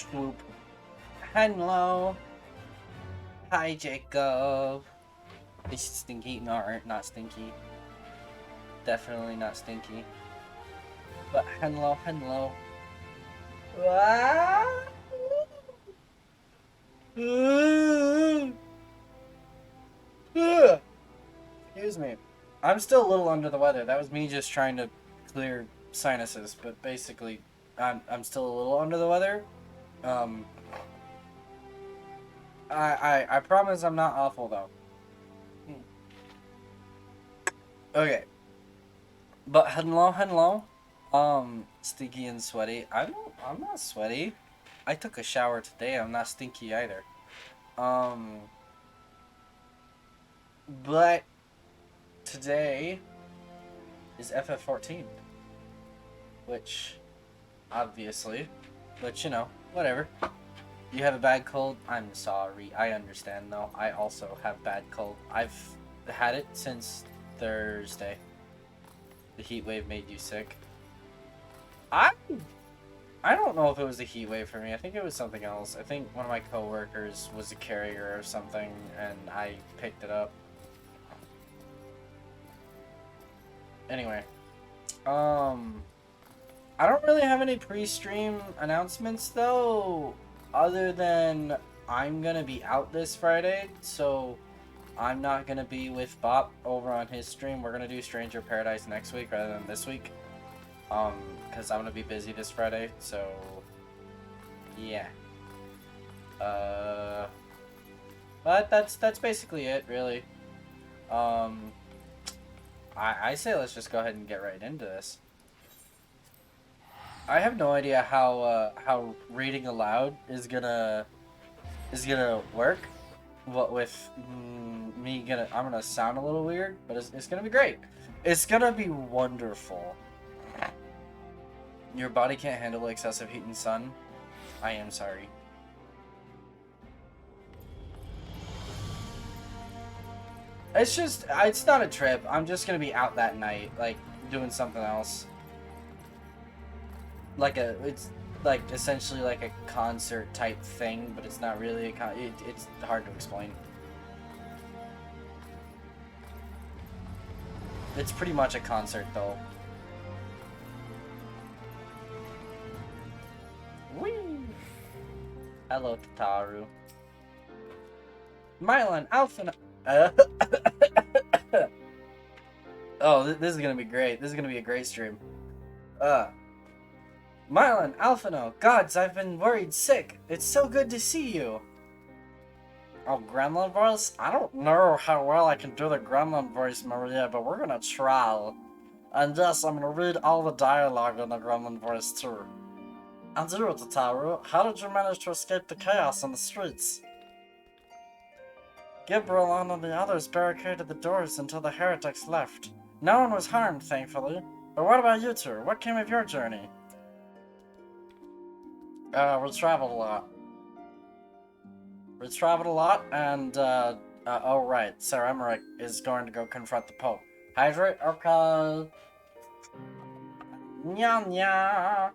Swoop. Hello. Hi, Jacob. Is stinky? No, not stinky. Definitely not stinky. But hello. What? Excuse me. I'm still a little under the weather. That was me just trying to clear sinuses, but basically, I'm still a little under the weather. I promise I'm not awful though. Okay. But hello. Stinky and sweaty. I'm not sweaty. I took a shower today. I'm not stinky either. But today is FF14, which obviously, but you know, whatever. You have a bad cold? I'm sorry. I understand though. I also have bad cold. I've had it since Thursday. The heat wave made you sick. I don't know if it was a heat wave for me. I think it was something else. I think one of my coworkers was a carrier or something, and I picked it up. Anyway, I don't really have any pre-stream announcements though, other than I'm gonna be out this Friday, so I'm not gonna be with Bop over on his stream. We're gonna do Stranger Paradise next week rather than this week. Because I'm gonna be busy this Friday, so yeah. But that's basically it, really. I say let's just go ahead and get right into this. I have no idea how reading aloud is gonna work. What with I'm gonna sound a little weird, but it's gonna be great. It's gonna be wonderful. Your body can't handle excessive heat and sun. I am sorry. It's not a trip. I'm just gonna be out that night, like, doing something else. It's like essentially like a concert type thing, but it's not really a it's hard to explain. It's pretty much a concert though. Whee! Hello, Tataru. Mylan, Alpha. Oh, this is gonna be great. This is gonna be a great stream. Mylan, Alphino, gods, I've been worried sick. It's so good to see you. Oh, Gremlin voice? I don't know how well I can do the Gremlin voice, Maria, but we're gonna try. And yes, I'm gonna read all the dialogue in the Gremlin voice too. And you, Tataru, how did you manage to escape the chaos in the streets? Gabriel and the others barricaded the doors until the heretics left. No one was harmed, thankfully. But what about you two? What came of your journey? We traveled a lot. And, oh right, Sir Emmerich is going to go confront the Pope. Hydrate? Okay. Nya nya.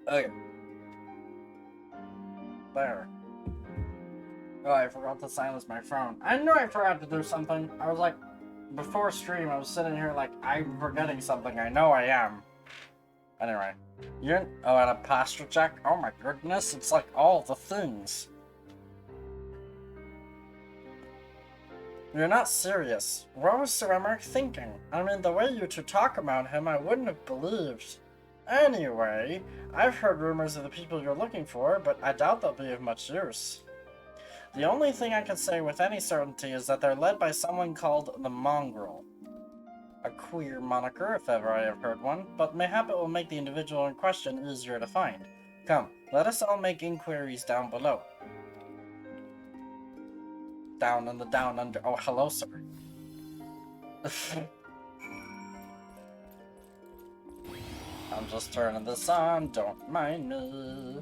Okay. There. Oh, I forgot to silence my phone. I knew I forgot to do something. I was like, before stream, I was sitting here like, I'm forgetting something. I know I am. Anyway. And a posture check? Oh my goodness, it's like all the things. You're not serious. What was Sir Emmerich thinking? I mean, the way you two talk about him, I wouldn't have believed. Anyway, I've heard rumors of the people you're looking for, but I doubt they'll be of much use. The only thing I can say with any certainty is that they're led by someone called the Mongrel. A queer moniker, if ever I have heard one, but mayhap it will make the individual in question easier to find. Come, let us all make inquiries down below. Down in the down under. Oh, hello, sir. I'm just turning this on, don't mind me.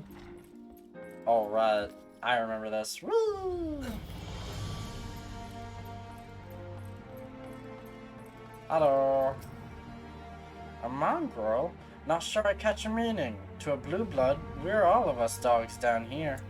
Alright, I remember this. Woo! Hello. A mongrel? Not sure I catch your meaning. To a blue blood, we're all of us dogs down here.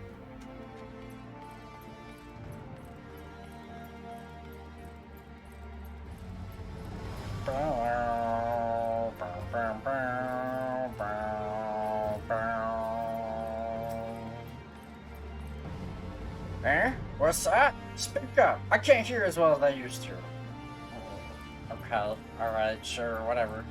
Eh? What's that? Speak up. I can't hear as well as I used to. Okay, alright, sure, whatever.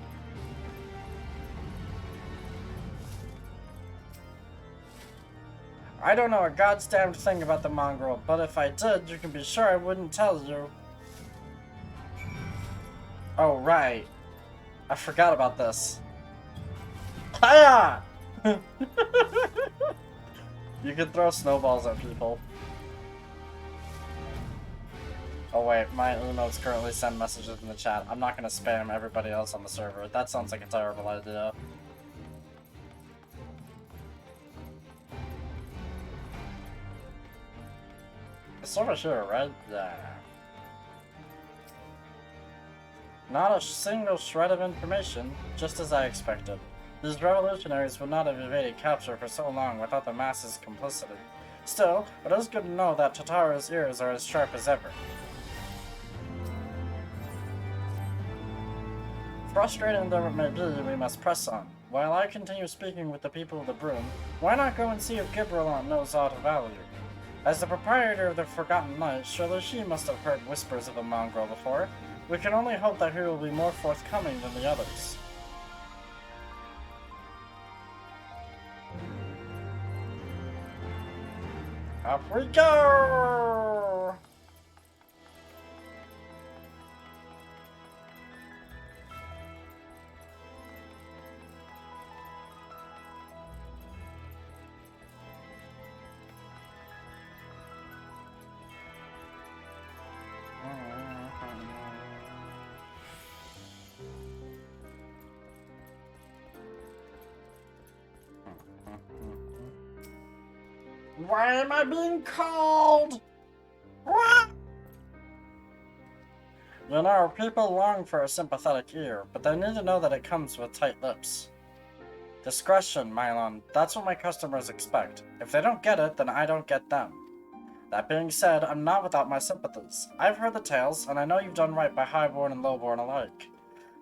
I don't know a god's damned thing about the mongrel, but if I did, you can be sure I wouldn't tell you. Oh, right. I forgot about this. Hiya! You can throw snowballs at people. Oh wait, my Uno's currently send messages in the chat. I'm not gonna spam everybody else on the server. That sounds like a terrible idea. It's over here, right? There. Not a single shred of information, just as I expected. These revolutionaries would not have evaded capture for so long without the masses' complicity. Still, it is good to know that Tataru's ears are as sharp as ever. Frustrating though it may be, we must press on. While I continue speaking with the people of the Broom, why not go and see if Gibralon knows aught of value? As the proprietor of the Forgotten Light, surely she must have heard whispers of the mongrel before. We can only hope that he will be more forthcoming than the others. Up we go! Why am I being called? What? You know, people long for a sympathetic ear, but they need to know that it comes with tight lips. Discretion, Mylon, that's what my customers expect. If they don't get it, then I don't get them. That being said, I'm not without my sympathies. I've heard the tales, and I know you've done right by highborn and lowborn alike.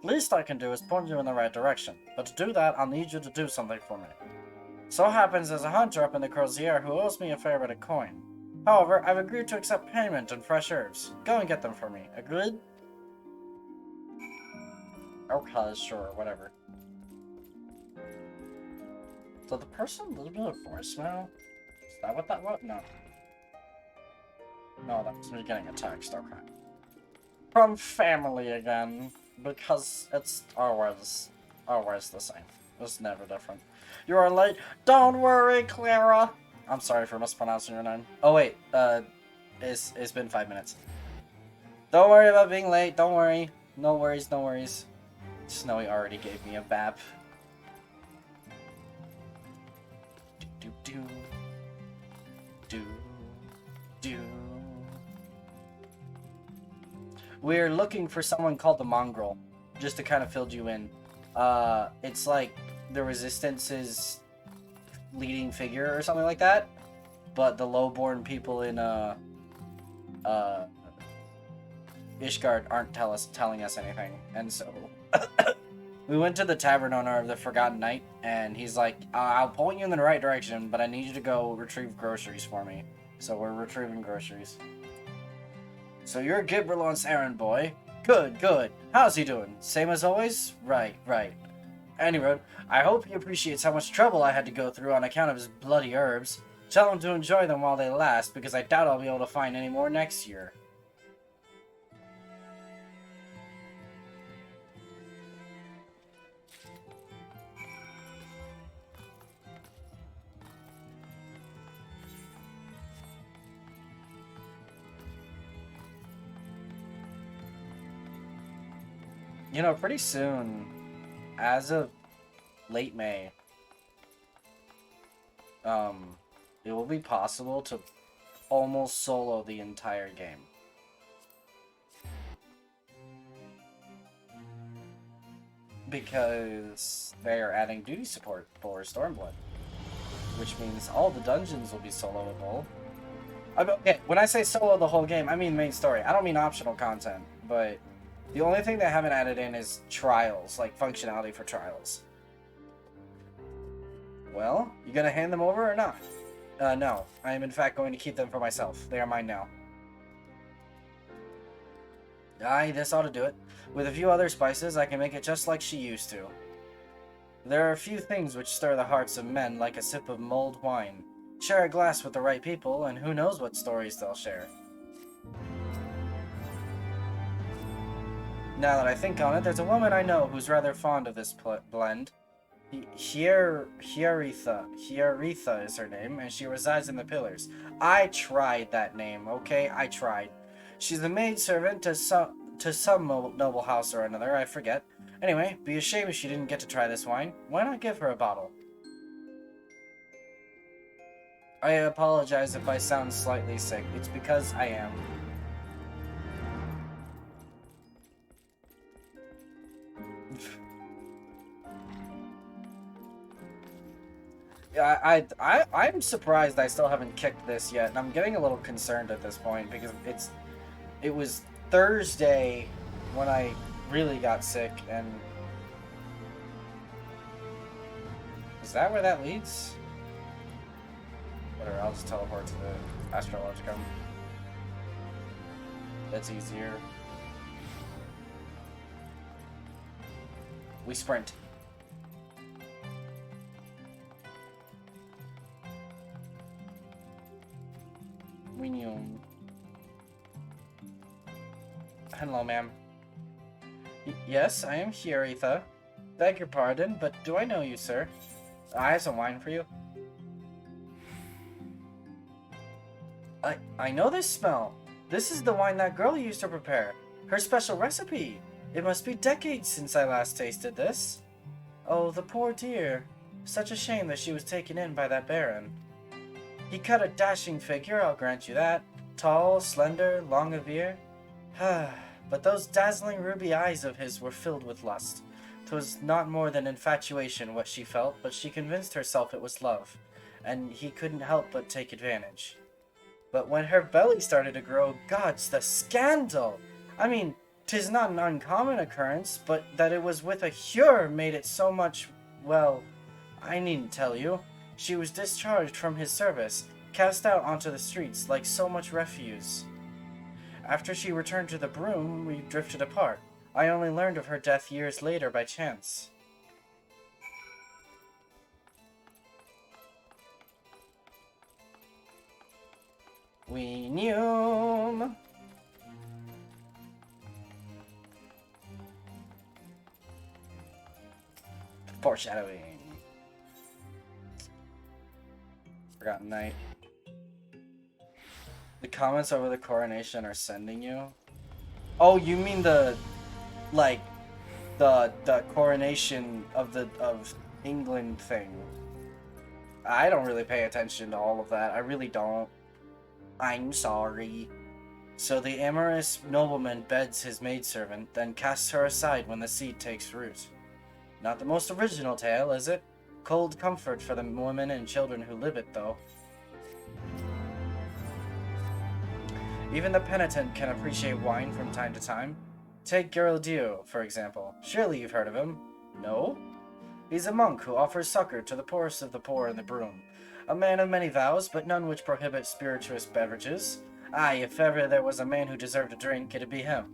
Least I can do is point you in the right direction, but to do that, I'll need you to do something for me. So happens there's a hunter up in the Crozier who owes me a fair bit of coin. However, I've agreed to accept payment and fresh herbs. Go and get them for me. Agreed? Okay, sure, whatever. So the person leave me a voicemail? Is that what that was? No. No, that was me getting a text, okay. From family again, because it's always the same. It's never different. You are late. Don't worry, Clara. I'm sorry for mispronouncing your name. Oh wait, it's been 5 minutes. Don't worry about being late. Don't worry. No worries, no worries. Snowy already gave me a bap. Do do do do do. We're looking for someone called the Mongrel, just to kind of fill you in. It's like the Resistance's leading figure or something like that, but the lowborn people in Ishgard aren't telling us anything, and so we went to the tavern owner of the Forgotten Knight, and he's like, I'll point you in the right direction, but I need you to go retrieve groceries for me. So we're retrieving groceries. So you're Gibralon's errand boy. Good, good. How's he doing? Same as always? Right, right. Anyway, I hope he appreciates how much trouble I had to go through on account of his bloody herbs. Tell him to enjoy them while they last, because I doubt I'll be able to find any more next year. You know, pretty soon, as of late May, it will be possible to almost solo the entire game. because they are adding duty support for Stormblood, which means all the dungeons will be soloable. Okay, when I say solo the whole game, I mean main story. I don't mean optional content, but the only thing they haven't added in is trials, like functionality for trials. Well, you gonna hand them over or not? No. I am in fact going to keep them for myself. They are mine now. Aye, this ought to do it. With a few other spices, I can make it just like she used to. There are a few things which stir the hearts of men like a sip of mulled wine. Share a glass with the right people, and who knows what stories they'll share. Now that I think on it, there's a woman I know who's rather fond of this blend. Hieritha is her name, and she resides in the Pillars. I tried that name, okay? I tried. She's the maidservant to some noble house or another, I forget. Anyway, be a shame if she didn't get to try this wine. Why not give her a bottle? I apologize if I sound slightly sick. It's because I am. I'm surprised I still haven't kicked this yet, and I'm getting a little concerned at this point because it was Thursday when I really got sick, and is that where that leads? Whatever, I'll just teleport to the Astrologicum. That's easier. We sprint. Hello, ma'am. Yes, I am here, Etha. Beg your pardon, but do I know you, sir? I have some wine for you. I know this smell. This is the wine that girl used to prepare. Her special recipe. It must be decades since I last tasted this. Oh, the poor dear. Such a shame that she was taken in by that baron. He cut a dashing figure, I'll grant you that. Tall, slender, long of ear. But those dazzling ruby eyes of his were filled with lust. 'Twas not more than infatuation what she felt, but she convinced herself it was love, and he couldn't help but take advantage. But when her belly started to grow, gods, the scandal! I mean, 'tis not an uncommon occurrence, but that it was with a Hure made it so much, well, I needn't tell you. She was discharged from his service, cast out onto the streets like so much refuse. After she returned to the Broom, we drifted apart. I only learned of her death years later by chance. We knew. Foreshadowing. Forgotten Night. The comments over the coronation are sending you? Oh, you mean the coronation of England thing. I don't really pay attention to all of that. I really don't. I'm sorry. So the amorous nobleman beds his maidservant, then casts her aside when the seed takes root. Not the most original tale, is it? Cold comfort for the women and children who live it, though. Even the penitent can appreciate wine from time to time. Take Geraldeo, for example. Surely you've heard of him. No? He's a monk who offers succor to the poorest of the poor in the Broom. A man of many vows, but none which prohibit spirituous beverages. Aye, if ever there was a man who deserved a drink, it'd be him.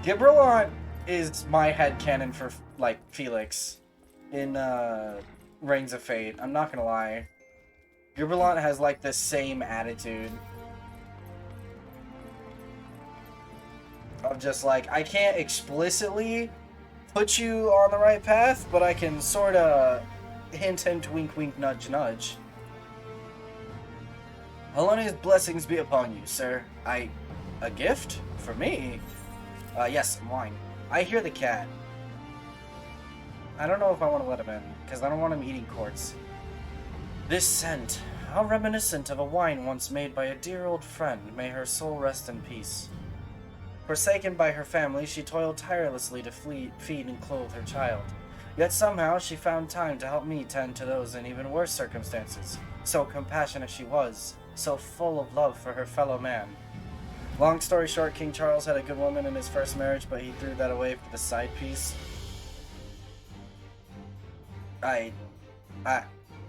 Gibralon is my headcanon for, like, Felix in, Rings of Fate. I'm not gonna lie. Gibralon has, like, the same attitude. Of just, like, I can't explicitly put you on the right path, but I can sorta hint, hint, wink, wink, nudge, nudge. Halonia's blessings be upon you, sir. A gift? For me? Yes, wine. I hear the cat. I don't know if I want to let him in, because I don't want him eating quartz. This scent. how reminiscent of a wine once made by a dear old friend. May her soul rest in peace. Forsaken by her family, she toiled tirelessly to feed and clothe her child. Yet somehow she found time to help me tend to those in even worse circumstances. So compassionate she was, so full of love for her fellow man. Long story short, King Charles had a good woman in his first marriage, but he threw that away for the side piece.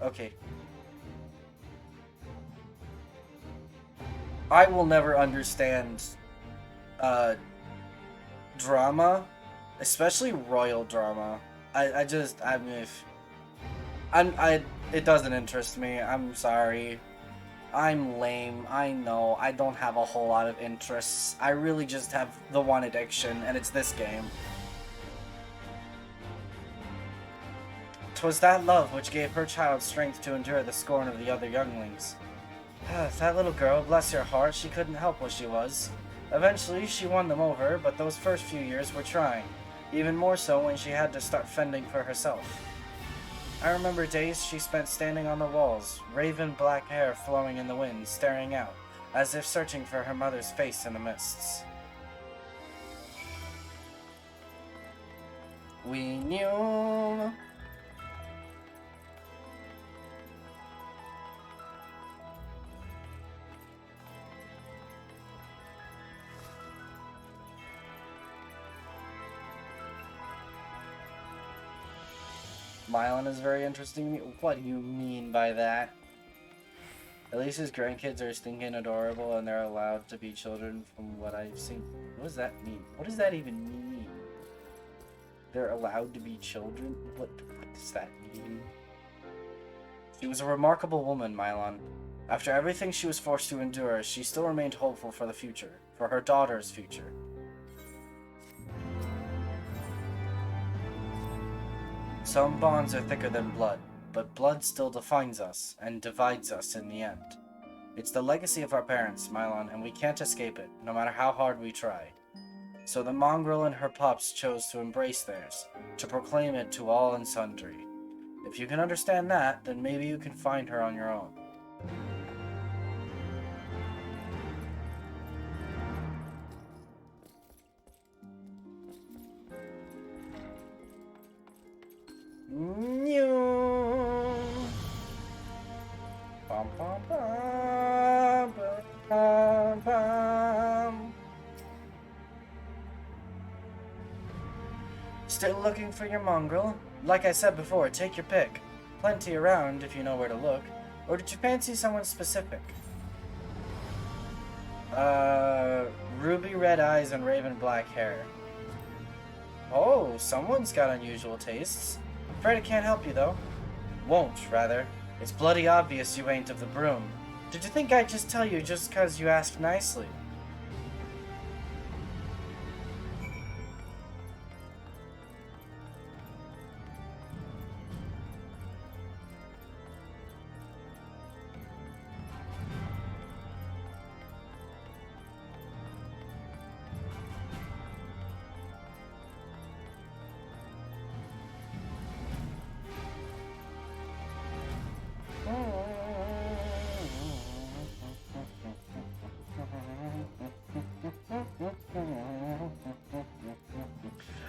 Okay. I will never understand drama, especially royal drama. It doesn't interest me. I'm sorry. I'm lame. I know. I don't have a whole lot of interests. I really just have the one addiction, and it's this game. 'Twas that love which gave her child strength to endure the scorn of the other younglings. That little girl, bless her heart, she couldn't help what she was. Eventually, she won them over, but those first few years were trying. Even more so when she had to start fending for herself. I remember days she spent standing on the walls, raven black hair flowing in the wind, staring out, as if searching for her mother's face in the mists. We knew... Mylon is very interesting to me. What do you mean by that? At least his grandkids are stinking adorable and they're allowed to be children from what I've seen. What does that mean? What does that even mean? They're allowed to be children? What does that mean? She was a remarkable woman, Mylon. After everything she was forced to endure, she still remained hopeful for the future. For her daughter's future. Some bonds are thicker than blood, but blood still defines us, and divides us in the end. It's the legacy of our parents, Mylon, and we can't escape it, no matter how hard we try. So the mongrel and her pups chose to embrace theirs, to proclaim it to all and sundry. If you can understand that, then maybe you can find her on your own. Still looking for your mongrel? Like I said before, take your pick. Plenty around if you know where to look. Or did you fancy someone specific? Ruby red eyes and raven black hair. Oh, someone's got unusual tastes. Afraid I can't help you, though. Won't, rather. It's bloody obvious you ain't of the broom. Did you think I'd just tell you just 'cause you asked nicely?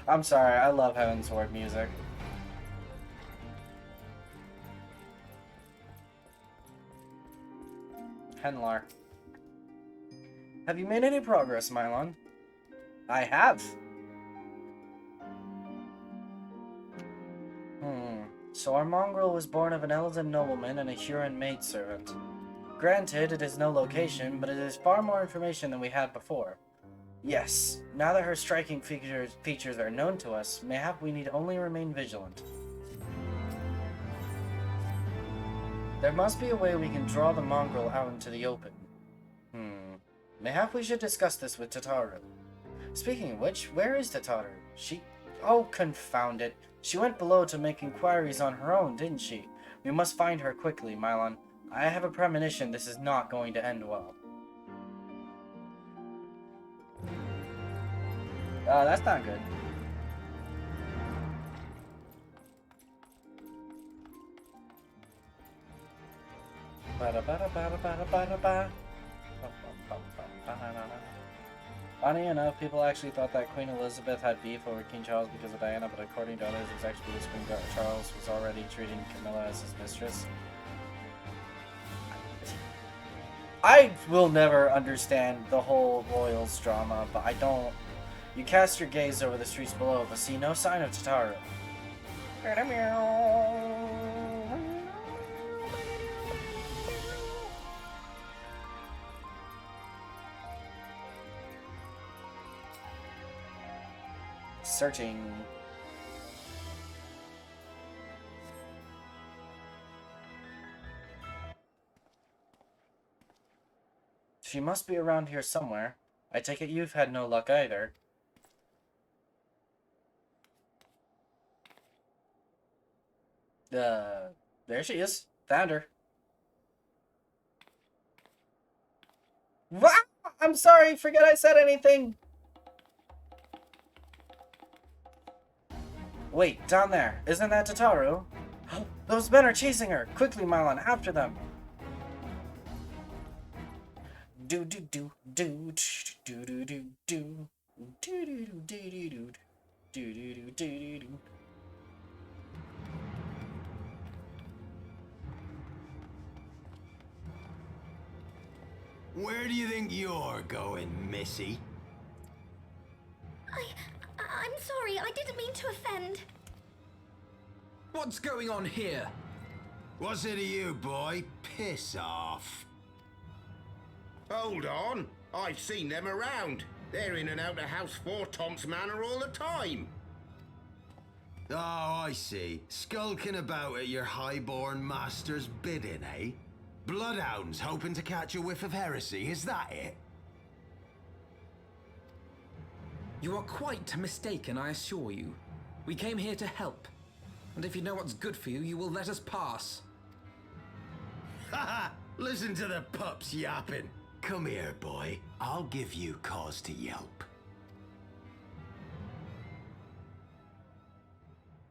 I'm sorry, I love Heaven's Ward music. Henlar. Have you made any progress, Mylon? I have. So our mongrel was born of an Elven nobleman and a Huron maidservant. Granted, it is no location, but it is far more information than we had before. Yes, now that her striking features are known to us, mayhap we need only remain vigilant. There must be a way we can draw the mongrel out into the open. Mayhap we should discuss this with Tataru. Speaking of which, where is Tataru? Oh, confound it. She went below to make inquiries on her own, didn't she? We must find her quickly, Mylon. I have a premonition this is not going to end well. That's not good. Funny enough, people actually thought that Queen Elizabeth had beef over King Charles because of Diana, but according to others, it was actually because Queen Charles was already treating Camilla as his mistress. I will never understand the whole royals drama, but I don't. You cast your gaze over the streets below, but see no sign of Tataru. Searching. She must be around here somewhere. I take it you've had no luck either. There she is. Found her. Wow! I'm sorry, forget I said anything. Wait, down there. Isn't that Tataru? Those men are chasing her. Quickly, Marlon, after them. Do do do do do do do do do do do do do do do do. Where do you think you're going, Missy? I'm sorry, I didn't mean to offend. What's going on here? What's it to you, boy? Piss off. Hold on, I've seen them around. They're in and out of House 4 Tom's Manor all the time. Oh, I see. Skulking about at your highborn master's bidding, eh? Bloodhounds hoping to catch a whiff of heresy, is that it? You are quite mistaken, I assure you. We came here to help. And if you know what's good for you, you will let us pass. Haha! Listen to the pups yapping. Come here, boy. I'll give you cause to yelp.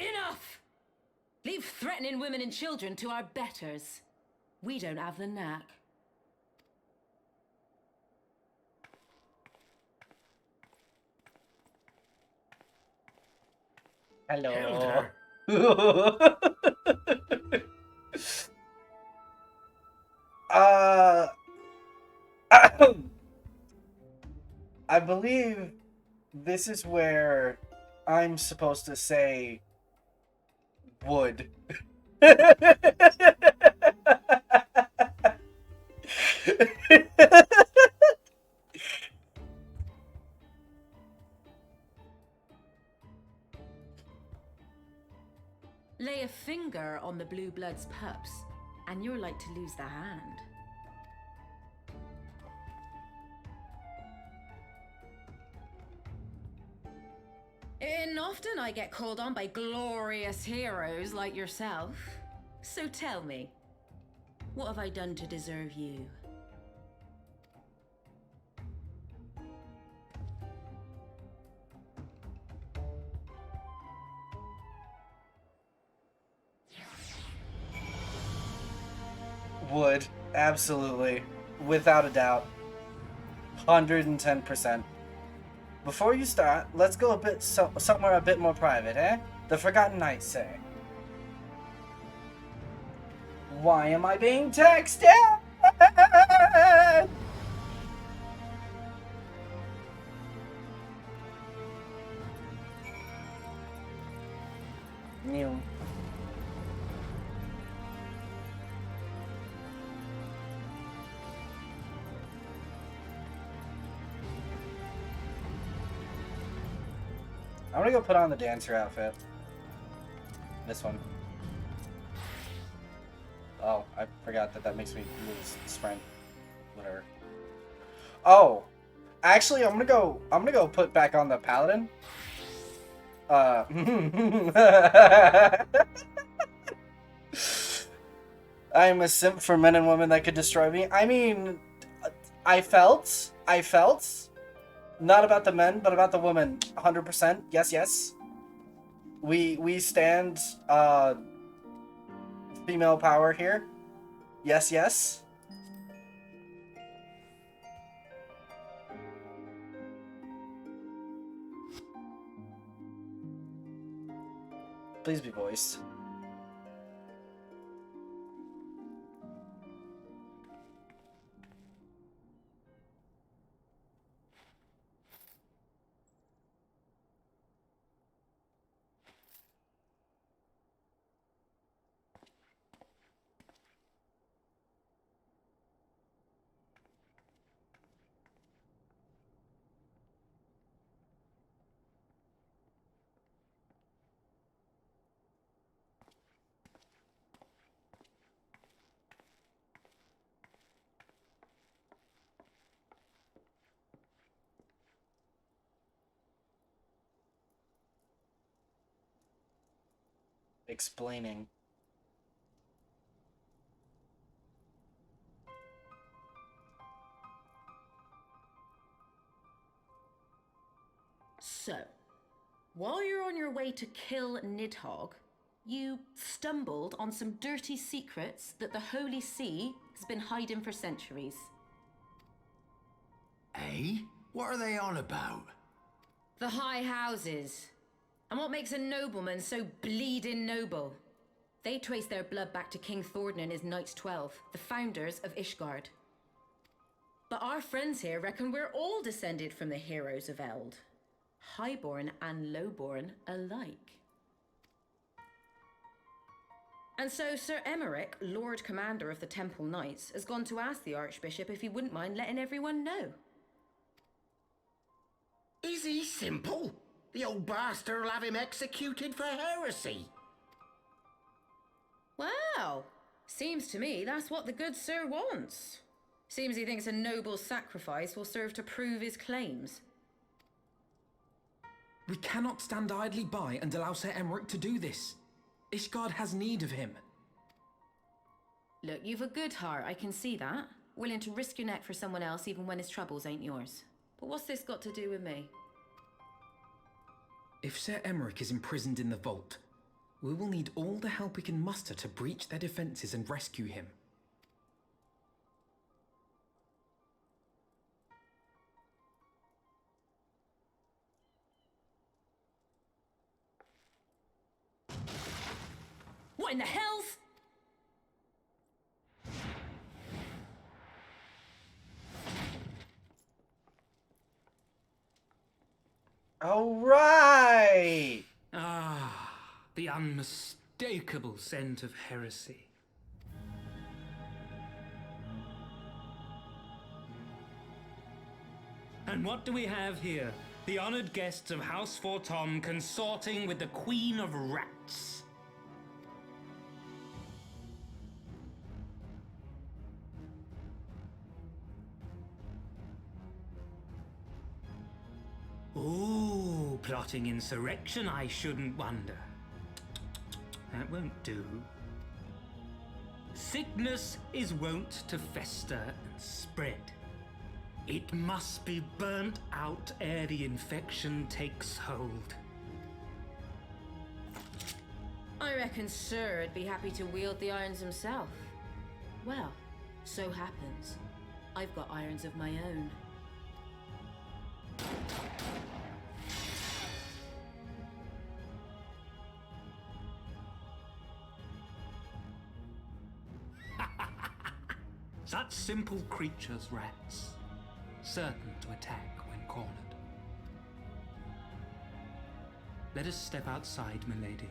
Enough! Leave threatening women and children to our betters. We don't have the knack. Hello. I believe this is where I'm supposed to say wood. Lay a finger on the blue blood's pups, and you're like to lose the hand. And often I get called on by glorious heroes like yourself. So tell me, what have I done to deserve you? Would. Absolutely. Without a doubt. 110%. Before you start, let's go somewhere a bit more private, eh? The Forgotten Knights say. Why am I being texted? New. I'm gonna go put on the dancer outfit. This one. Oh, I forgot that makes me lose sprint. Whatever. Oh, actually, I'm gonna go put back on the paladin. I am a simp for men and women that could destroy me. I mean, I felt. Not about the men, but about the women. 100%. Yes, yes. We stand female power here. Yes, yes. Please be voiced. Explaining. So, while you're on your way to kill Nidhogg, you stumbled on some dirty secrets that the Holy See has been hiding for centuries. Eh? What are they on about? The high houses. And what makes a nobleman so bleeding noble? They trace their blood back to King Thornton and his Knights 12, the founders of Ishgard. But our friends here reckon we're all descended from the heroes of Eld. Highborn and lowborn alike. And so Sir Emmerich, Lord Commander of the Temple Knights, has gone to ask the Archbishop if he wouldn't mind letting everyone know. Is he simple? The old bastard will have him executed for heresy. Well, seems to me that's what the good sir wants. Seems he thinks a noble sacrifice will serve to prove his claims. We cannot stand idly by and allow Sir Emmerich to do this. Ishgard has need of him. Look, you've a good heart, I can see that. Willing to risk your neck for someone else even when his troubles ain't yours. But what's this got to do with me? If Sir Emmerich is imprisoned in the vault, we will need all the help we can muster to breach their defenses and rescue him. What in the hell's... All right. Ah, the unmistakable scent of heresy. And what do we have here? The honored guests of House Fortom consorting with the Queen of Rats. Ooh, plotting insurrection, I shouldn't wonder. That won't do. Sickness is wont to fester and spread. It must be burnt out ere the infection takes hold. I reckon Sir'd be happy to wield the irons himself. Well, so happens I've got irons of my own. Such simple creatures, rats, certain to attack when cornered. Let us step outside, milady.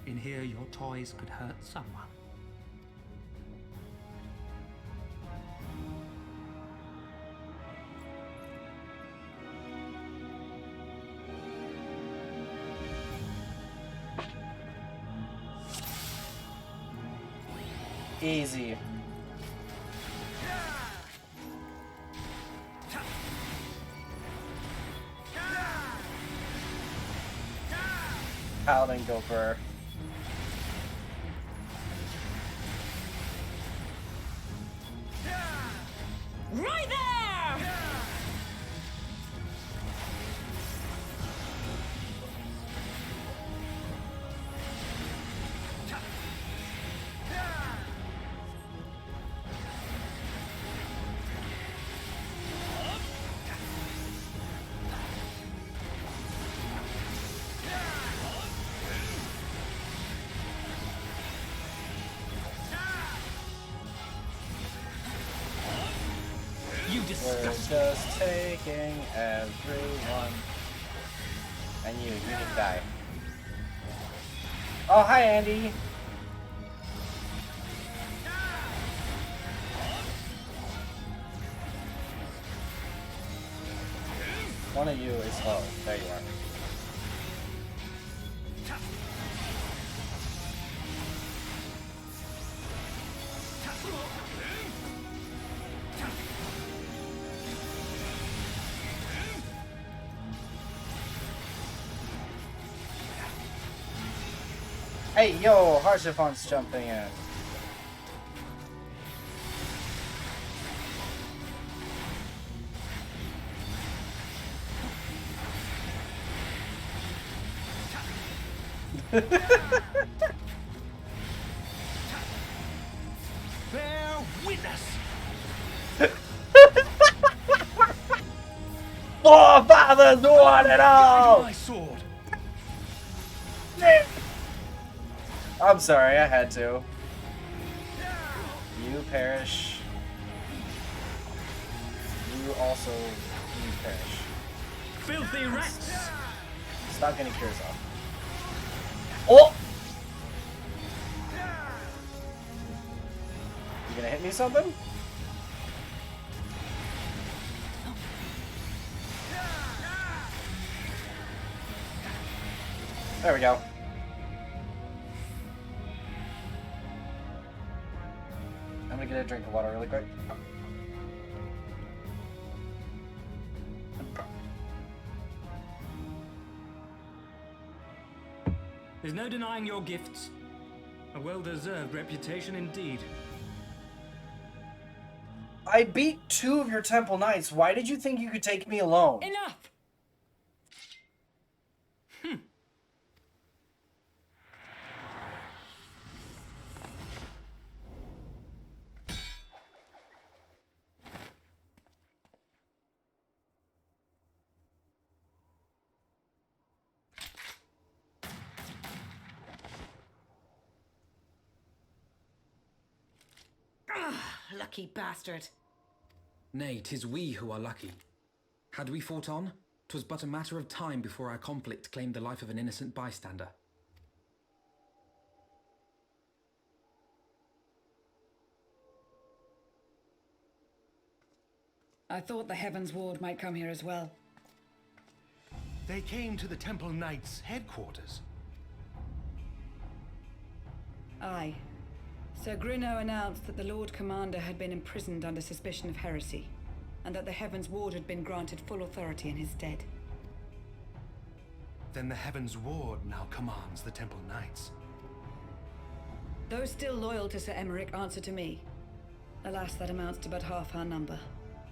In here, your toys could hurt someone. Easy. Paladin Gopher. Right there! We're just taking everyone. And you need to die. Oh, hi, Andy. One of you is low. There you are. Hey, yo, Harshifon's jumping in. Bear witness. Four fathers, one and all! My sword. I'm sorry, I had to. You perish. You also perish. Filthy rats. Stop getting cures off. Oh! You gonna hit me something? There we go. I'm gonna get a drink of water really quick. There's no denying your gifts. A well-deserved reputation indeed. I beat 2 of your Temple Knights. Why did you think you could take me alone? Enough! Lucky bastard. Nay, 'tis we who are lucky. Had we fought on, 'twas but a matter of time before our conflict claimed the life of an innocent bystander. I thought the Heavens Ward might come here as well. They came to the Temple Knights' headquarters. Aye. Sir Gruno announced that the Lord Commander had been imprisoned under suspicion of heresy, and that the Heavens Ward had been granted full authority in his stead. Then the Heavens Ward now commands the Temple Knights. Those still loyal to Sir Emmerich answer to me. Alas, that amounts to but half our number.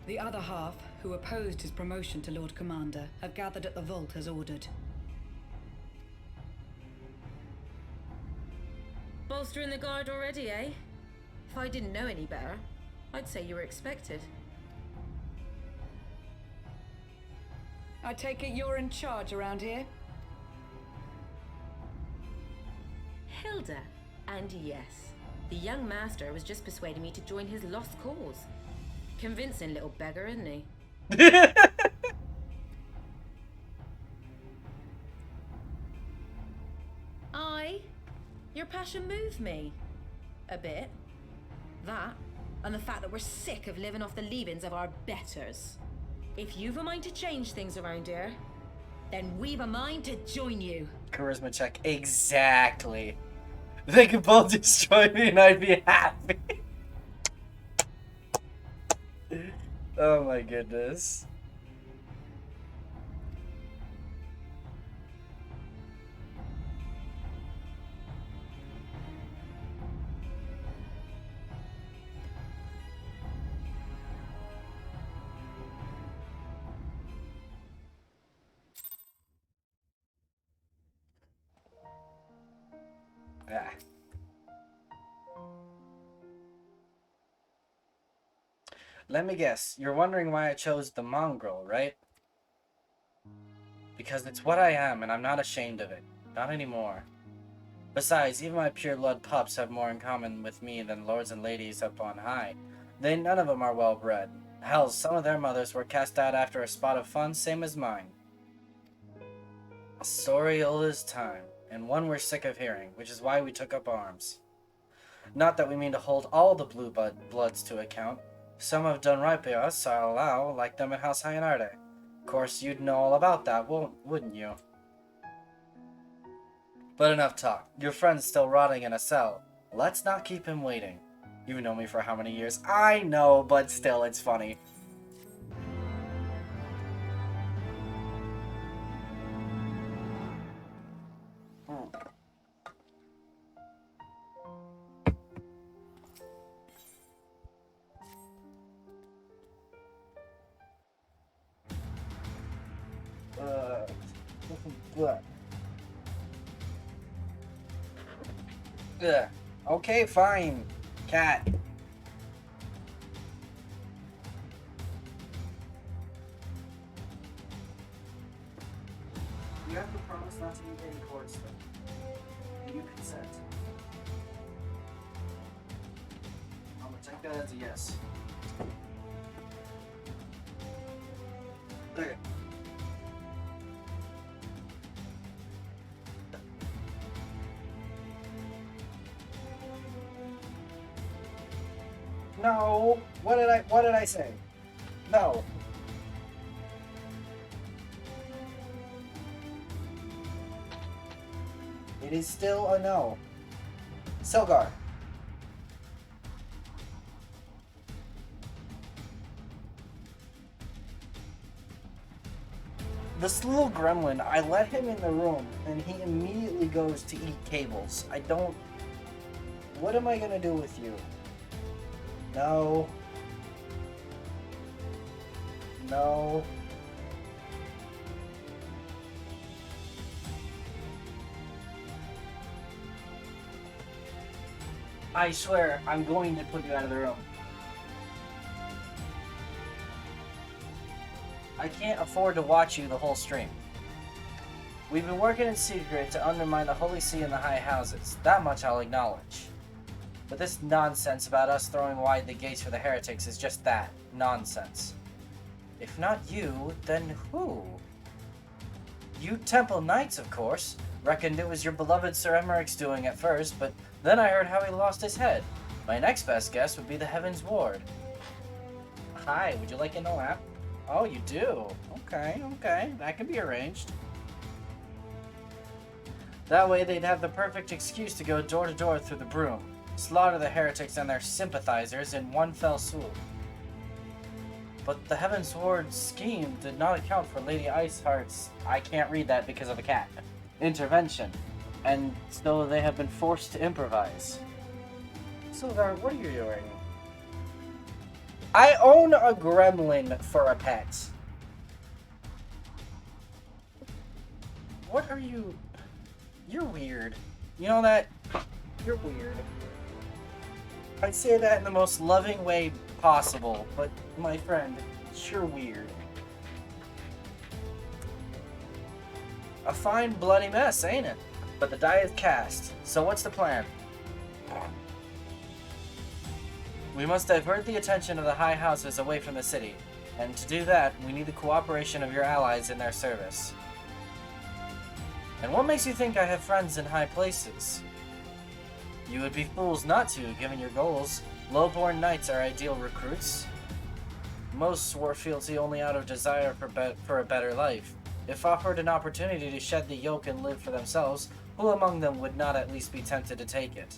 The other half, who opposed his promotion to Lord Commander, have gathered at the vault as ordered. Bolstering the guard already, eh? If I didn't know any better, I'd say you were expected. I take it you're in charge around here? Hilda. And yes, the young master was just persuading me to join his lost cause. Convincing little beggar, isn't he? Your passion moved me. A bit. That, and the fact that we're sick of living off the leavings of our betters. If you've a mind to change things around here, then we've a mind to join you. Charisma check. Exactly. They could both destroy me and I'd be happy. Oh my goodness. Ah. Let me guess, you're wondering why I chose the mongrel, right? Because it's what I am, and I'm not ashamed of it. Not anymore. Besides, even my pure blood pups have more in common with me than lords and ladies up on high. None of them are well bred. Hell, some of their mothers were cast out after a spot of fun, same as mine. A story old as time, and one we're sick of hearing, which is why we took up arms. Not that we mean to hold all the blue bloods to account. Some have done right by us, I'll allow, like them in House Hyanarde. Of course, you'd know all about that, wouldn't you? But enough talk. Your friend's still rotting in a cell. Let's not keep him waiting. You've known me for how many years? I know, but still, it's funny. Okay, fine. Cat. You have to promise not to eat any cord stuff. Do you consent? I'm gonna take that as a yes. Okay. No. What did I say? No. It is still a no. Selgar. This little gremlin, I let him in the room and he immediately goes to eat cables. I don't... What am I gonna do with you? No. No. I swear, I'm going to put you out of the room. I can't afford to watch you the whole stream. We've been working in secret to undermine the Holy See and the High Houses. That much I'll acknowledge. But this nonsense about us throwing wide the gates for the heretics is just that. Nonsense. If not you, then who? You Temple Knights, of course. Reckoned it was your beloved Sir Emmerich's doing at first, but then I heard how he lost his head. My next best guess would be the Heaven's Ward. Hi, would you like in the lap? Oh, you do? Okay, that can be arranged. That way they'd have the perfect excuse to go door to door through the broom. Slaughter the heretics and their sympathizers in one fell swoop. But the Heaven's Ward scheme did not account for Lady Iceheart's, I can't read that because of the cat, intervention, and so they have been forced to improvise. Silgar, what are you doing? I own a gremlin for a pet. What are you... You're weird. You know that? You're weird. I say that in the most loving way possible, but my friend, you're weird. A fine bloody mess, ain't it? But the die is cast, so what's the plan? We must divert the attention of the high houses away from the city, and to do that, we need the cooperation of your allies in their service. And what makes you think I have friends in high places? You would be fools not to, given your goals. Low-born knights are ideal recruits. Most swore fealty only out of desire for a better life. If offered an opportunity to shed the yoke and live for themselves, who among them would not at least be tempted to take it?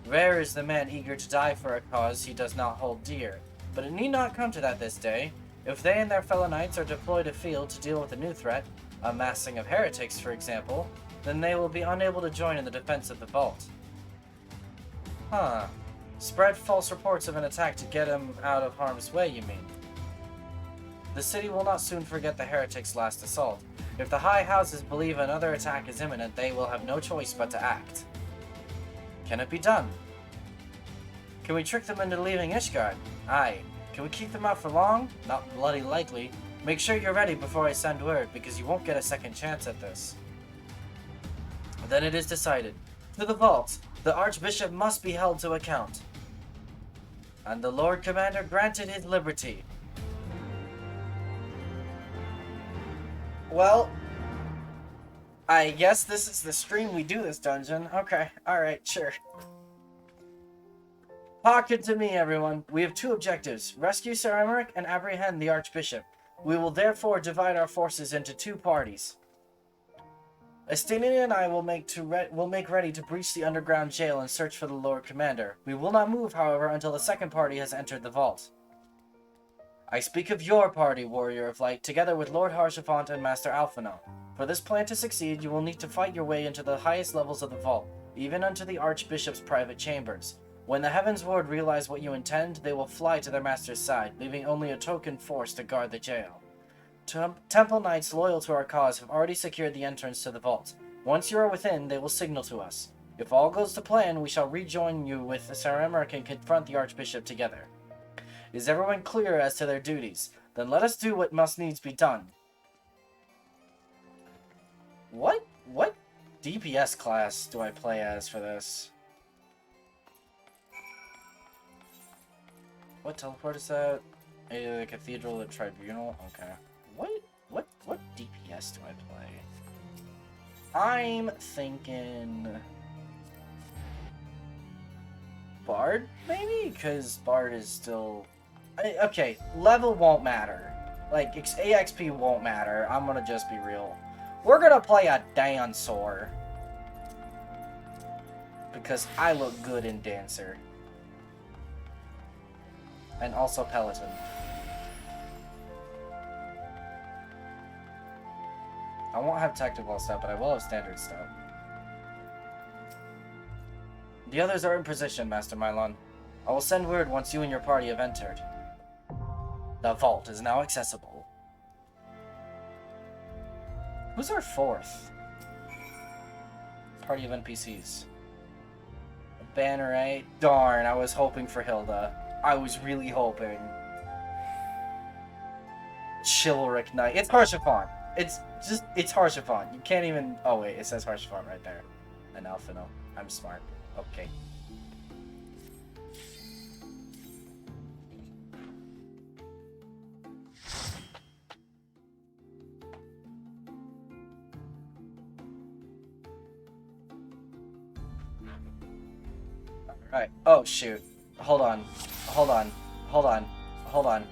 Rare is the man eager to die for a cause he does not hold dear, but it need not come to that this day. If they and their fellow knights are deployed afield to deal with a new threat, a massing of heretics for example, then they will be unable to join in the defense of the vault. Huh. Spread false reports of an attack to get him out of harm's way, you mean? The city will not soon forget the heretics' last assault. If the high houses believe another attack is imminent, they will have no choice but to act. Can it be done? Can we trick them into leaving Ishgard? Aye. Can we keep them out for long? Not bloody likely. Make sure you're ready before I send word, because you won't get a second chance at this. Then it is decided. To the vault! The Archbishop must be held to account. And the Lord Commander granted his liberty. Well, I guess this is the stream we do this dungeon. Okay, alright, sure. Hearken to me, everyone. We have two objectives. Rescue Sir Emmerich and apprehend the Archbishop. We will therefore divide our forces into two parties. Estinian and I will make ready to breach the underground jail and search for the Lord Commander. We will not move, however, until the second party has entered the vault. I speak of your party, Warrior of Light, together with Lord Haurchefant and Master Alphinaud. For this plan to succeed, you will need to fight your way into the highest levels of the vault, even unto the Archbishop's private chambers. When the Heavens Ward realize what you intend, they will fly to their master's side, leaving only a token force to guard the jail. Temple Knights loyal to our cause have already secured the entrance to the vault. Once you are within, they will signal to us. If all goes to plan, we shall rejoin you with Sir Emmerich and confront the Archbishop together. Is everyone clear as to their duties? Then let us do what must needs be done. What DPS class do I play as for this? What teleport is that? The Cathedral, the Tribunal? Okay. What DPS do I play? I'm thinking... Bard, maybe? Because Bard is still... Okay, level won't matter. Like, AXP won't matter. I'm gonna just be real. We're gonna play a Dancer. Because I look good in Dancer. And also Peloton. I won't have technical stuff, but I will have standard stuff. The others are in position, Master Mylon. I will send word once you and your party have entered. The vault is now accessible. Who's our fourth? Party of NPCs. Banner, eh? Darn, I was hoping for Hilda. I was really hoping. Chivalric Knight. It's Haurchefant. It's Haurchefant. You can't even... Oh, wait. It says Haurchefant right there. And Alphinaud. I'm smart. Okay. Alright. Oh, shoot. Hold on. Hold on. Hold on. Hold on.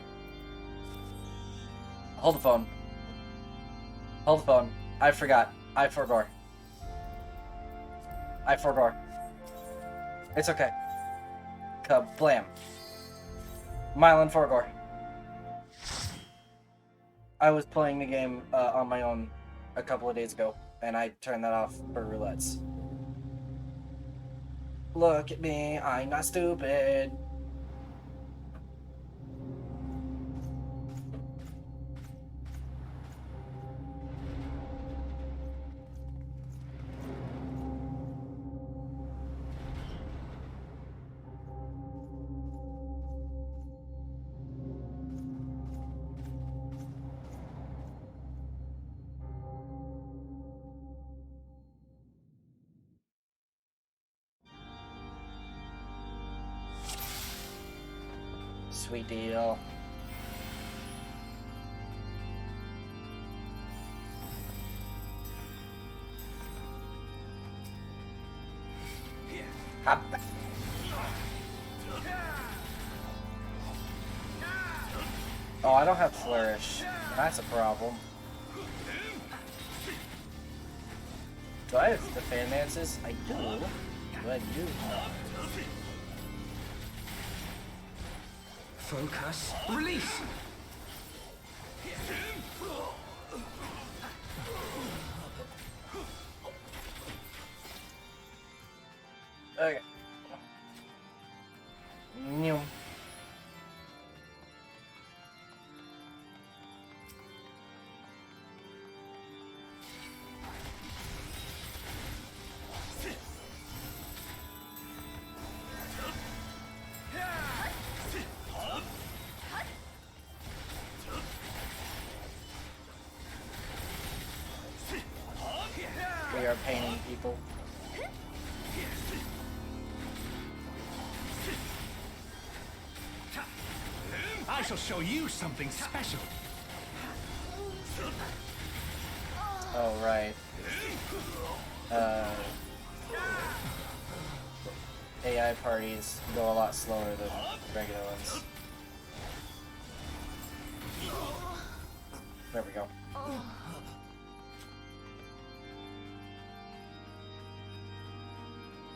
Hold the phone. Hold the phone. I forgot. I forgot. I forgot. It's okay. Kablam. Mylon Forgor. I was playing the game on my own a couple of days ago, and I turned that off for roulettes. Look at me, I'm not stupid. Sweet deal. Hop. Oh, I don't have Flourish. That's a problem. Do I have the Fan Dances? I do. I do. Focus. Release! Okay. New. We are painting people. shall show you something special. Oh, right. AI parties go a lot slower than regular ones. There we go.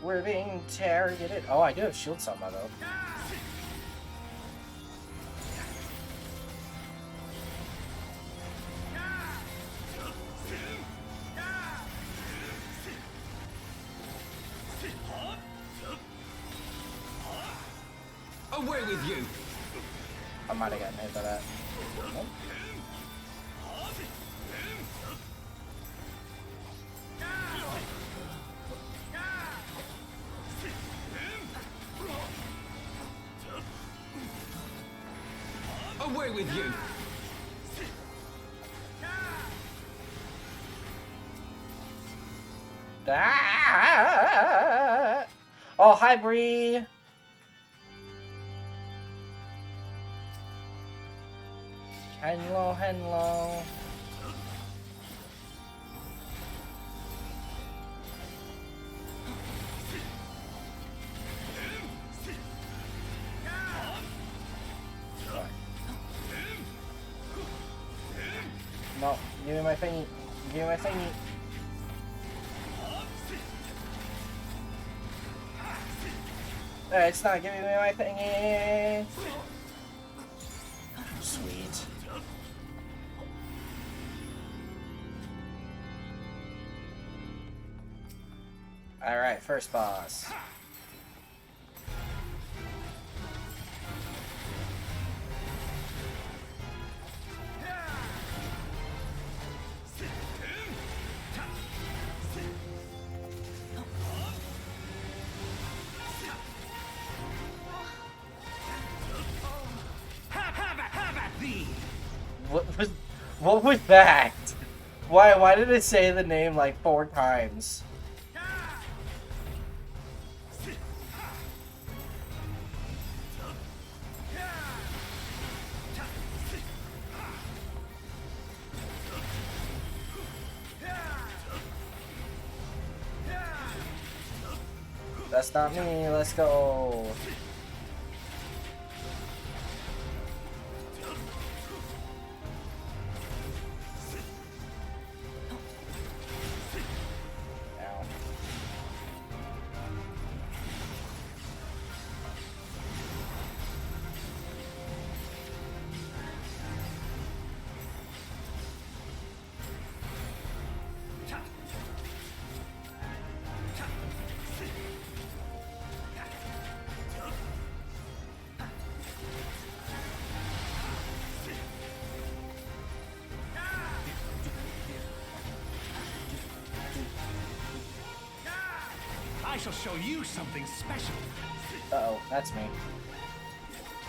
We're being targeted. Oh, I do have shield somehow though. Away with you! I might have gotten hit by that. Nope. Away with you! Ah! Oh, hi, Bree. Hello, hello. No, give me my thingy. Give me my thingy. It's not giving me my thingy. Sweet. Alright, first boss. What was that? Why did it say the name like 4 times? That's not me, let's go. I shall show you something special. Uh-oh, that's me.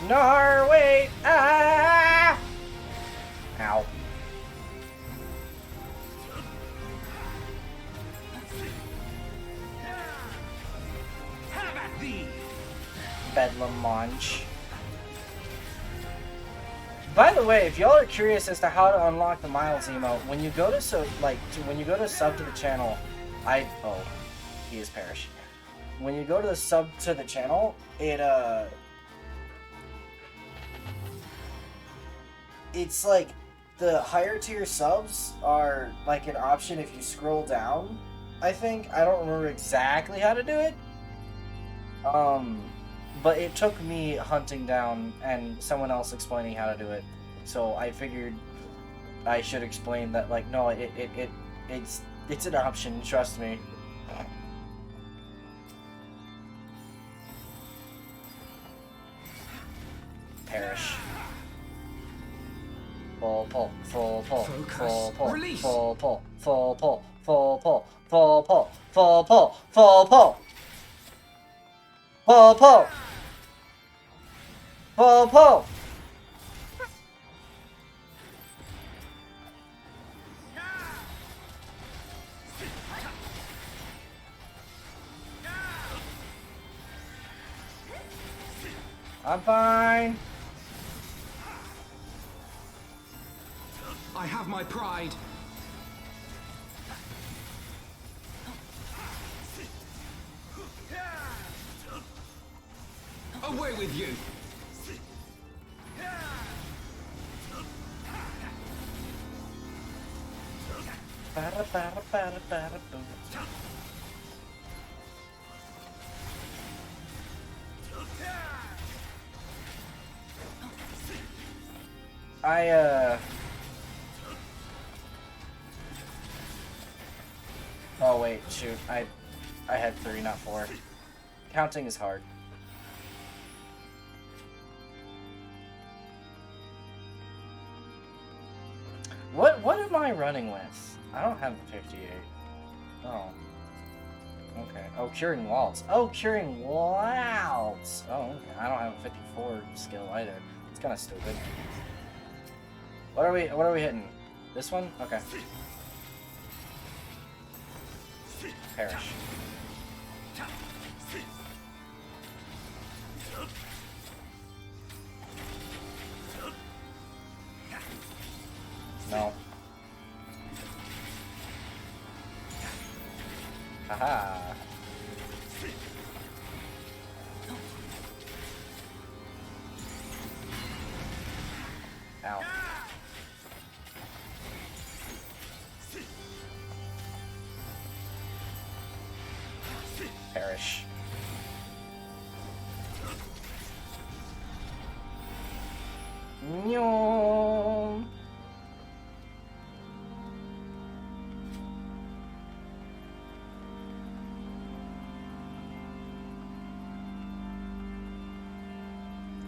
Norway! Ah! Ow. Have at thee! Bedlam launch. By the way, if y'all are curious as to how to unlock the Miles emote, when you go to sub to the channel, he is Parrish. When you go to the sub to the channel, it's like the higher tier subs are like an option if you scroll down. I think I don't remember exactly how to do it. But it took me hunting down and someone else explaining how to do it. So I figured I should explain that, like, no, it's an option, trust me. Perish. Full pull, full pull, full pull, full pull, full pull, full pull, full pull, full pull, full pull. Pull, pull! Pull, pull! I'm fine. I have my pride. Away with you! Oh wait, shoot. I had 3, not 4. Counting is hard. What am I running with? I don't have the 58. Oh. Okay. Oh, curing walls. Oh, curing walls. Oh, okay. I don't have a 54 skill either. It's kind of stupid. What are we hitting? This one? Okay. Perish. No. Haha. Ow. Perish. No.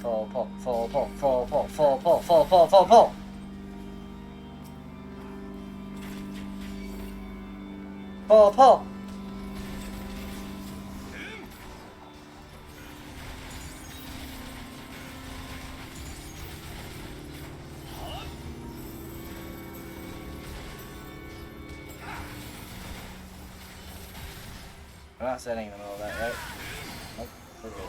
Full pull, full pull, full pull, full pull, full pull, full pull. Full pull. I'm not setting in the middle of that, right? Nope, we're good.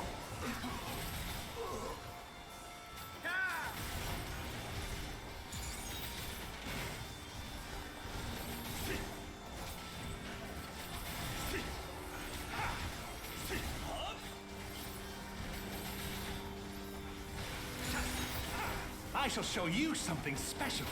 I shall show you something special.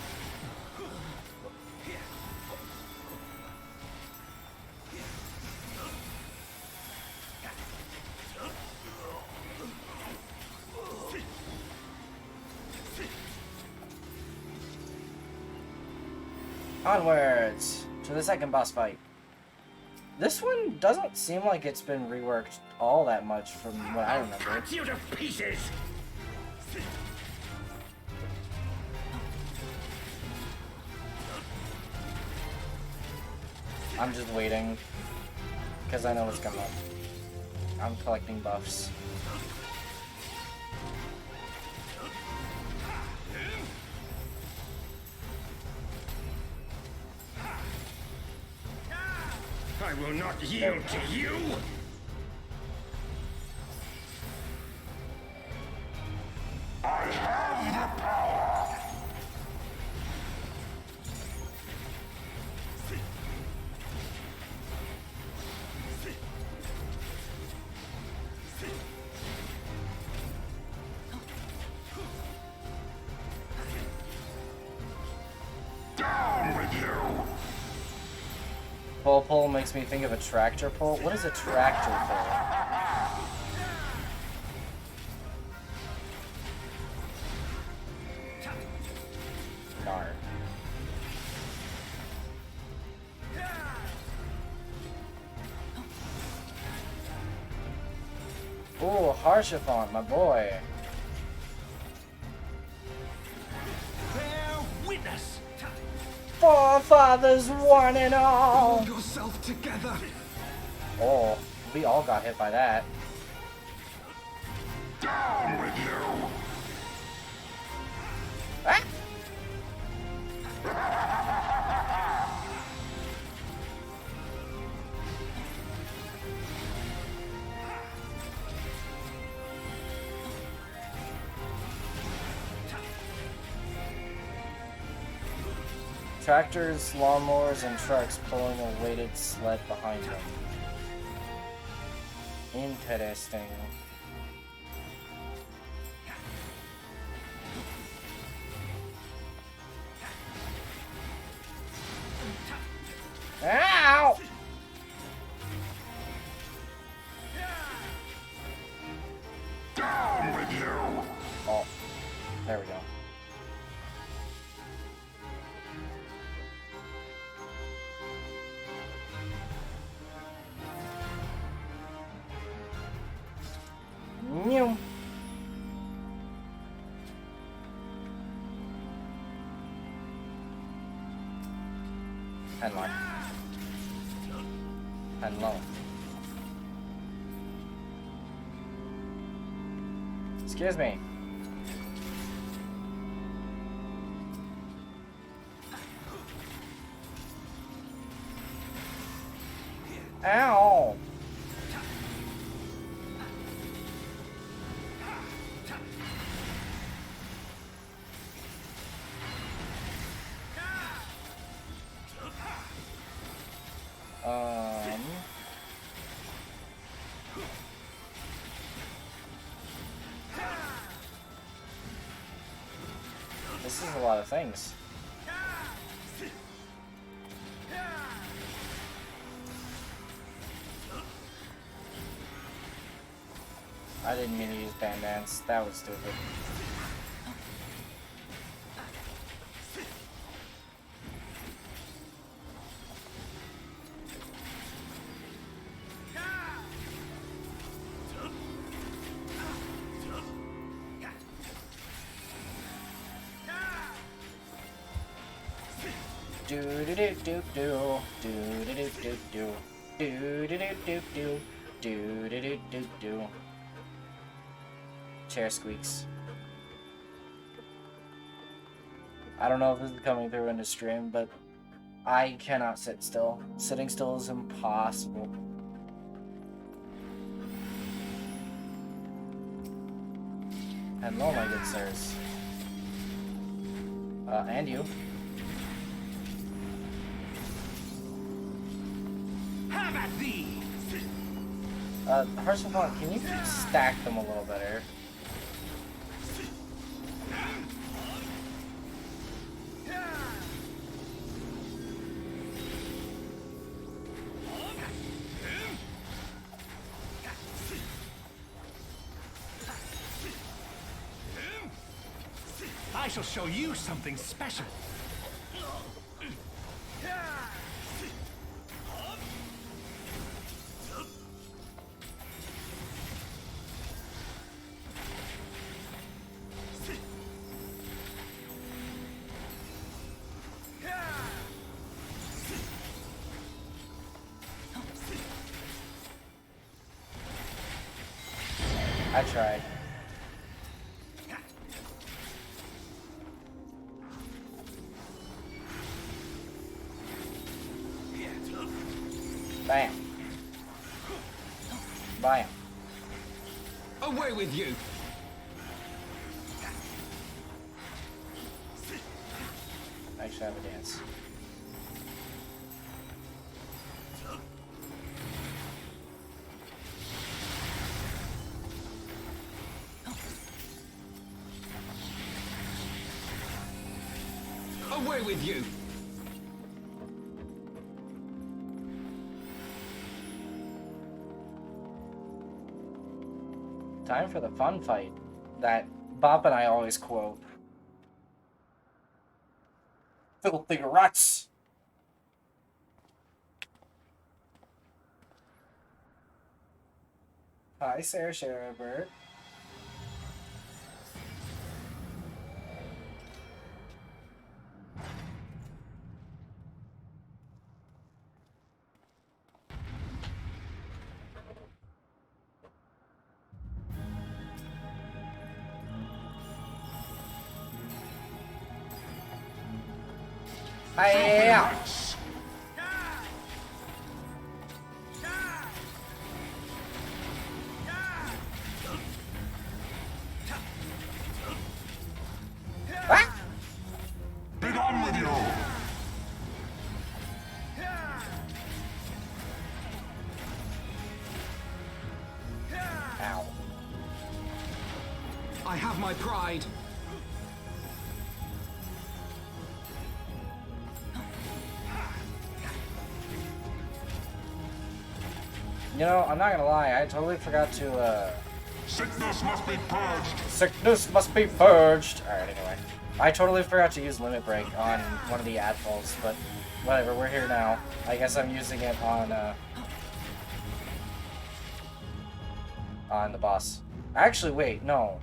Onwards to the second boss fight. This one doesn't seem like it's been reworked all that much from what I remember. Cut you to pieces! I'm just waiting because I know what's coming up. I'm collecting buffs. I will not yield to you! I have the power! Down with you! Pull pull makes me think of a tractor pull. What is a tractor pull? Nar. Ooh, Harshathon, my boy. Bear witness! Forefathers one and all. Hold yourself together. Oh, we all got hit by that. Down with you! Ah! Tractors, lawnmowers, and trucks pulling a weighted sled behind them. Interesting. Ow! Down with you! Oh, there we go. Meow. And low. And low. Excuse me. Ow! This is a lot of things. I didn't mean to use bandanas. That was stupid. Do do do do do do do do do do do do do do do do do do do. Chair squeaks. I don't know if this is coming through in the stream, but I cannot sit still. Sitting still is impossible. Hello, my good sirs. And you. Have at thee! First of all, can you stack them a little better? I shall show you something special. I tried. Bam. Bam. Away with you! I should have a dance. Away with you! Time for the fun fight that Bob and I always quote. Filthy rats! Hi, Sarah Sherabert. Hi. Be gone with you! I have my pride. You know, I'm not gonna lie, I totally forgot to, Sickness must be purged. Sickness must be purged! Alright, anyway. I totally forgot to use Limit Break on one of the adfalls, but whatever, we're here now. I guess I'm using it on the boss. Actually, wait, no.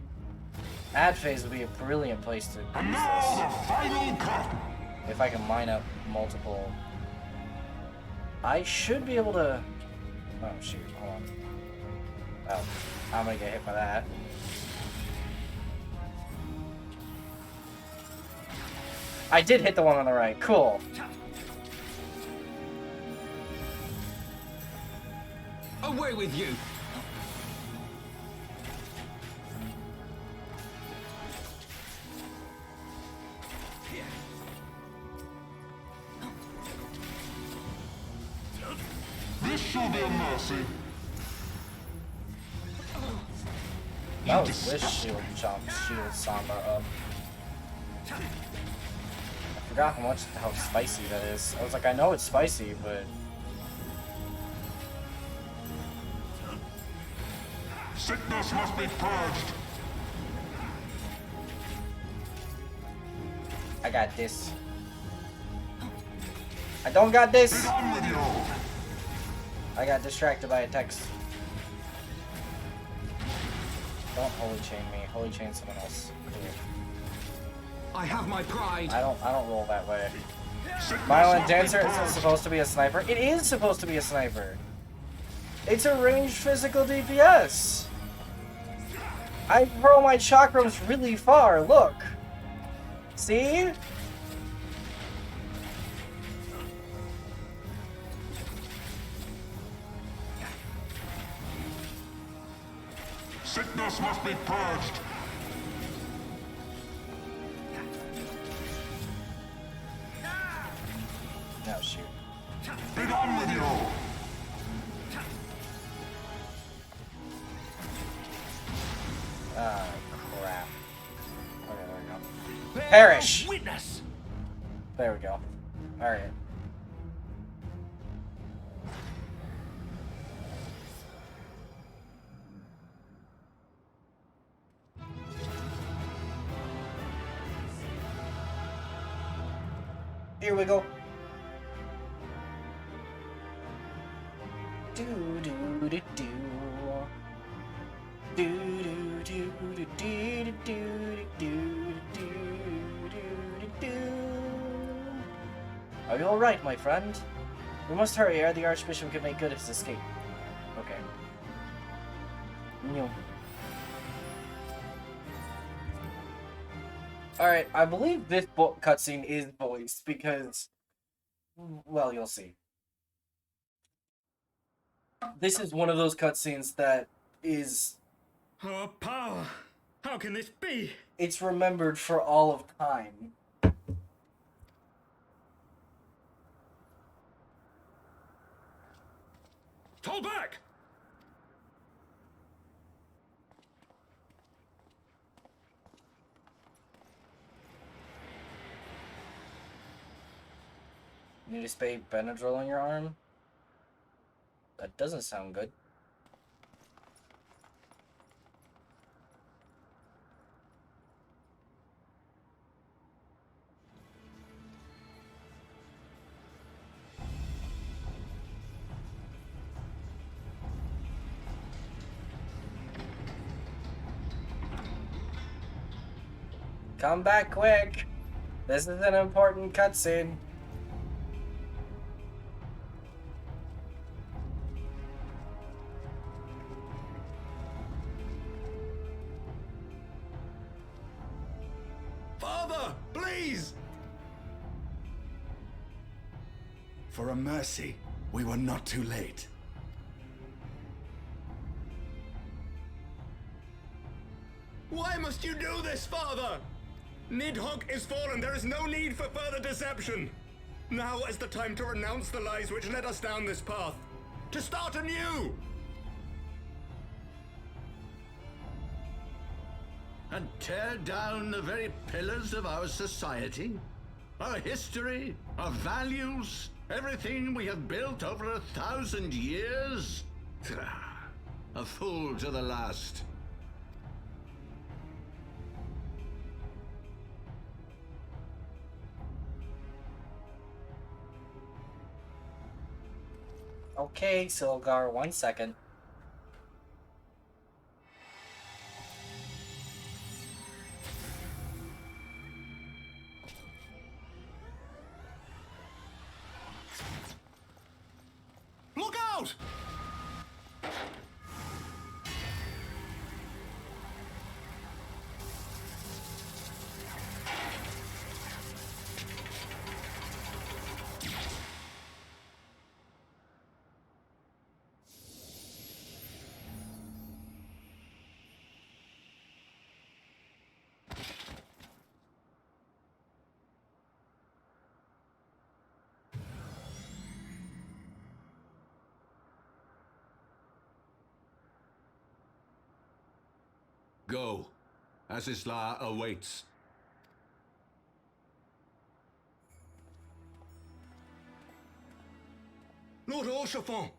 Ad phase would be a brilliant place to use And now this. the final cut. If I can line up multiple... I should be able to... Oh, shoot, hold on. Oh, I'm gonna get hit by that. I did hit the one on the right. Cool. Away with you. This shall be a mercy. That was this shield Samba up. I forgot how spicy that is. I was like, I know it's spicy, but Sickness must be purged. I got this. I don't got this. Be done with you. I got distracted by a text. Don't holy chain me. Holy chain someone else. Cool. I have my pride. I don't roll that way. Violent Dancer isn't supposed to be a sniper. It is supposed to be a sniper. It's a ranged physical DPS. I throw my chakrams really far. Look. See? Sickness must be purged. No, shoot. Be done with you. Ah, crap. Okay, there we go. Perish! Witness. There we go. Alright. Here we go. Do do do do. Do do do do do do do do. Are you all right, my friend? We must hurry, ere the Archbishop can make good his escape. Okay. No. Alright, I believe this cutscene is voiced because, well, you'll see. This is one of those cutscenes that is... Our power! How can this be? It's remembered for all of time. Fall back! Need to spray Benadryl on your arm? That doesn't sound good. Come back quick! This is an important cutscene. Father, please! For a mercy, we were not too late. Why must you do this, Father? Nidhogg is fallen. There is no need for further deception. Now is the time to renounce the lies which led us down this path. To start anew! and tear down the very pillars of our society? Our history, our values, everything we have built over 1,000 years? A fool to the last. Okay, Silgar, 1 second. Look out! Go. Azizla awaits. Lord Orchefort!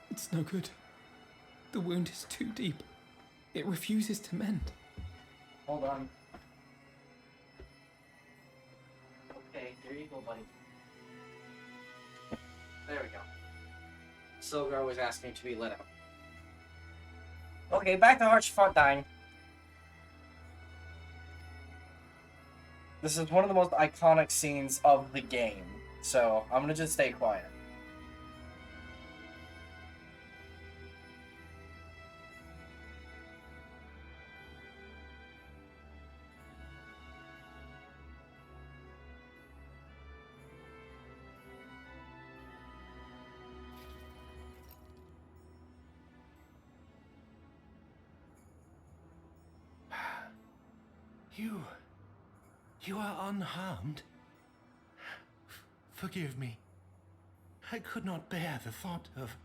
It's no good. The wound is too deep. It refuses to mend. Hold on. Okay, here you go, buddy. There we go. Silgar was asking to be let out. Okay, back to Haurchefort dying. This is one of the most iconic scenes of the game, so I'm gonna just stay quiet. You are unharmed? Forgive me. I could not bear the thought of...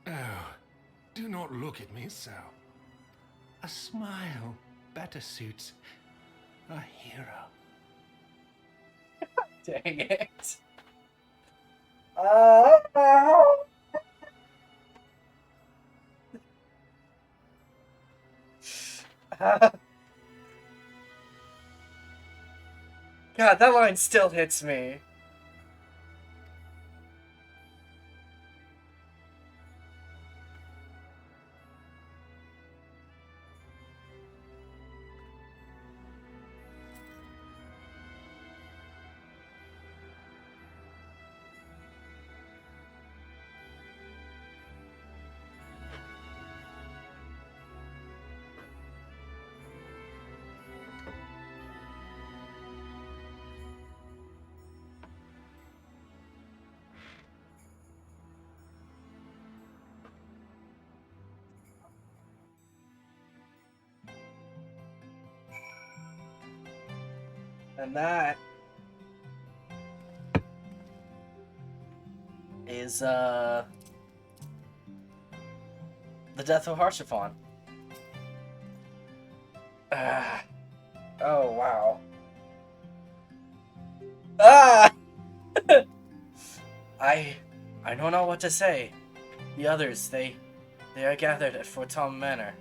Oh, do not look at me so. A smile better suits a hero. Dang it. God, that line still hits me. And that is the death of Haurchefort. Oh wow. I don't know what to say. The others, they are gathered at Fortom Manor.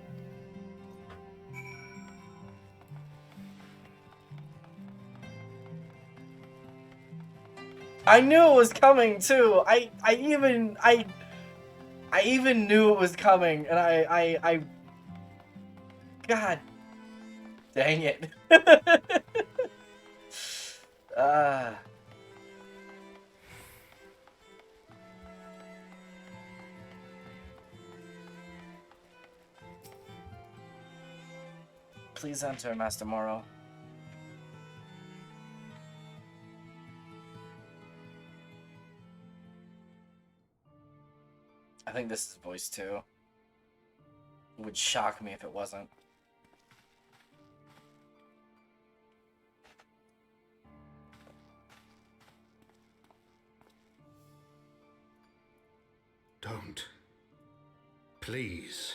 I knew it was coming too. I even knew it was coming, and I God dang it. Please enter, Master Moro. I think this is voice 2. It would shock me if it wasn't. Don't. Please.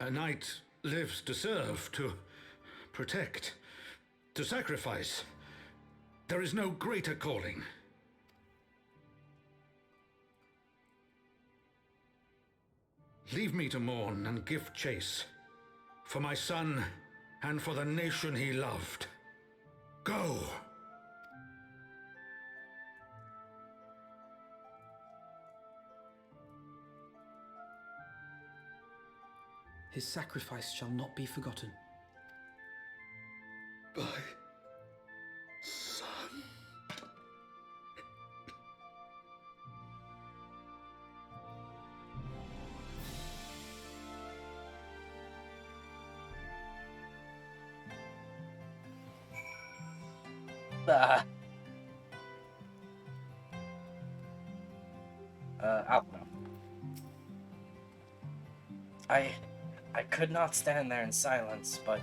A knight lives to serve, to protect, to sacrifice. There is no greater calling. Leave me to mourn and give chase, for my son and for the nation he loved. Go! His sacrifice shall not be forgotten. My son. I don't know. I could not stand there in silence, but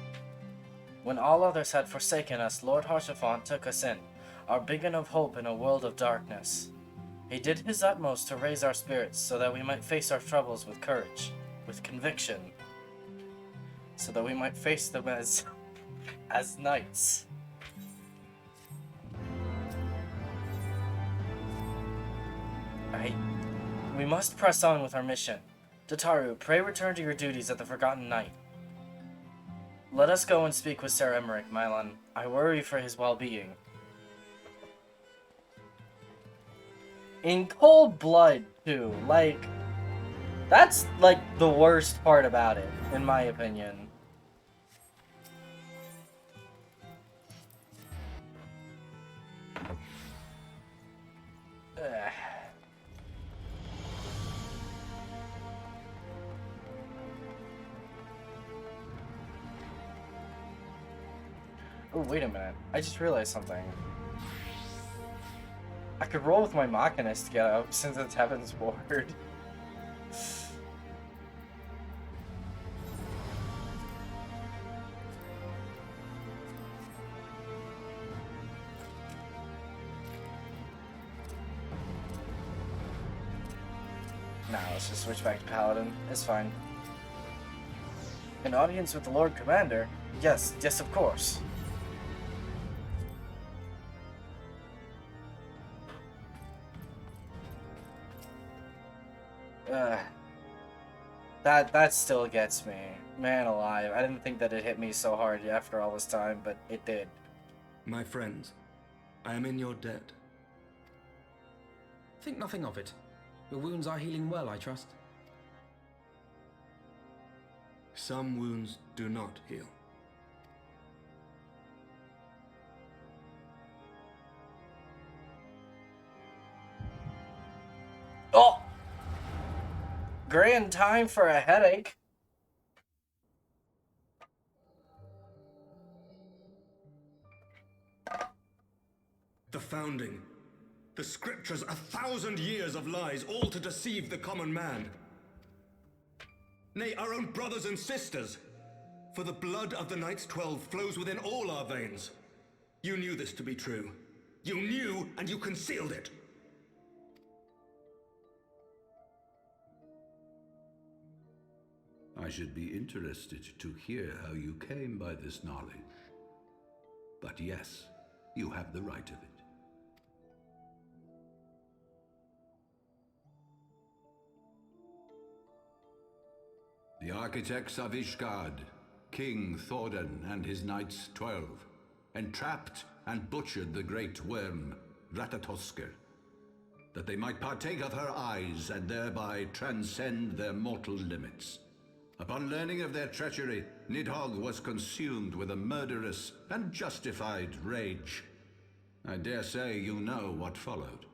when all others had forsaken us, Lord Haurchefant took us in, our beacon of hope in a world of darkness. He did his utmost to raise our spirits so that we might face our troubles with courage, with conviction, so that we might face them as knights. We must press on with our mission. Tataru, pray return to your duties at the Forgotten Knight. Let us go and speak with Sir Emmerich, Mylon. I worry for his well-being. In cold blood, too. Like, that's, like, the worst part about it, in my opinion. Ugh. Oh, wait a minute. I just realized something. I could roll with my Machinist to get out, since it's Heaven's Ward. Nah, let's just switch back to Paladin. It's fine. An audience with the Lord Commander? Yes, of course. That still gets me. Man alive, I didn't think that it hit me so hard after all this time, but it did. My friends, I am in your debt. Think nothing of it. Your wounds are healing well, I trust. Some wounds do not heal. Oh! Grand time for a headache. The founding. The scriptures, 1,000 years of lies, all to deceive the common man. Nay, our own brothers and sisters. For the blood of the Knights 12 flows within all our veins. You knew this to be true. You knew, and you concealed it. I should be interested to hear how you came by this knowledge. But yes, you have the right of it. The architects of Ishgard, King Thordan and his Knights 12, entrapped and butchered the great worm, Ratatosker, that they might partake of her eyes and thereby transcend their mortal limits. Upon learning of their treachery, Nidhogg was consumed with a murderous and justified rage. I dare say you know what followed.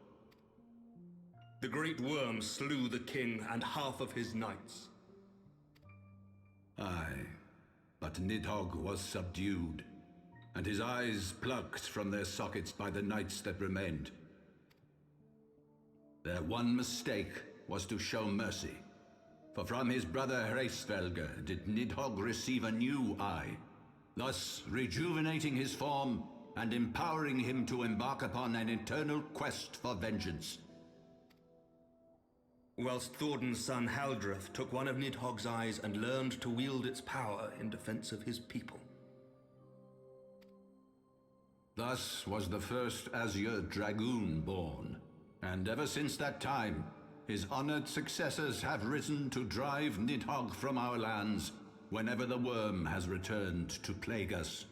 The Great Worm slew the king and half of his knights. Aye, but Nidhogg was subdued, and his eyes plucked from their sockets by the knights that remained. Their one mistake was to show mercy, for from his brother Hreysvelger did Nidhogg receive a new eye, thus rejuvenating his form and empowering him to embark upon an eternal quest for vengeance. Whilst Thorden's son Haldreth took one of Nidhogg's eyes and learned to wield its power in defense of his people. Thus was the first Azure Dragoon born, and ever since that time, his honored successors have risen to drive Nidhogg from our lands whenever the worm has returned to plague us.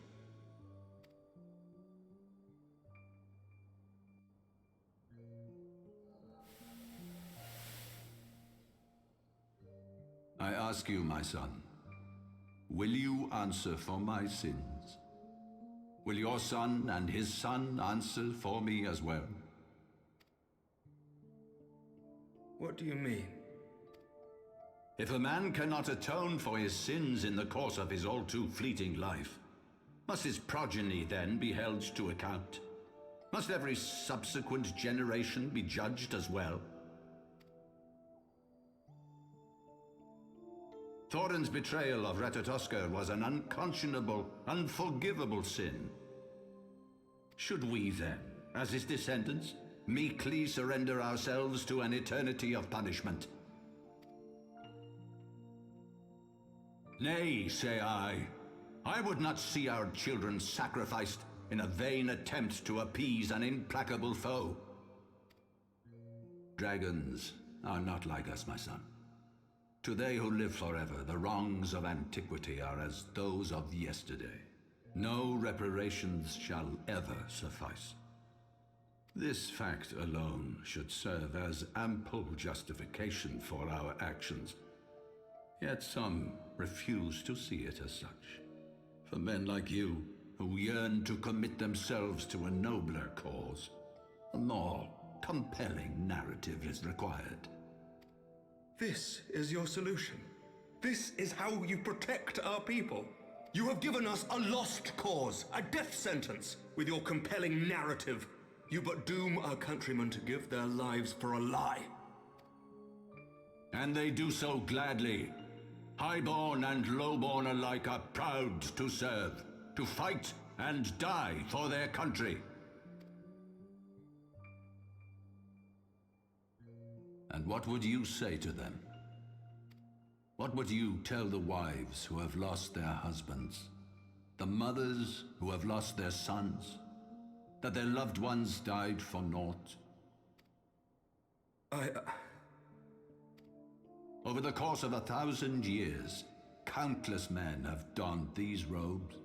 I ask you, my son, will you answer for my sins? Will your son and his son answer for me as well? What do you mean? If a man cannot atone for his sins in the course of his all too fleeting life, must his progeny then be held to account? Must every subsequent generation be judged as well? Thorin's betrayal of Ratatoskr was an unconscionable, unforgivable sin. Should we then, as his descendants, meekly surrender ourselves to an eternity of punishment? Nay, say I. I would not see our children sacrificed in a vain attempt to appease an implacable foe. Dragons are not like us, my son. To they who live forever, the wrongs of antiquity are as those of yesterday. No reparations shall ever suffice. This fact alone should serve as ample justification for our actions. Yet some refuse to see it as such. For men like you, who yearn to commit themselves to a nobler cause, a more compelling narrative is required. This is your solution. This is how you protect our people. You have given us a lost cause, a death sentence. With your compelling narrative, you but doom our countrymen to give their lives for a lie. And they do so gladly. Highborn and lowborn alike are proud to serve, to fight and die for their country. And what would you say to them? What would you tell the wives who have lost their husbands? The mothers who have lost their sons? That their loved ones died for naught? Over the course of 1,000 years, countless men have donned these robes,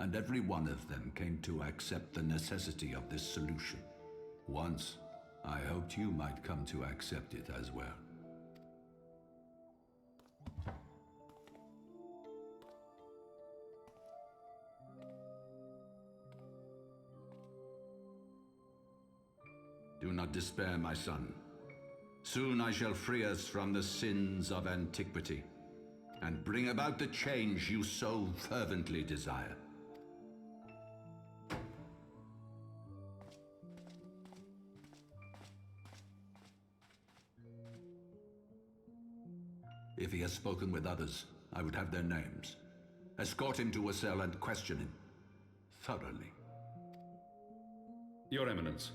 and every one of them came to accept the necessity of this solution. Once, I hoped you might come to accept it as well. Do not despair, my son. Soon I shall free us from the sins of antiquity, and bring about the change you so fervently desire. If he has spoken with others, I would have their names. Escort him to a cell and question him thoroughly. Your Eminence.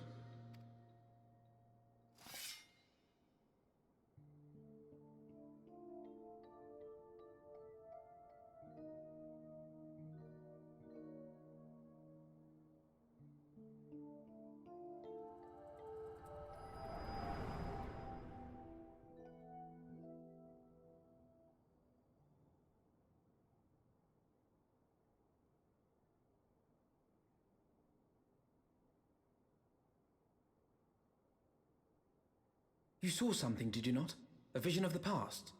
You saw something, did you not? A vision of the past?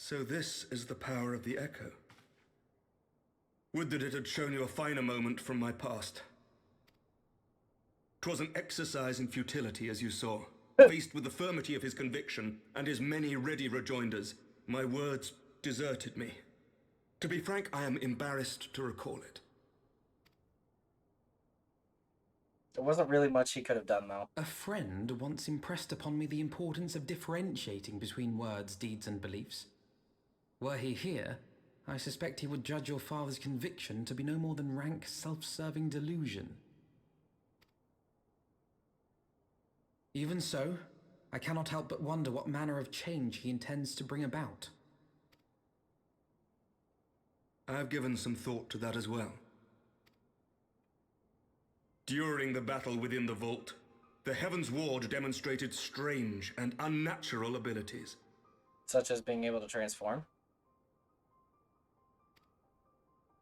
So this is the power of the Echo. Would that it had shown you a finer moment from my past. 'Twas an exercise in futility, as you saw. Faced with the firmity of his conviction and his many ready rejoinders, my words deserted me. To be frank, I am embarrassed to recall it. There wasn't really much he could have done, though. A friend once impressed upon me the importance of differentiating between words, deeds, and beliefs. Were he here, I suspect he would judge your father's conviction to be no more than rank, self-serving delusion. Even so, I cannot help but wonder what manner of change he intends to bring about. I have given some thought to that as well. During the battle within the vault, the Heaven's Ward demonstrated strange and unnatural abilities. Such as being able to transform?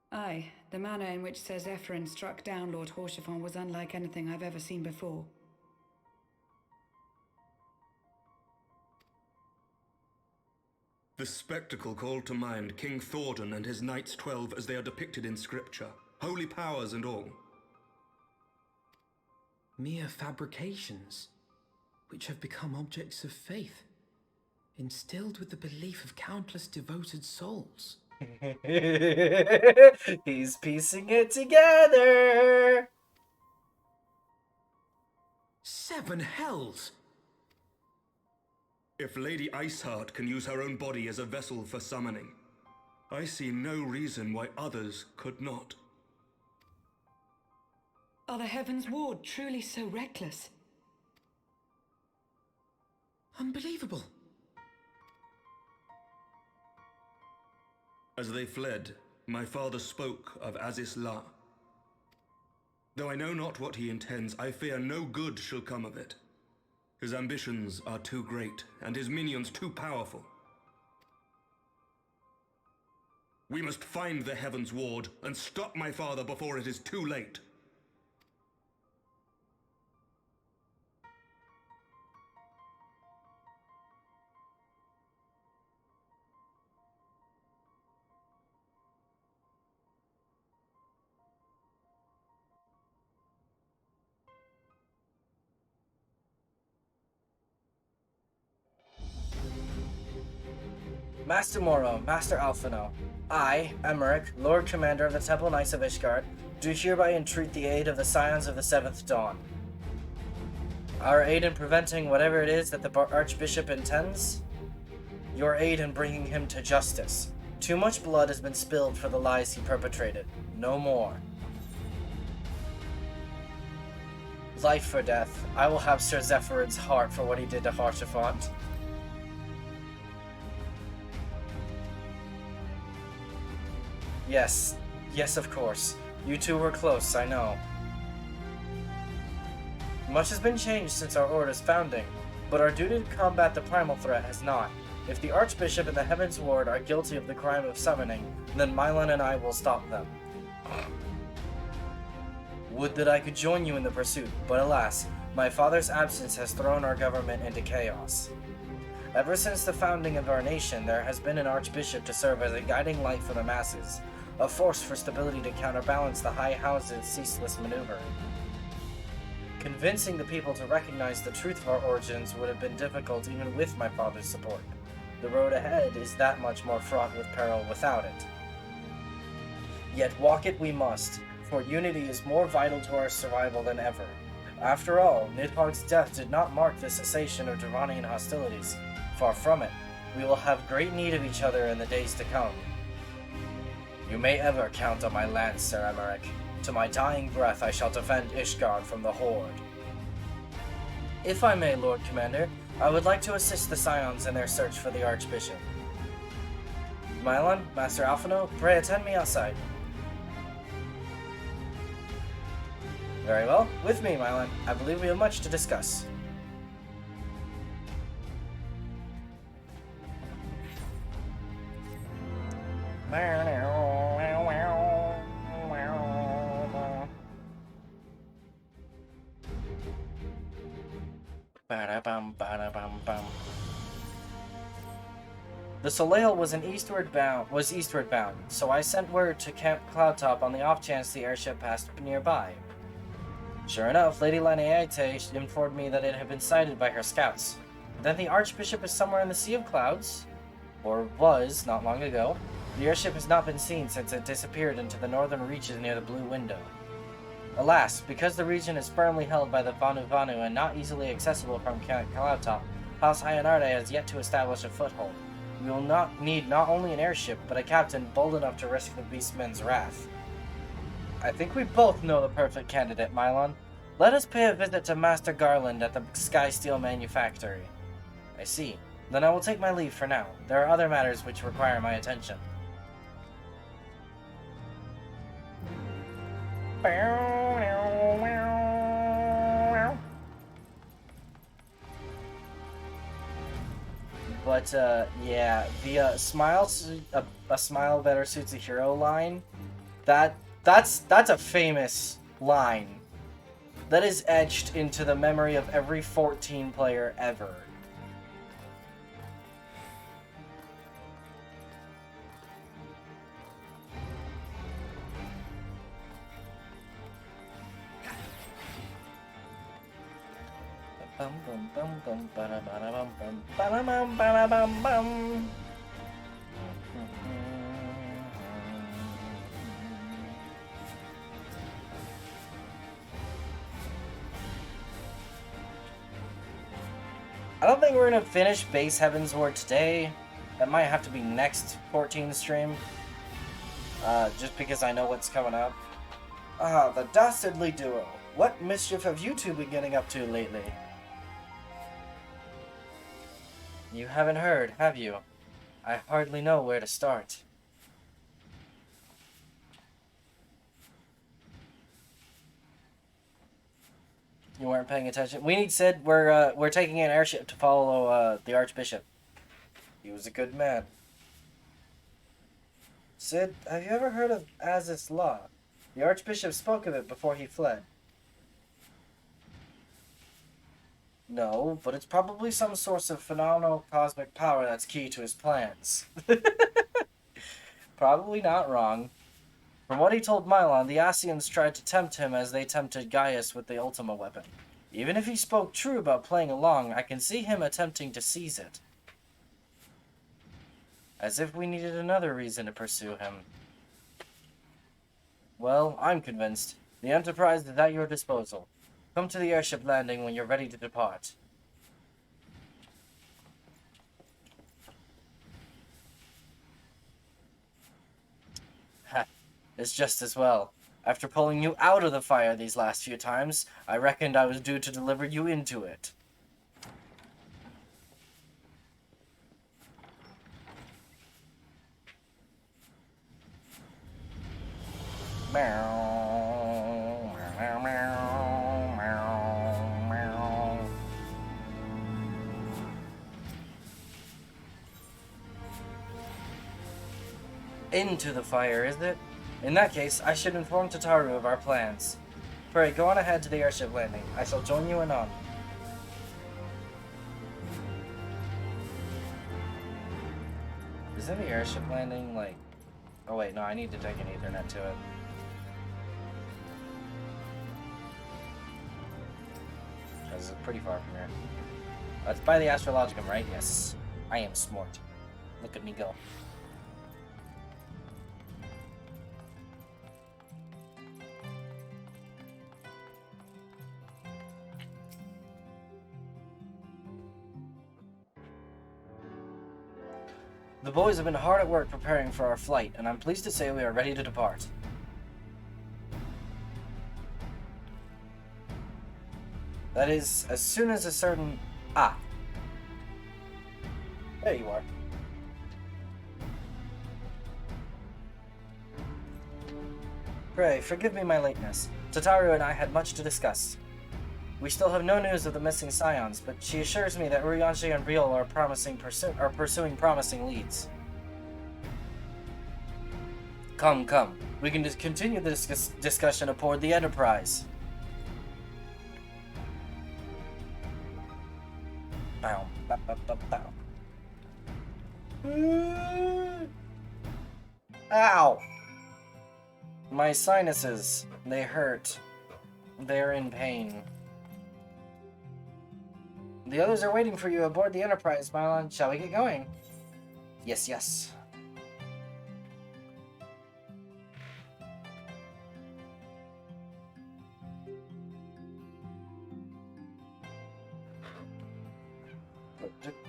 Aye, the manner in which Sir Zephyrin struck down Lord Horshafon was unlike anything I've ever seen before. The spectacle called to mind King Thornton and his Knights 12 as they are depicted in scripture, holy powers and all. Mere fabrications, which have become objects of faith, instilled with the belief of countless devoted souls. He's piecing it together! 7 hells! If Lady Iceheart can use her own body as a vessel for summoning, I see no reason why others could not. Are the Heaven's Ward truly so reckless? Unbelievable. As they fled, my father spoke of Aziz La. Though I know not what he intends, I fear no good shall come of it. His ambitions are too great, and his minions too powerful. We must find the Heaven's Ward and stop my father before it is too late. Master Moro, Master Alphino, I, Emmerich, Lord Commander of the Temple Knights of Ishgard, do hereby entreat the aid of the Scions of the Seventh Dawn. Our aid in preventing whatever it is that the Archbishop intends. Your aid in bringing him to justice. Too much blood has been spilled for the lies he perpetrated. No more. Life for death. I will have Sir Zephyr's heart for what he did to Haurchefant. Yes, of course. You two were close, I know. Much has been changed since our Order's founding, but our duty to combat the primal threat has not. If the Archbishop and the Heaven's Ward are guilty of the crime of summoning, then Mylan and I will stop them. Would that I could join you in the pursuit, but alas, my father's absence has thrown our government into chaos. Ever since the founding of our nation, there has been an Archbishop to serve as a guiding light for the masses, a force for stability to counterbalance the High House's ceaseless maneuvering. Convincing the people to recognize the truth of our origins would have been difficult even with my father's support. The road ahead is that much more fraught with peril without it. Yet walk it we must, for unity is more vital to our survival than ever. After all, Nidhogg's death did not mark the cessation of Durranian hostilities. Far from it. We will have great need of each other in the days to come. You may ever count on my lance, Sir Emmerich. To my dying breath I shall defend Ishgard from the Horde. If I may, Lord Commander, I would like to assist the Scions in their search for the Archbishop. Mylan, Master Alphino, pray attend me outside. Very well. With me, Mylan. I believe we have much to discuss. The The Soleil was eastward bound, so I sent word to Camp Cloudtop on the off chance the airship passed nearby. Sure enough, Lady Laniate informed me that it had been sighted by her scouts. Then the Archbishop is somewhere in the Sea of Clouds, or was not long ago. The airship has not been seen since it disappeared into the northern reaches near the Blue Window. Alas, because the region is firmly held by the Vanu and not easily accessible from Cloudtop, House Hyonarde has yet to establish a foothold. We will need not only an airship, but a captain bold enough to risk the Beastmen's wrath. I think we both know the perfect candidate, Mylon. Let us pay a visit to Master Garland at the Sky Steel Manufactory. I see. Then I will take my leave for now. There are other matters which require my attention. But, yeah, the, a smile better suits a hero line, that's a famous line. That is etched into the memory of every 14 player ever. Bum bum bum bum ba ba bum bum ba bum ba bum bum. I don't think we're gonna finish Base Heaven's Ward today. That might have to be next 14 stream. Just because I know what's coming up. Ah, the Dastardly Duo. What mischief have you two been getting up to lately? You haven't heard, have you? I hardly know where to start. You weren't paying attention. We need Sid. We're taking an airship to follow the Archbishop. He was a good man. Sid, have you ever heard of Aziz's Law? The Archbishop spoke of it before he fled. No, but it's probably some source of phenomenal cosmic power that's key to his plans. Probably not wrong. From what he told Mylon, the Asians tried to tempt him as they tempted Gaius with the Ultima weapon. Even if he spoke true about playing along, I can see him attempting to seize it. As if we needed another reason to pursue him. Well, I'm convinced. The Enterprise is at your disposal. Come to the airship landing when you're ready to depart. Ha, it's just as well. After pulling you out of the fire these last few times, I reckoned I was due to deliver you into it. Meow, meow, meow, meow, meow. Into the fire, is it? In that case, I should inform Tataru of our plans. Pray, go on ahead to the airship landing. I shall join you anon. Isn't the airship landing, like... Oh wait, no, I need to take an Ethernet to it. Because it's pretty far from here. It's by the Astrologicum, right? Yes. I am smart. Look at me go. The boys have been hard at work preparing for our flight, and I'm pleased to say we are ready to depart. That is, as soon as a certain... Ah. There you are. Pray, forgive me my lateness. Tataru and I had much to discuss. We still have no news of the missing scions, but she assures me that Urianger and Briol are pursuing promising leads. Come. We can just continue the discussion aboard the Enterprise. Bow, bow, bow, bow, bow. Ow! My sinuses, they hurt. They're in pain. The others are waiting for you aboard the Enterprise, Mylon. Shall we get going? Yes, yes.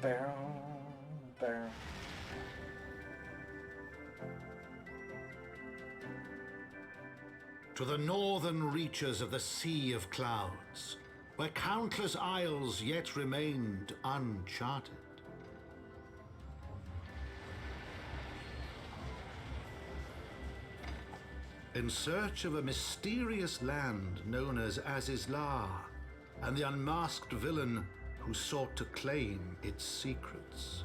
Barrel. To the northern reaches of the Sea of Clouds, where countless isles yet remained uncharted. In search of a mysterious land known as Azizlar, and the unmasked villain who sought to claim its secrets.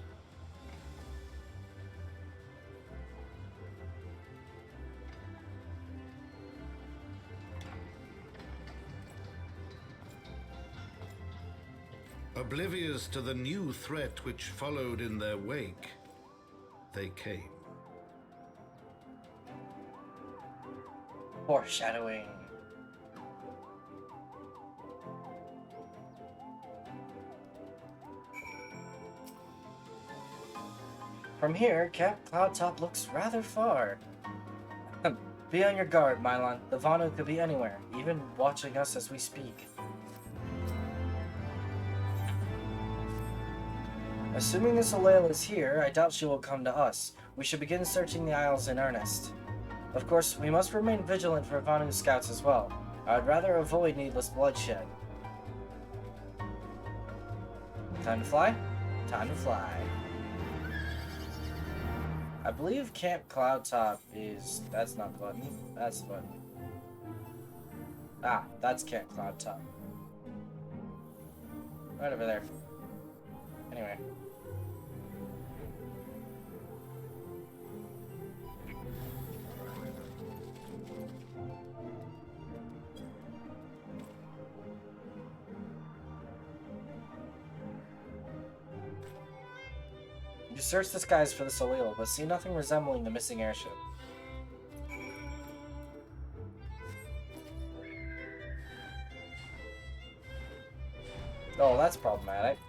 Oblivious to the new threat which followed in their wake, they came. Foreshadowing. From here, Cap Cloudtop looks rather far. Be on your guard, Mylon. The Vanu could be anywhere, even watching us as we speak. Assuming this Alayla is here, I doubt she will come to us. We should begin searching the Isles in earnest. Of course, we must remain vigilant for Vanu scouts as well. I would rather avoid needless bloodshed. Time to fly? Time to fly. I believe Camp Cloudtop is... That's not the button. That's the button. Ah, that's Camp Cloudtop. Right over there. Anyway. You search the skies for the Solil, but see nothing resembling the missing airship. Oh, that's problematic.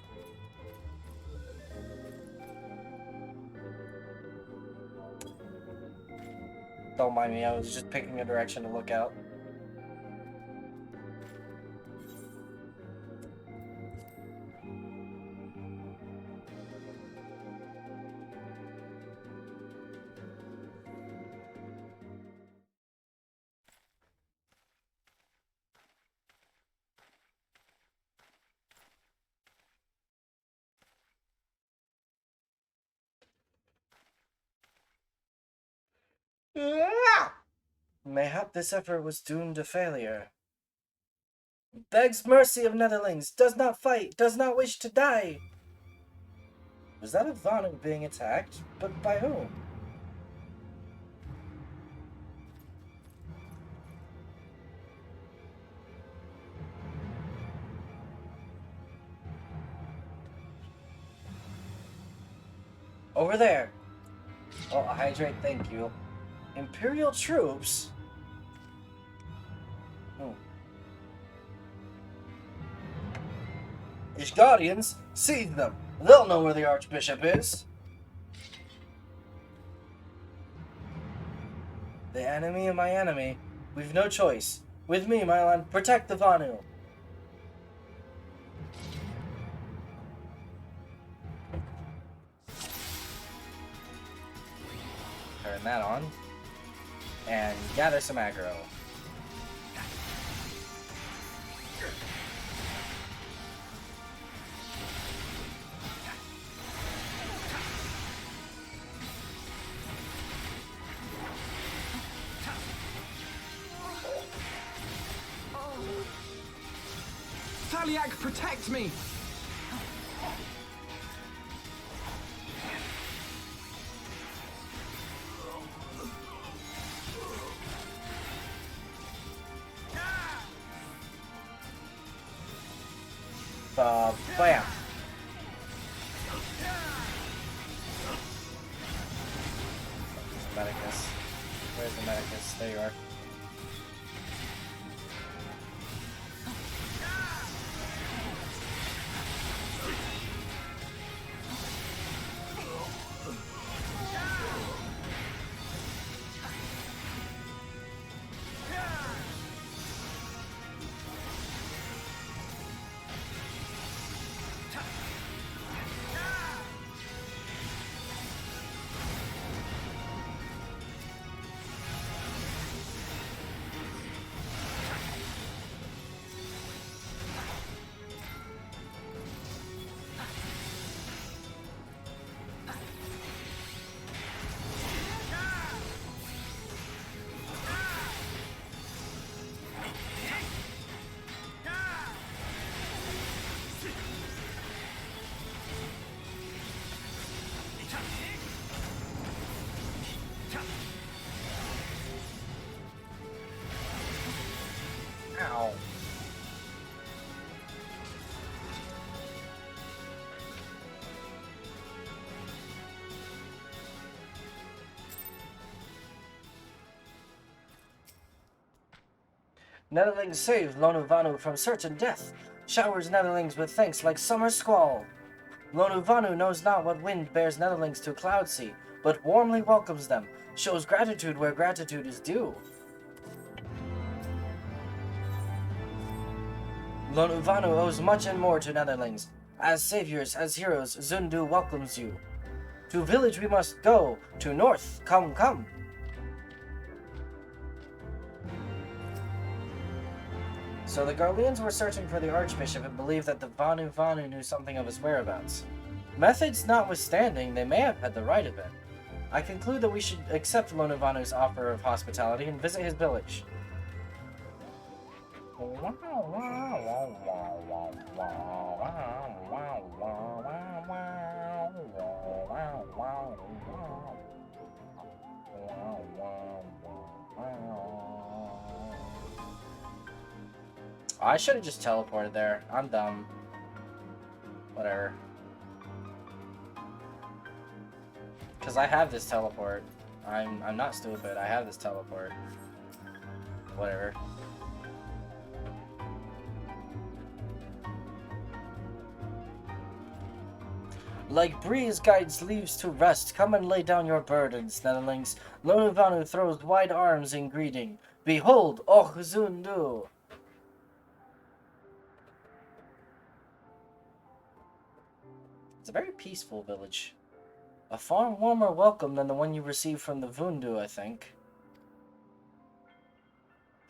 Don't mind me, I was just picking a direction to look out. Mayhap this effort was doomed to failure. Begs mercy of Netherlings, does not fight, does not wish to die. Was that a Vanu being attacked? But by whom? Over there. Oh, hydrate, thank you. Imperial troops? Oh. Ishgardians? Seize them! They'll know where the Archbishop is! The enemy of my enemy. We've no choice. With me, Mylon, protect the Vanu! Turn that on. And gather some aggro. Taliak, protect me! Bam. Where's the medicus? There you are. Ow. Netherlings saved Lonuvanu from certain death, showers Netherlings with thanks like summer squall. Lonuvanu knows not what wind bears Netherlings to cloud sea, but warmly welcomes them, shows gratitude where gratitude is due. Lonuvanu owes much and more to Netherlings. As saviors, as heroes, Zundu welcomes you. To village we must go, to north, come, come. So the Garleans were searching for the Archbishop and believed that the Vanu knew something of his whereabouts. Methods notwithstanding, they may have had the right of it. I conclude that we should accept Lonuvanu's offer of hospitality and visit his village. I should have just teleported there. I'm dumb. Whatever. Because I have this teleport. I'm not stupid. I have this teleport. Whatever. Like breeze guides leaves to rest, come and lay down your burdens, Netherlings. Lonuvanu throws wide arms in greeting. Behold, Och Zundu! It's a very peaceful village. A far warmer welcome than the one you received from the Vundu, I think.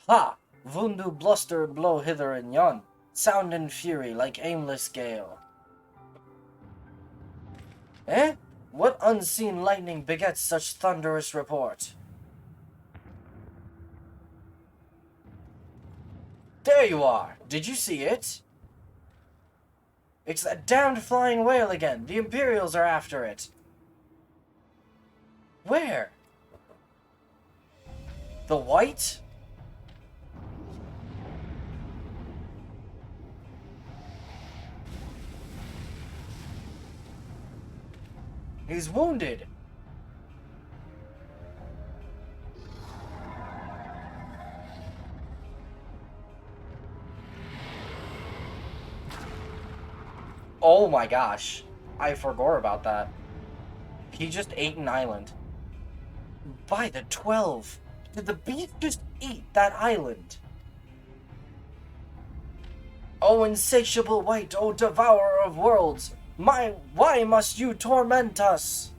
Ha! Vundu bluster blow hither and yon, sound and fury like aimless gale. Eh? What unseen lightning begets such thunderous report? There you are! Did you see it? It's that damned flying whale again! The Imperials are after it! Where? The white? He's wounded. Oh my gosh. I forgot about that. He just ate an island. By the 12. Did the beast just eat that island? Oh insatiable white, oh devourer of worlds. Why must you torment us?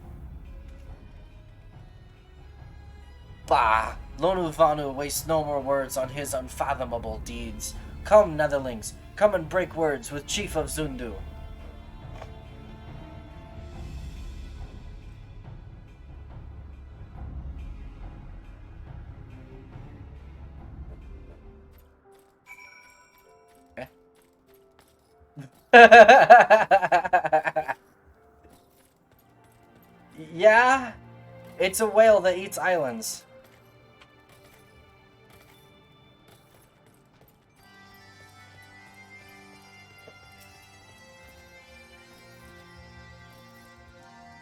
Bah! Lonuvanu wastes no more words on his unfathomable deeds. Come, Netherlings, come and break words with Chief of Zundu. Yeah, it's a whale that eats islands.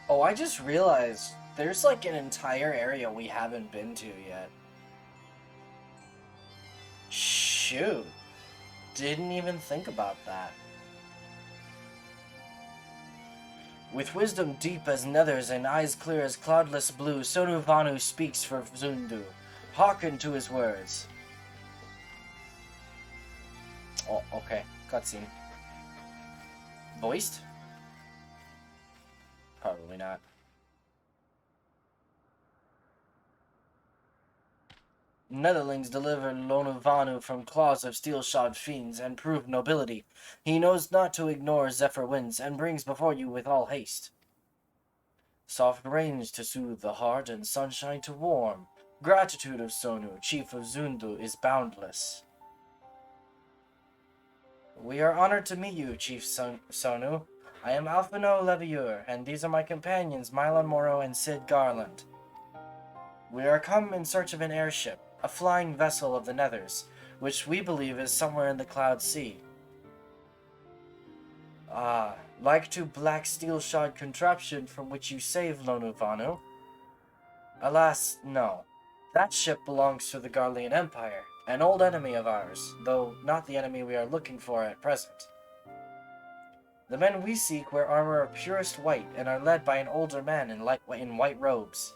Oh, I just realized There's like an entire area we haven't been to yet. Shoot. Didn't even think about that. With wisdom deep as nethers and eyes clear as cloudless blue, Sonu Vanu speaks for Zundu. Hearken to his words. Oh, okay. Cutscene. Voiced? Probably not. Netherlings deliver Lonuvanu from claws of steel-shod fiends and prove nobility. He knows not to ignore Zephyr winds and brings before you with all haste. Soft rains to soothe the heart and sunshine to warm. Gratitude of Sonu, chief of Zundu, is boundless. We are honored to meet you, Chief Sonu. I am Alphino Levieur, and these are my companions, Mylon Morrow and Sid Garland. We are come in search of an airship, a flying vessel of the Nethers, which we believe is somewhere in the Cloud Sea. Ah, like to black steel-shod contraption from which you saved Lonuvanu? Alas, no. That ship belongs to the Garlean Empire, an old enemy of ours, though not the enemy we are looking for at present. The men we seek wear armor of purest white and are led by an older man in white robes.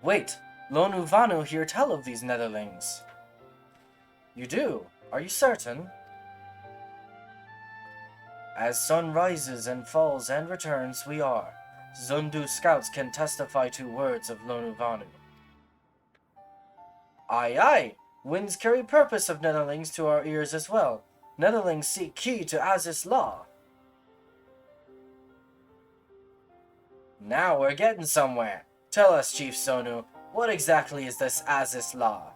Wait, Lonuvanu hear tell of these Netherlings. You do? Are you certain? As sun rises and falls and returns, we are. Zundu scouts can testify to words of Lonuvanu. Aye, aye! Winds carry purpose of Netherlings to our ears as well. Netherlings seek key to Azis law. Now we're getting somewhere. Tell us, Chief Sonu, what exactly is this Azis law?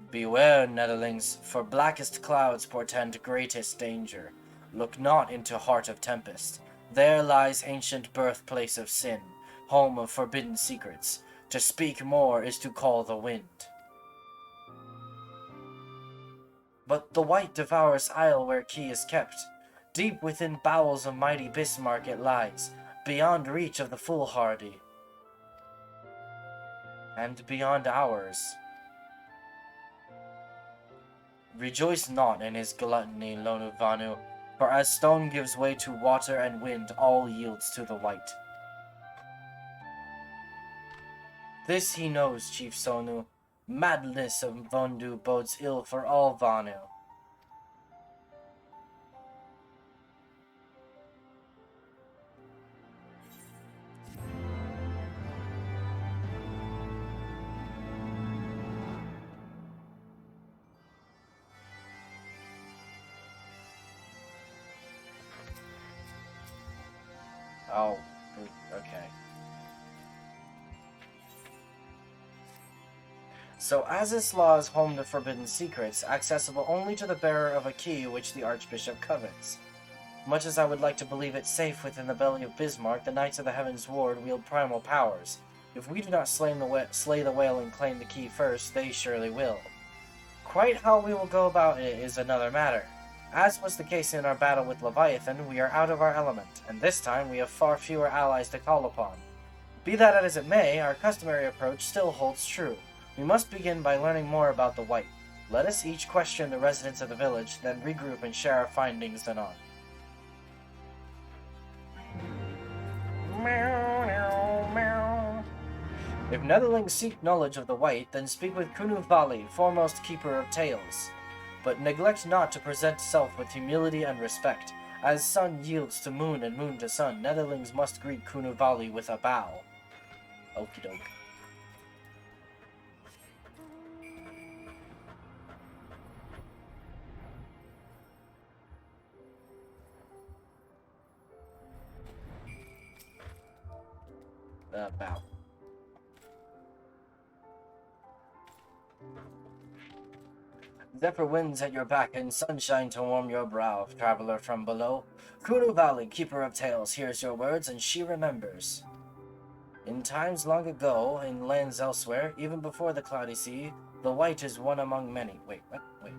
Beware, Netherlings, for blackest clouds portend greatest danger. Look not into heart of tempest. There lies ancient birthplace of sin, home of forbidden secrets. To speak more is to call the wind. But the white devours isle where key is kept. Deep within bowels of mighty Bismarck it lies, beyond reach of the foolhardy. And beyond ours. Rejoice not in his gluttony, Lonuvanu, for as stone gives way to water and wind, all yields to the white. This he knows, Chief Sonu. Madness of Vondu bodes ill for all Vanu. Oh, okay. So Azis Law is home to forbidden secrets, accessible only to the bearer of a key which the Archbishop covets. Much as I would like to believe it safe within the belly of Bismarck, the Knights of the Heavens Ward wield primal powers. If we do not slay the whale and claim the key first, they surely will. Quite how we will go about it is another matter. As was the case in our battle with Leviathan, we are out of our element, and this time we have far fewer allies to call upon. Be that as it may, our customary approach still holds true. We must begin by learning more about the White. Let us each question the residents of the village, then regroup and share our findings anon. If Netherlings seek knowledge of the White, then speak with Kunu Vali, foremost keeper of tales. But neglect not to present self with humility and respect. As sun yields to moon and moon to sun, Netherlings must greet Kunu Vali with a bow. Okie doke. Bow. Zephyr winds at your back and sunshine to warm your brow, traveler from below. Kunu Valley, keeper of tales, hears your words and she remembers. In times long ago, in lands elsewhere, even before the Cloudy Sea, the White is one among many. Wait, what? Wait.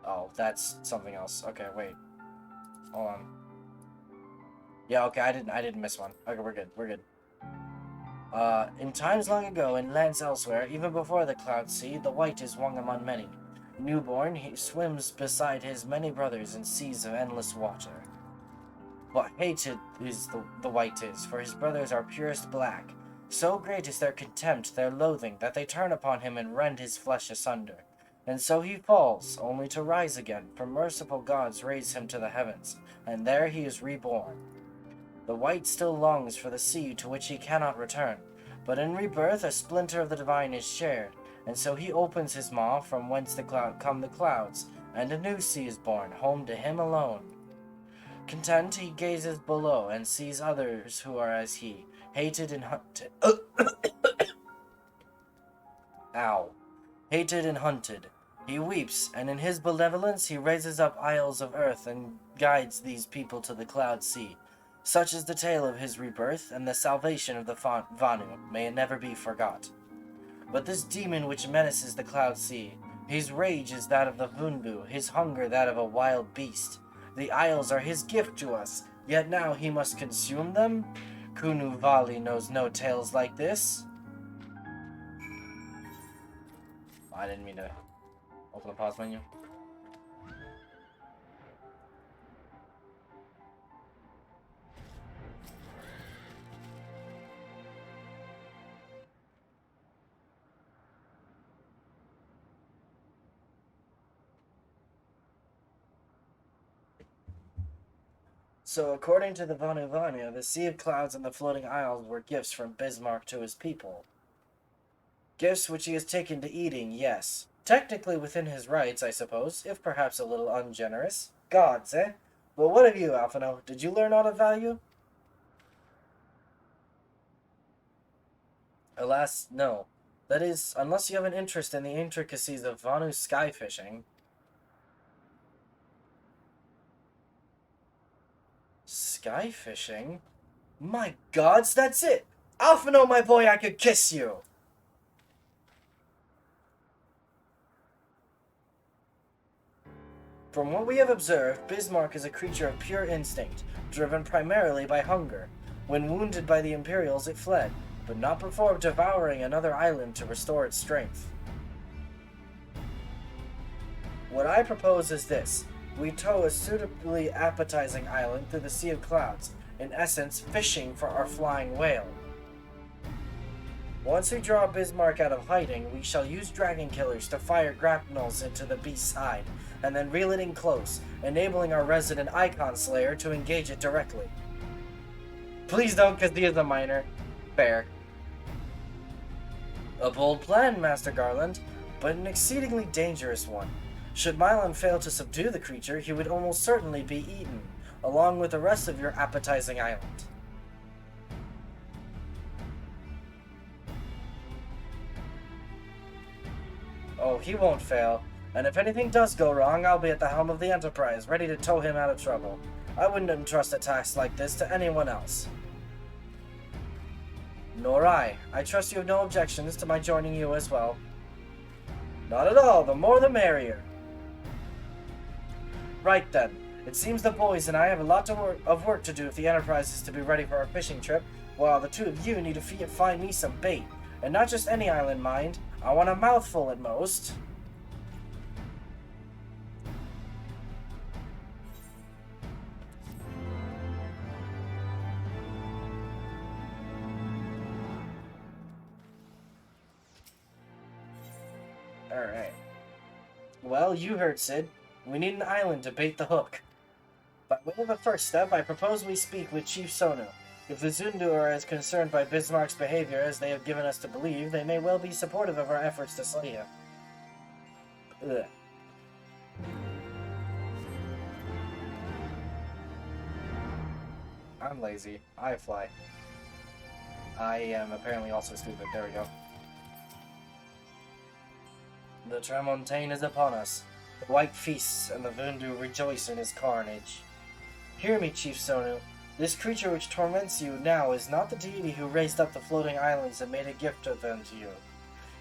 Oh, that's something else. Okay, wait. Hold on. Yeah, okay, I didn't miss one. Okay, we're good. In times long ago, in lands elsewhere, even before the Cloud Sea, the White is one among many. Newborn, he swims beside his many brothers in seas of endless water. But hated is the White is, for his brothers are purest black. So great is their contempt, their loathing, that they turn upon him and rend his flesh asunder. And so he falls, only to rise again, for merciful gods raise him to the heavens, and there he is reborn. The White still longs for the sea to which he cannot return, but in rebirth a splinter of the divine is shared, and so he opens his maw from whence come the clouds, and a new sea is born, home to him alone. Content, he gazes below and sees others who are as he, hated and hunted. Ow. Hated and hunted. He weeps, and in his benevolence he raises up isles of earth and guides these people to the Cloud Sea. Such is the tale of his rebirth, and the salvation of the Vanu. May it never be forgot. But this demon which menaces the Cloud Sea, his rage is that of the Vundu, his hunger that of a wild beast. The isles are his gift to us, yet now he must consume them? Kunu Vali knows no tales like this. I didn't mean to open the pause menu. So, according to the Vanu Vanu, the Sea of Clouds and the Floating Isles were gifts from Bismarck to his people. Gifts which he has taken to eating, yes. Technically within his rights, I suppose, if perhaps a little ungenerous. Gods, eh? But what of you, Alphino? Did you learn aught of value? Alas, no. That is, unless you have an interest in the intricacies of Vanu sky fishing. Sky fishing? My gods, that's it! Alphino, my boy, I could kiss you! From what we have observed, Bismarck is a creature of pure instinct, driven primarily by hunger. When wounded by the Imperials, it fled, but not before devouring another island to restore its strength. What I propose is this. We tow a suitably appetizing island through the Sea of Clouds, in essence, fishing for our flying whale. Once we draw Bismarck out of hiding, we shall use dragon killers to fire grapnels into the beast's hide, and then reel it in close, enabling our resident Icon Slayer to engage it directly. Please don't, because he is a minor. Fair. A bold plan, Master Garland, but an exceedingly dangerous one. Should Mylon fail to subdue the creature, he would almost certainly be eaten, along with the rest of your appetizing island. Oh, he won't fail, and if anything does go wrong, I'll be at the helm of the Enterprise, ready to tow him out of trouble. I wouldn't entrust a task like this to anyone else. Nor I. I trust you have no objections to my joining you as well. Not at all, the more the merrier. Right then. It seems the boys and I have a lot of work to do if the Enterprise is to be ready for our fishing trip, while the two of you need to find me some bait. And not just any island, mind. I want a mouthful at most. Alright. Well, you heard, Sid. We need an island to bait the hook. By way of a first step, I propose we speak with Chief Sonu. If the Zundu are as concerned by Bismarck's behavior as they have given us to believe, they may well be supportive of our efforts to slay him. Ugh. I'm lazy. I fly. I am apparently also stupid. There we go. The Tramontane is upon us. The White feasts, and the Vundu rejoice in his carnage. Hear me, Chief Sonu. This creature which torments you now is not the deity who raised up the floating islands and made a gift of them to you.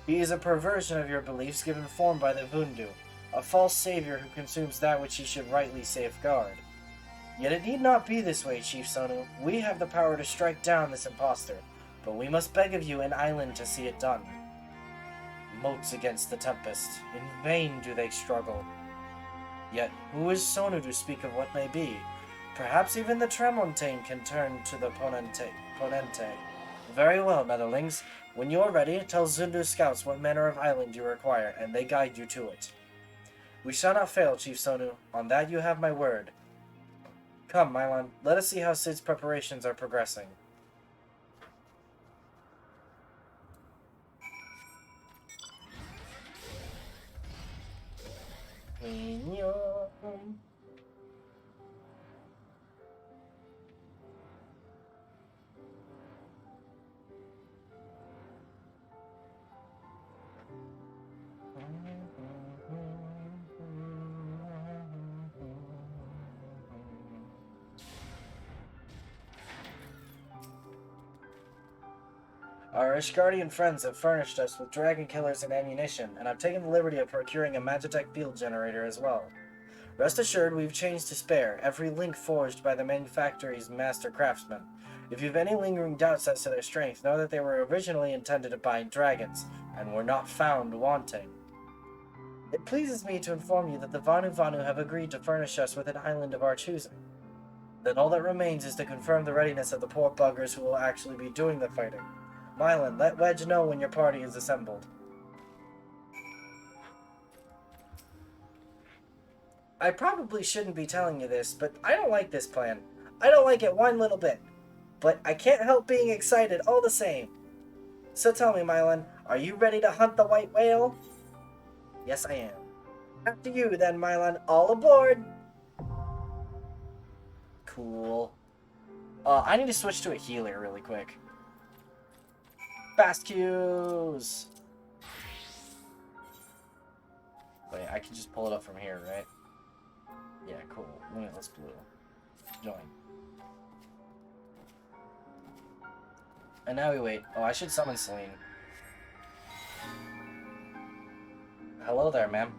He is a perversion of your beliefs given form by the Vundu, a false savior who consumes that which he should rightly safeguard. Yet it need not be this way, Chief Sonu. We have the power to strike down this impostor, but we must beg of you an island to see it done. Moats against the tempest, in vain do they struggle. Yet who is Sonu to speak of what may be? Perhaps even the Tramontane can turn to the Ponente. Very well, Netherlings. When you are ready, tell Zundu's scouts what manner of island you require, and they guide you to it. We shall not fail, Chief Sonu. On that you have my word. Come, Mylon, let us see how Cid's preparations are progressing. Our Ishgardian friends have furnished us with dragon killers and ammunition, and I've taken the liberty of procuring a Magitech field generator as well. Rest assured, we've chains to spare, every link forged by the manufacturer's master craftsmen. If you've any lingering doubts as to their strength, know that they were originally intended to bind dragons, and were not found wanting. It pleases me to inform you that the Vanu have agreed to furnish us with an island of our choosing. Then all that remains is to confirm the readiness of the poor buggers who will actually be doing the fighting. Mylon, let Wedge know when your party is assembled. I probably shouldn't be telling you this, but I don't like this plan. I don't like it one little bit. But I can't help being excited all the same. So tell me, Mylon, are you ready to hunt the white whale? Yes, I am. After you, then, Mylon. All aboard! Cool. I need to switch to a healer really quick. Fast Qs! Wait, I can just pull it up from here, right? Yeah, cool. Limitless Blue. Join. And now we wait. Oh, I should summon Celine. Hello there, ma'am.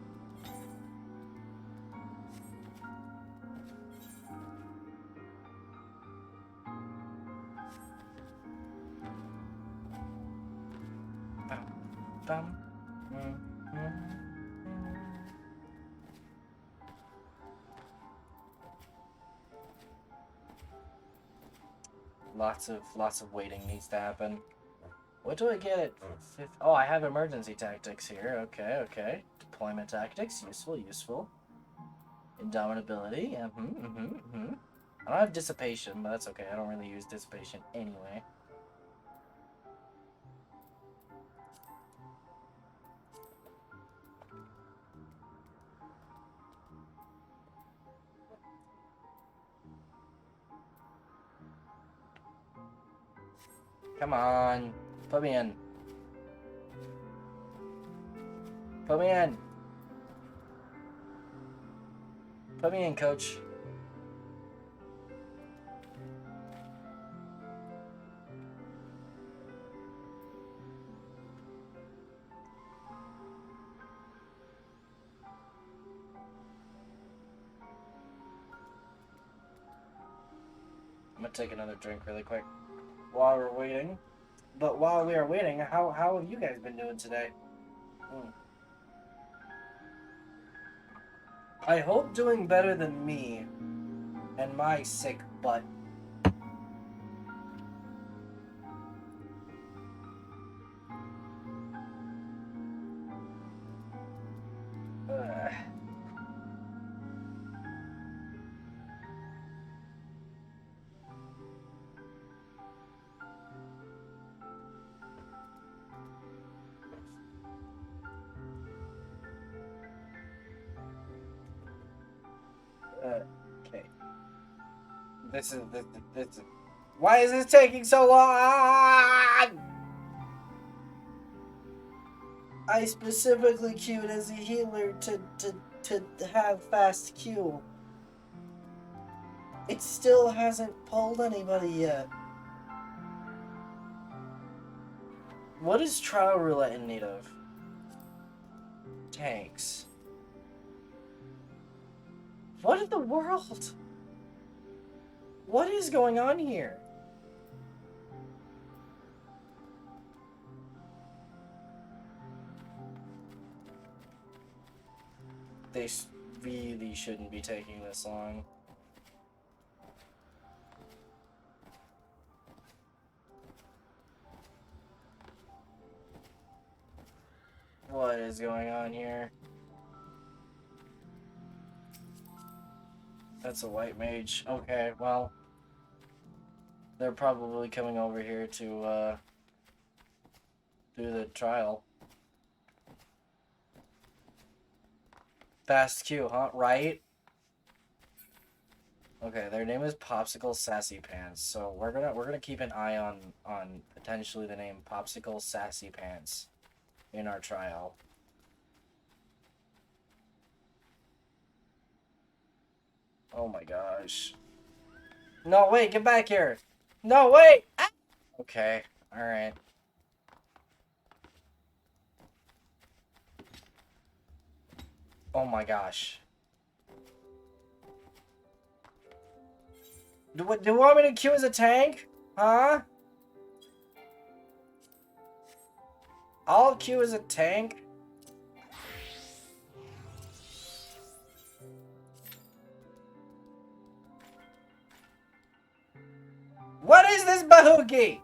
Lots of waiting needs to happen. What do I get at 5th? Oh, I have emergency tactics here. Okay. Deployment tactics, useful. Indomitability, I don't have dissipation, but that's okay. I don't really use dissipation anyway. Come on. Put me in. Put me in. Put me in, coach. I'm gonna take another drink really quick while we're waiting. But while we are waiting, how have you guys been doing today? I hope doing better than me and my sick butt. Okay. This is. Why is this taking so long? I specifically queued as a healer to have fast queue. It still hasn't pulled anybody yet. What is Trial Roulette in need of? Tanks. What in the world? What is going on here? They really shouldn't be taking this long. What is going on here? That's a white mage. Okay, well, they're probably coming over here to do the trial. Fast queue, huh? Right? Okay, their name is Popsicle Sassy Pants, so we're gonna keep an eye on potentially the name Popsicle Sassy Pants in our trial. Oh my gosh. No, wait, get back here. No, wait. Ah! Okay, alright. Oh my gosh. Do you want me to queue as a tank? Huh? I'll queue as a tank. What is this bahookie?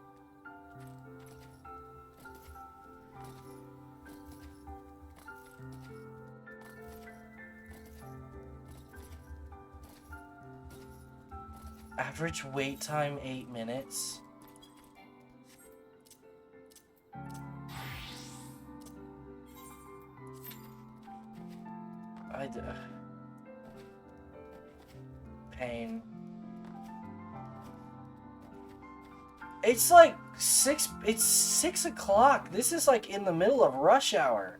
Average wait time 8 minutes. Pain. It's like 6 o'clock. This is like in the middle of rush hour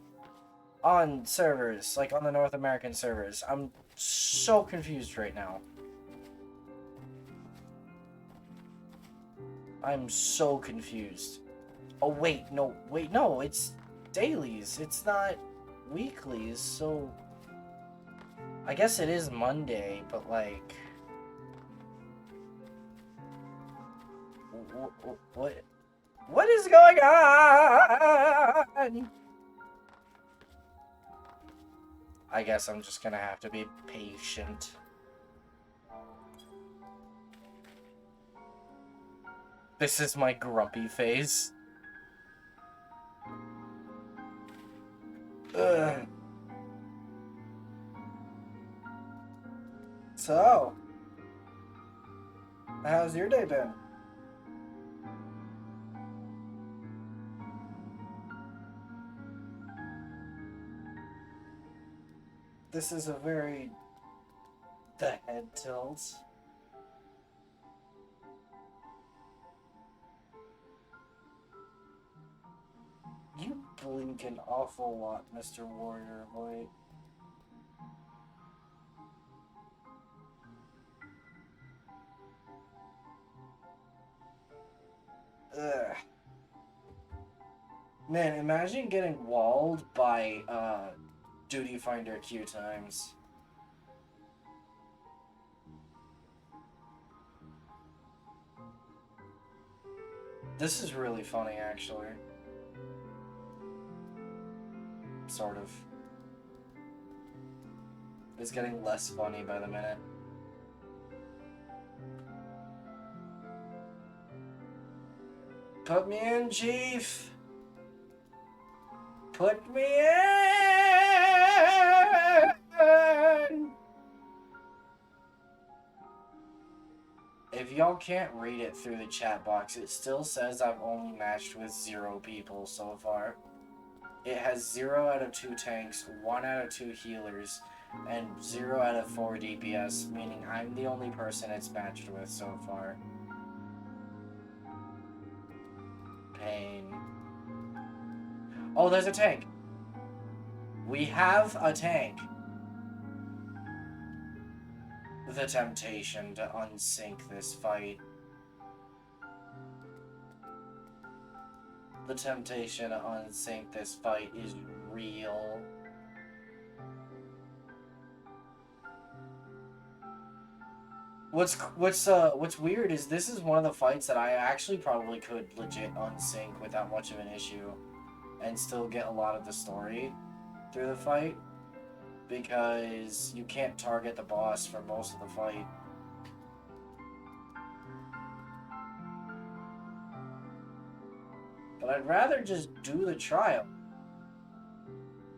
on servers, like on the North American servers. I'm so confused right now. I'm so confused. Oh, wait, no, it's dailies. It's not weeklies, so I guess it is Monday, but like... What is going on? I guess I'm just gonna have to be patient. This is my grumpy face. Ugh. So, how's your day been? This is a very... the head tilt. You blink an awful lot, Mr. Warrior Boy. Ugh. Man, imagine getting walled by, Duty Finder queue times. This is really funny, actually. Sort of. It's getting less funny by the minute. Put me in, Chief! Put me in! If y'all can't read it through the chat box, it still says I've only matched with 0 people so far. It has 0 out of 2 tanks, 1 out of 2 healers, and 0 out of 4 DPS, meaning I'm the only person it's matched with so far. Pain. Oh, there's a tank! We have a tank! The temptation to unsync this fight. The temptation to unsync this fight is real. What's weird is this is one of the fights that I actually probably could legit unsync without much of an issue and still get a lot of the story through the fight, because you can't target the boss for most of the fight. But I'd rather just do the trial.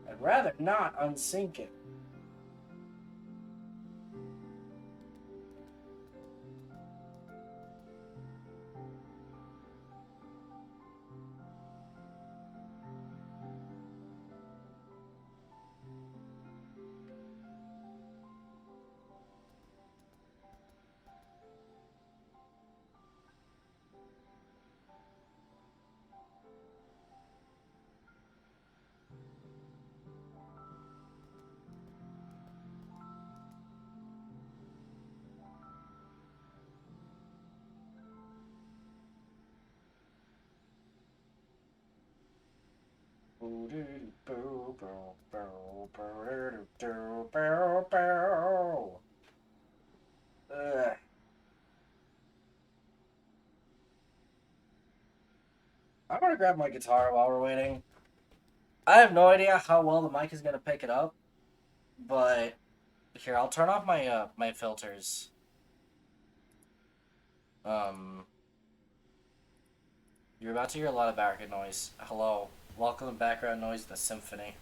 I'd rather not unsync it. Ugh. I'm gonna grab my guitar while we're waiting. I have no idea how well the mic is gonna pick it up, but here, I'll turn off my my filters. You're about to hear a lot of background noise. Hello. Welcome to background noise, the symphony.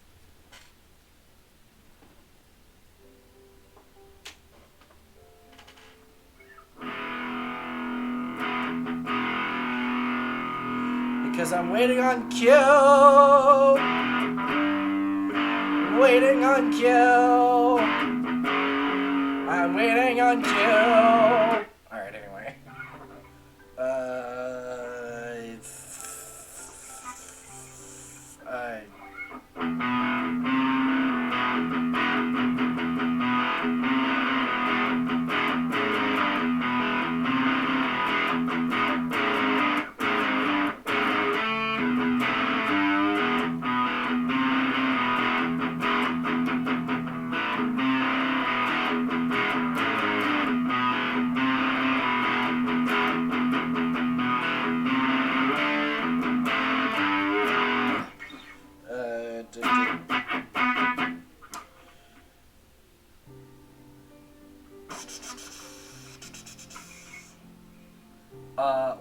Because I'm waiting on Q. Waiting on Q. I'm waiting on Q. Alright, anyway.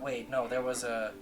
Wait, no, there was a...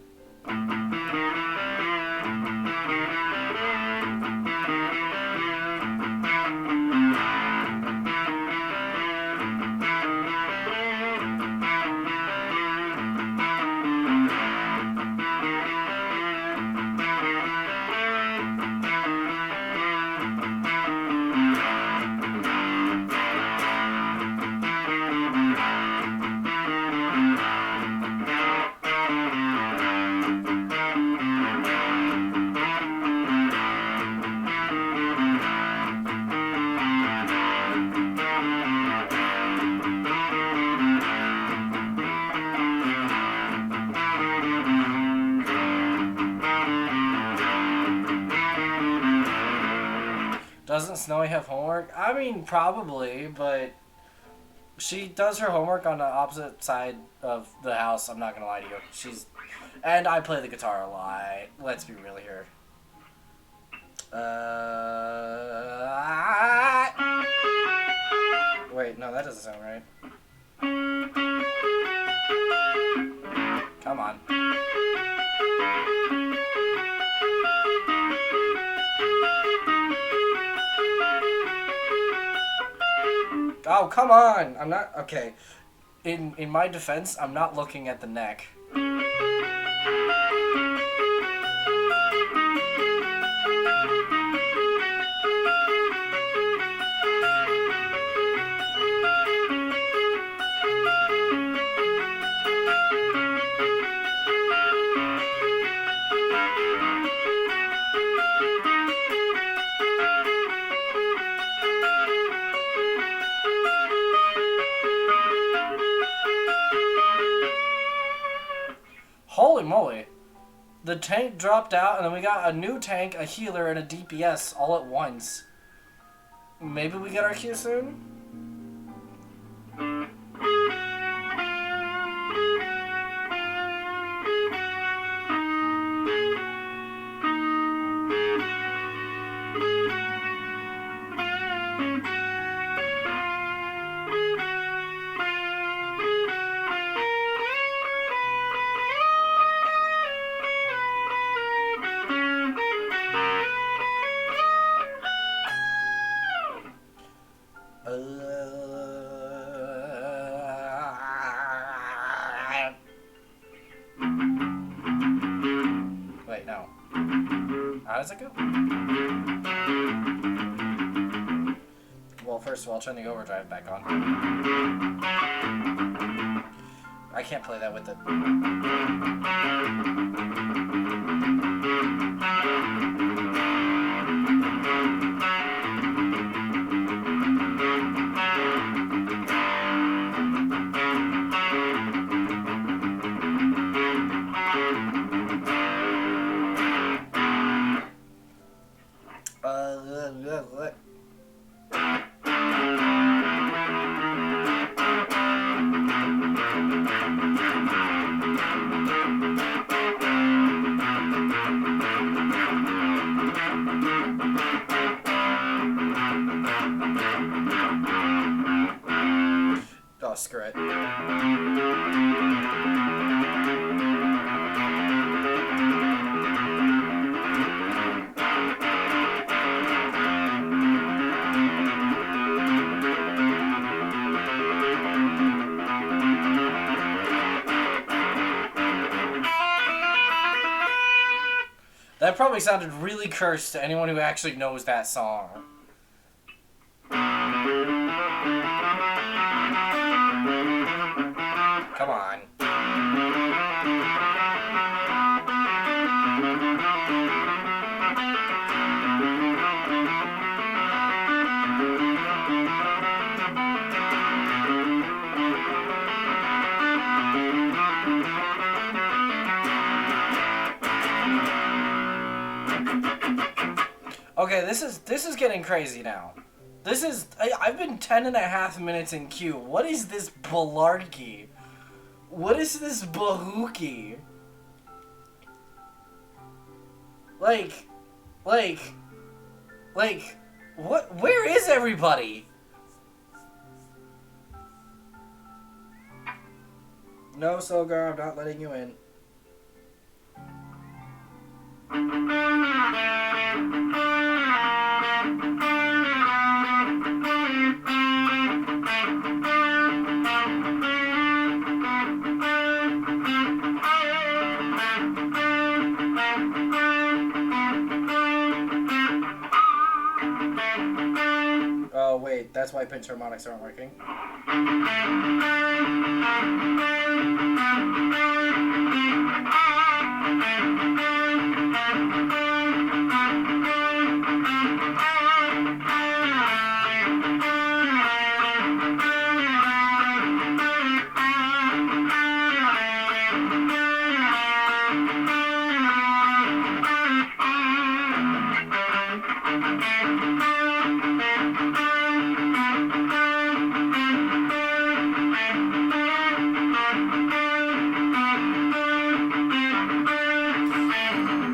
Doesn't Snowy have homework? I mean, probably, but she does her homework on the opposite side of the house. I'm not gonna lie to you. And I play the guitar a lot. Let's be real here. Wait, no, that doesn't sound right. Come on. Oh, come on! I'm not... Okay. In my defense, I'm not looking at the neck. Holy moly. The tank dropped out, and then we got a new tank, a healer, and a DPS all at once. Maybe we get our Q soon? does it go? Well, first of all, turn the overdrive back on. I can't play that with it. Oh, screw it. That probably sounded really cursed to anyone who actually knows that song. Come on. Okay, this is getting crazy now. I've been 10.5 minutes in queue. What is this balarkey? What is this bahookie? Like, what? Where is everybody? No, Solgar, I'm not letting you in. Oh wait, that's why pinch harmonics aren't working.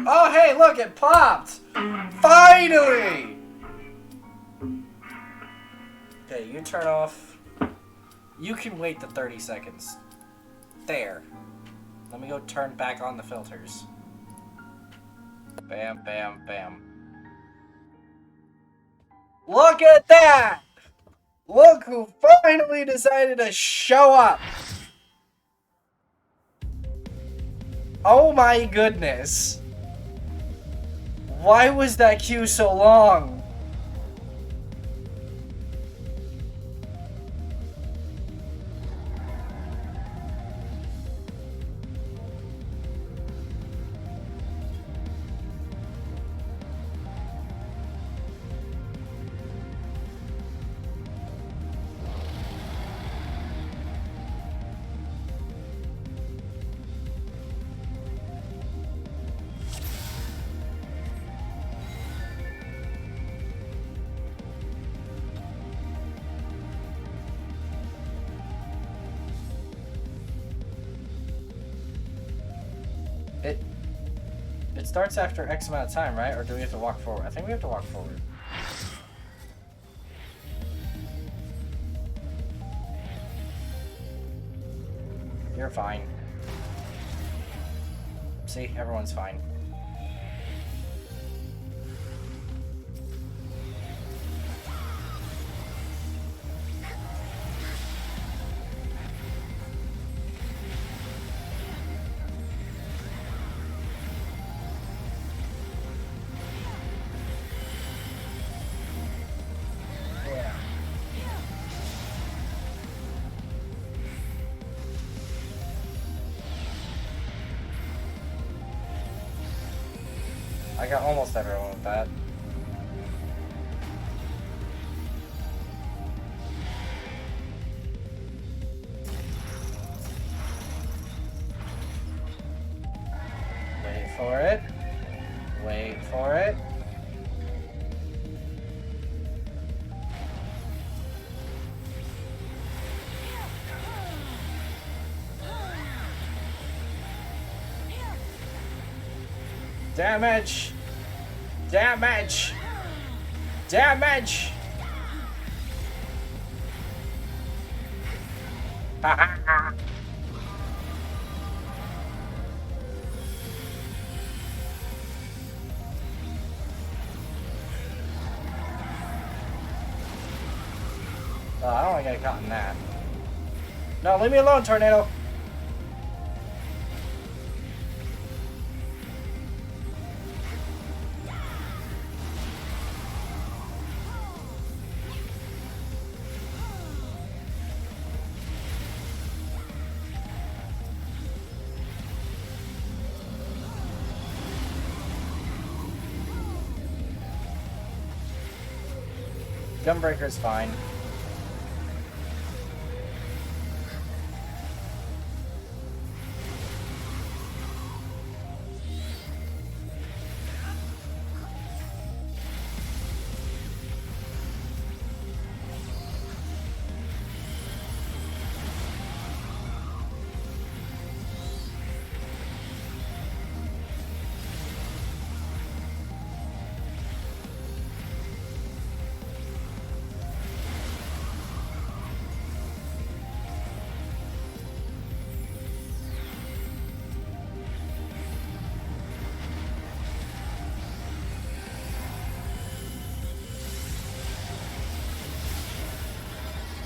Oh, hey, look, it popped! Finally! Okay, you turn off. You can wait the 30 seconds. There. Let me go turn back on the filters. Bam, bam, bam. Look at that! Look who finally decided to show up! Oh my goodness. Why was that queue so long? It starts after X amount of time, right? Or do we have to walk forward? I think we have to walk forward. You're fine. See, everyone's fine. I got almost everyone with that. Wait for it. Wait for it. Damage! Damage! Damage! Ha ha ha! Oh, I don't want to get caught in that. No, leave me alone, tornado! Gunbreaker's fine.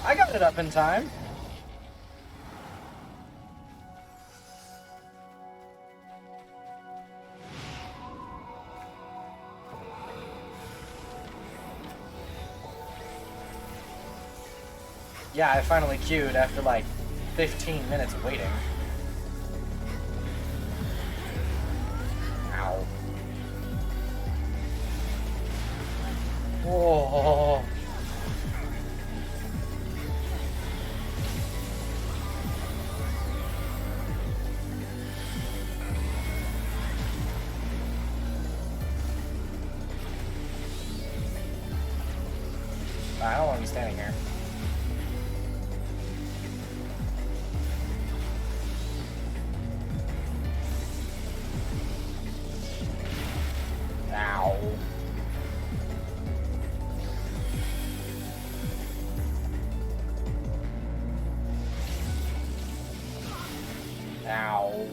I got it up in time. Yeah, I finally queued after like 15 minutes of waiting. Ow. Whoa. I don't want to be standing here. Ow. Ow.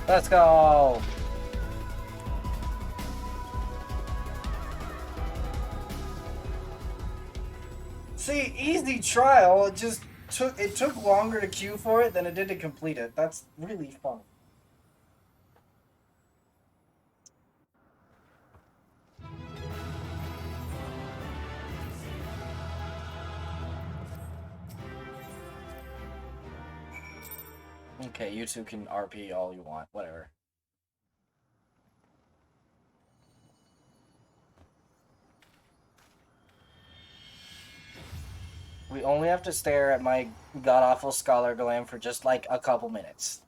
Let's go. See, easy trial. It took longer to queue for it than it did to complete it. That's really fun. Okay, you two can RP all you want, whatever. We only have to stare at my god-awful Scholar Glam for just like a couple minutes.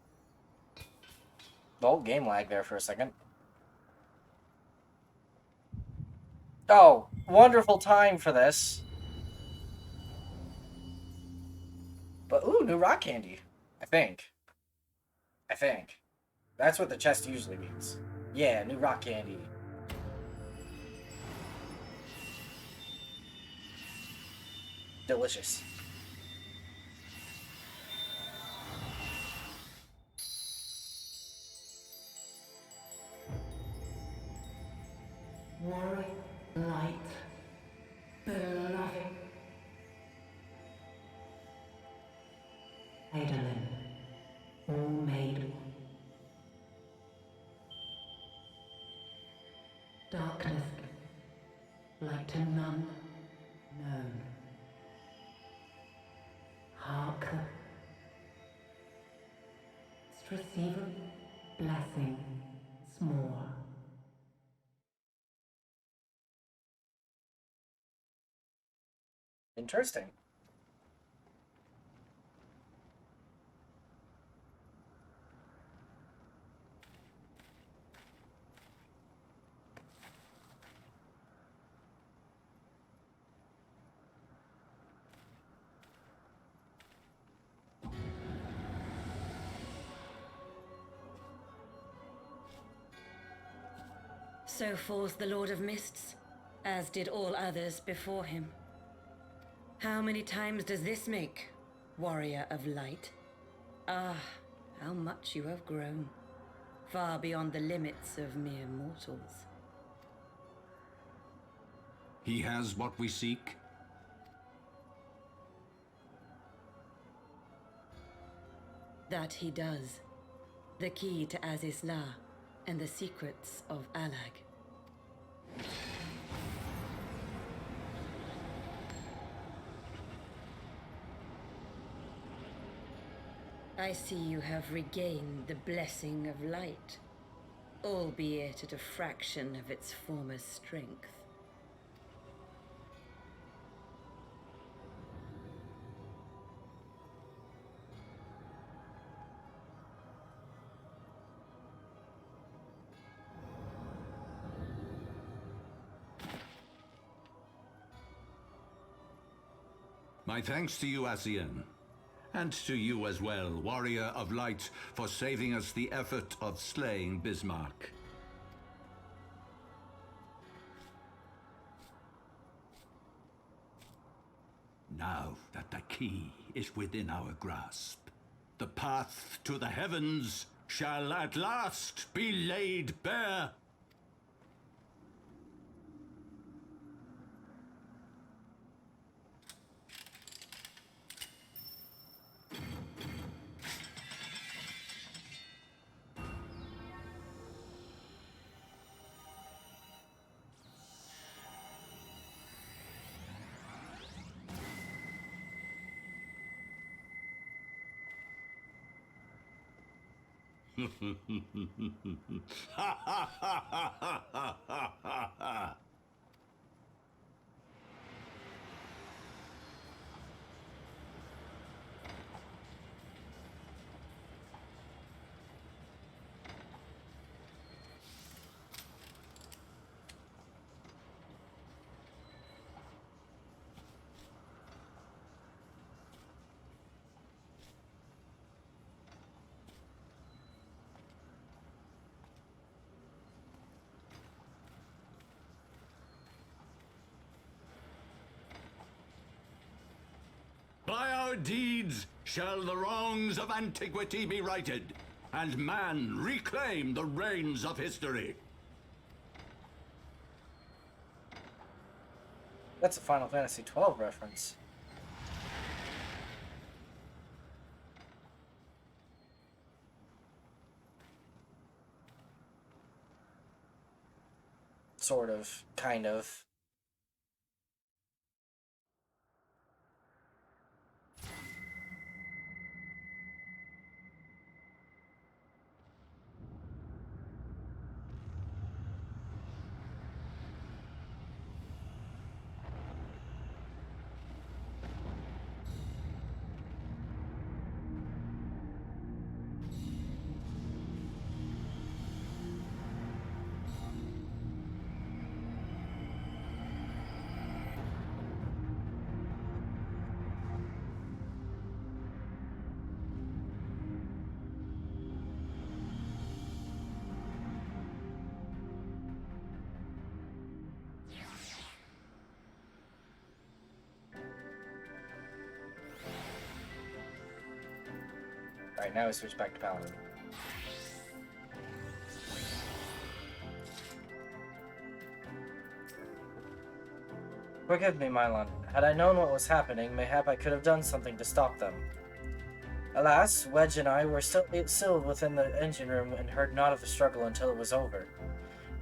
The whole game lagged there for a second. Oh, wonderful time for this. But, ooh, new rock candy. I think. That's what the chest usually means. Yeah, new rock candy. Delicious. Warwick Light, beloved. Darkness, like to none known. Hark, receive blessing more. Interesting. So falls the Lord of Mists, as did all others before him. How many times does this make, warrior of light? Ah, how much you have grown, far beyond the limits of mere mortals. He has what we seek. That he does. The key to Azizla and the secrets of Alag. I see you have regained the blessing of light, albeit at a fraction of its former strength. My thanks to you, Asian. And to you as well, Warrior of Light, for saving us the effort of slaying Bismarck. Now that the key is within our grasp, the path to the heavens shall at last be laid bare. Ha ha ha ha ha ha ha ha! By our deeds shall the wrongs of antiquity be righted, and man reclaim the reins of history. That's a Final Fantasy XII reference. Sort of, kind of. Alright, now we switch back to Paladin. Forgive me, Mylon. Had I known what was happening, mayhap I could have done something to stop them. Alas, Wedge and I were still within the engine room and heard naught of the struggle until it was over.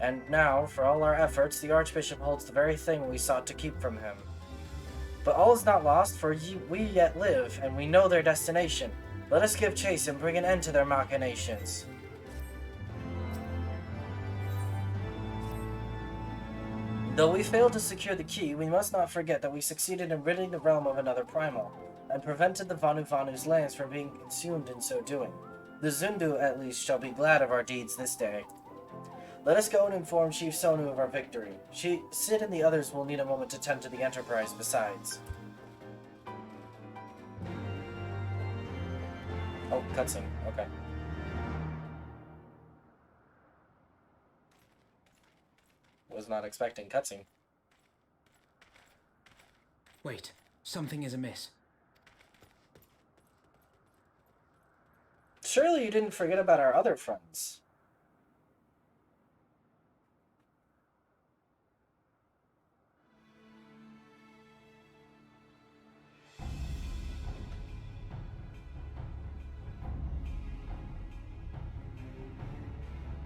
And now, for all our efforts, the Archbishop holds the very thing we sought to keep from him. But all is not lost, for we yet live, and we know their destination. Let us give chase and bring an end to their machinations. Though we failed to secure the key, we must not forget that we succeeded in ridding the realm of another primal, and prevented the Vanu's lands from being consumed in so doing. The Zundu, at least, shall be glad of our deeds this day. Let us go and inform Chief Sonu of our victory. Sid and the others will need a moment to tend to the Enterprise besides. Oh, cutscene. Okay. Was not expecting cutscene. Wait, something is amiss. Surely you didn't forget about our other friends.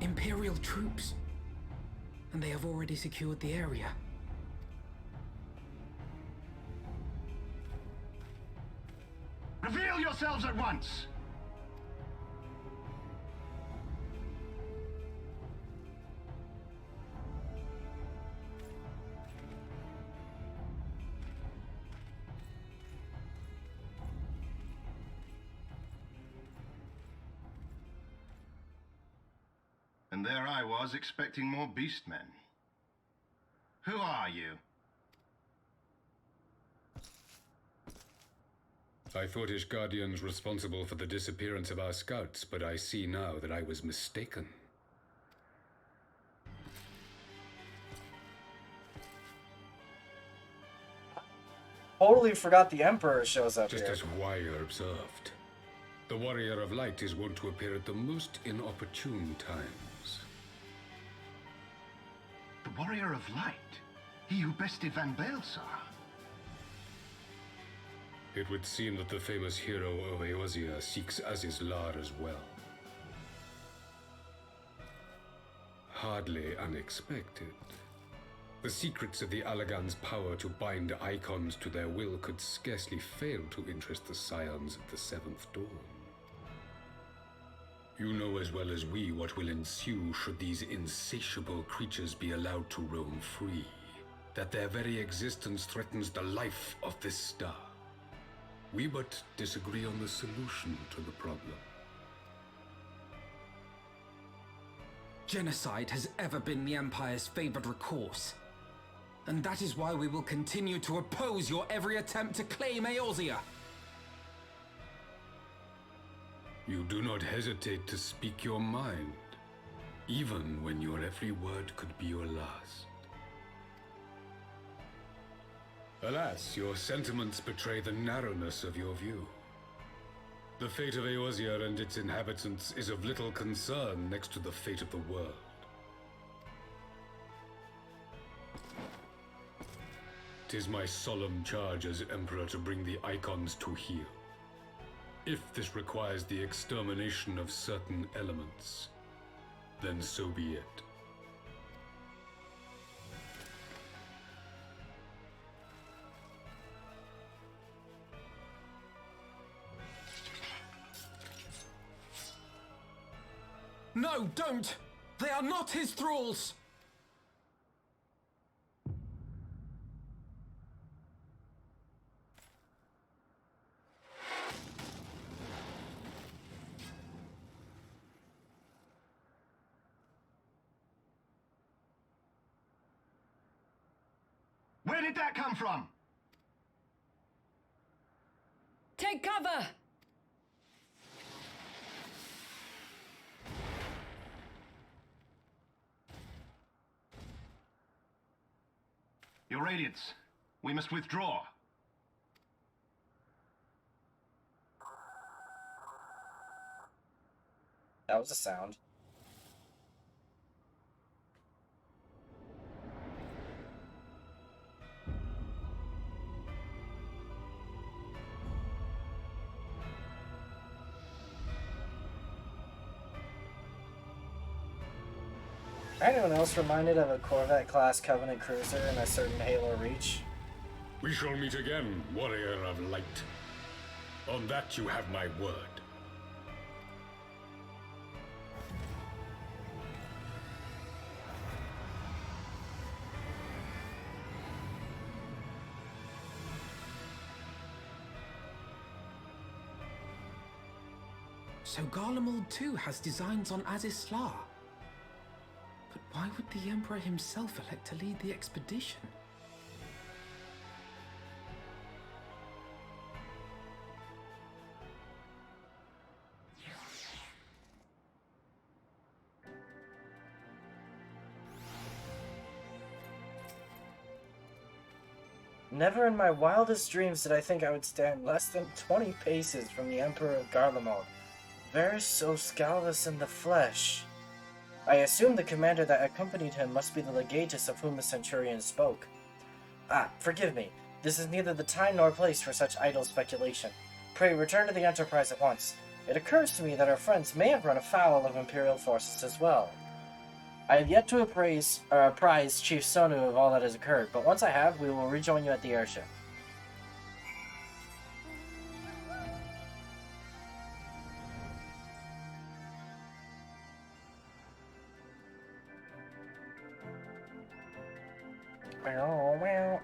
Imperial troops. And they have already secured the area. Reveal yourselves at once! And there I was, expecting more beastmen. Who are you? I thought Ishgardians responsible for the disappearance of our scouts, but I see now that I was mistaken. Totally forgot the Emperor shows up Just here. as Wire observed. The Warrior of Light is wont to appear at the most inopportune times. The Warrior of Light? He who bested Van Baelsar? It would seem that the famous hero of Eorzea seeks Azizlar as well. Hardly unexpected. The secrets of the Allagan's power to bind icons to their will could scarcely fail to interest the scions of the Seventh Dawn. You know as well as we what will ensue should these insatiable creatures be allowed to roam free. That their very existence threatens the life of this star. We but disagree on the solution to the problem. Genocide has ever been the Empire's favored recourse. And that is why we will continue to oppose your every attempt to claim Eorzea. You do not hesitate to speak your mind, even when your every word could be your last. Alas, your sentiments betray the narrowness of your view. The fate of Eorzea and its inhabitants is of little concern next to the fate of the world. Tis my solemn charge as Emperor to bring the icons to heel. If this requires the extermination of certain elements, then so be it. No, don't! They are not his thralls! Where did that come from? Take cover! Your Radiance, we must withdraw. That was a sound. Anyone else reminded of a Corvette-class Covenant cruiser in a certain Halo Reach? We shall meet again, warrior of light. On that you have my word. So Garlemald too has designs on Azisla. But why would the Emperor himself elect to lead the expedition? Never in my wildest dreams did I think I would stand less than 20 paces from the Emperor of Garlemald. Varus so scaleless in the flesh. I assumed the commander that accompanied him must be the legatus of whom the centurion spoke. Forgive me. This is neither the time nor place for such idle speculation. Pray return to the Enterprise at once. It occurs to me that our friends may have run afoul of Imperial forces as well. I have yet to apprise Chief Sonu of all that has occurred, but once I have, we will rejoin you at the airship.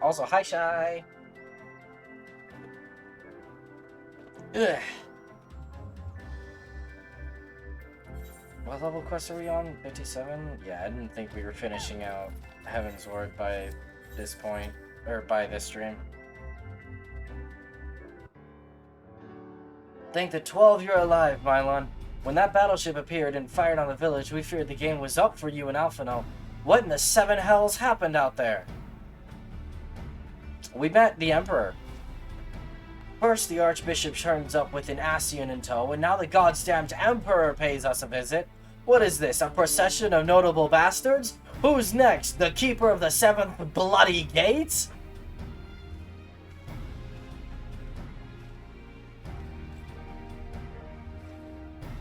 Also, hi, Shy! Ugh. What level quest are we on? 57? Yeah, I didn't think we were finishing out Heaven's Ward by this point, or by this stream. Thank the 12 you're alive, Mylon. When that battleship appeared and fired on the village, we feared the game was up for you and Alphino. What in the seven hells happened out there? We met the Emperor. First, the Archbishop turns up with an Ascian in tow, and now the goddamned Emperor pays us a visit. What is this, a procession of notable bastards? Who's next? The Keeper of the Seventh Bloody Gates?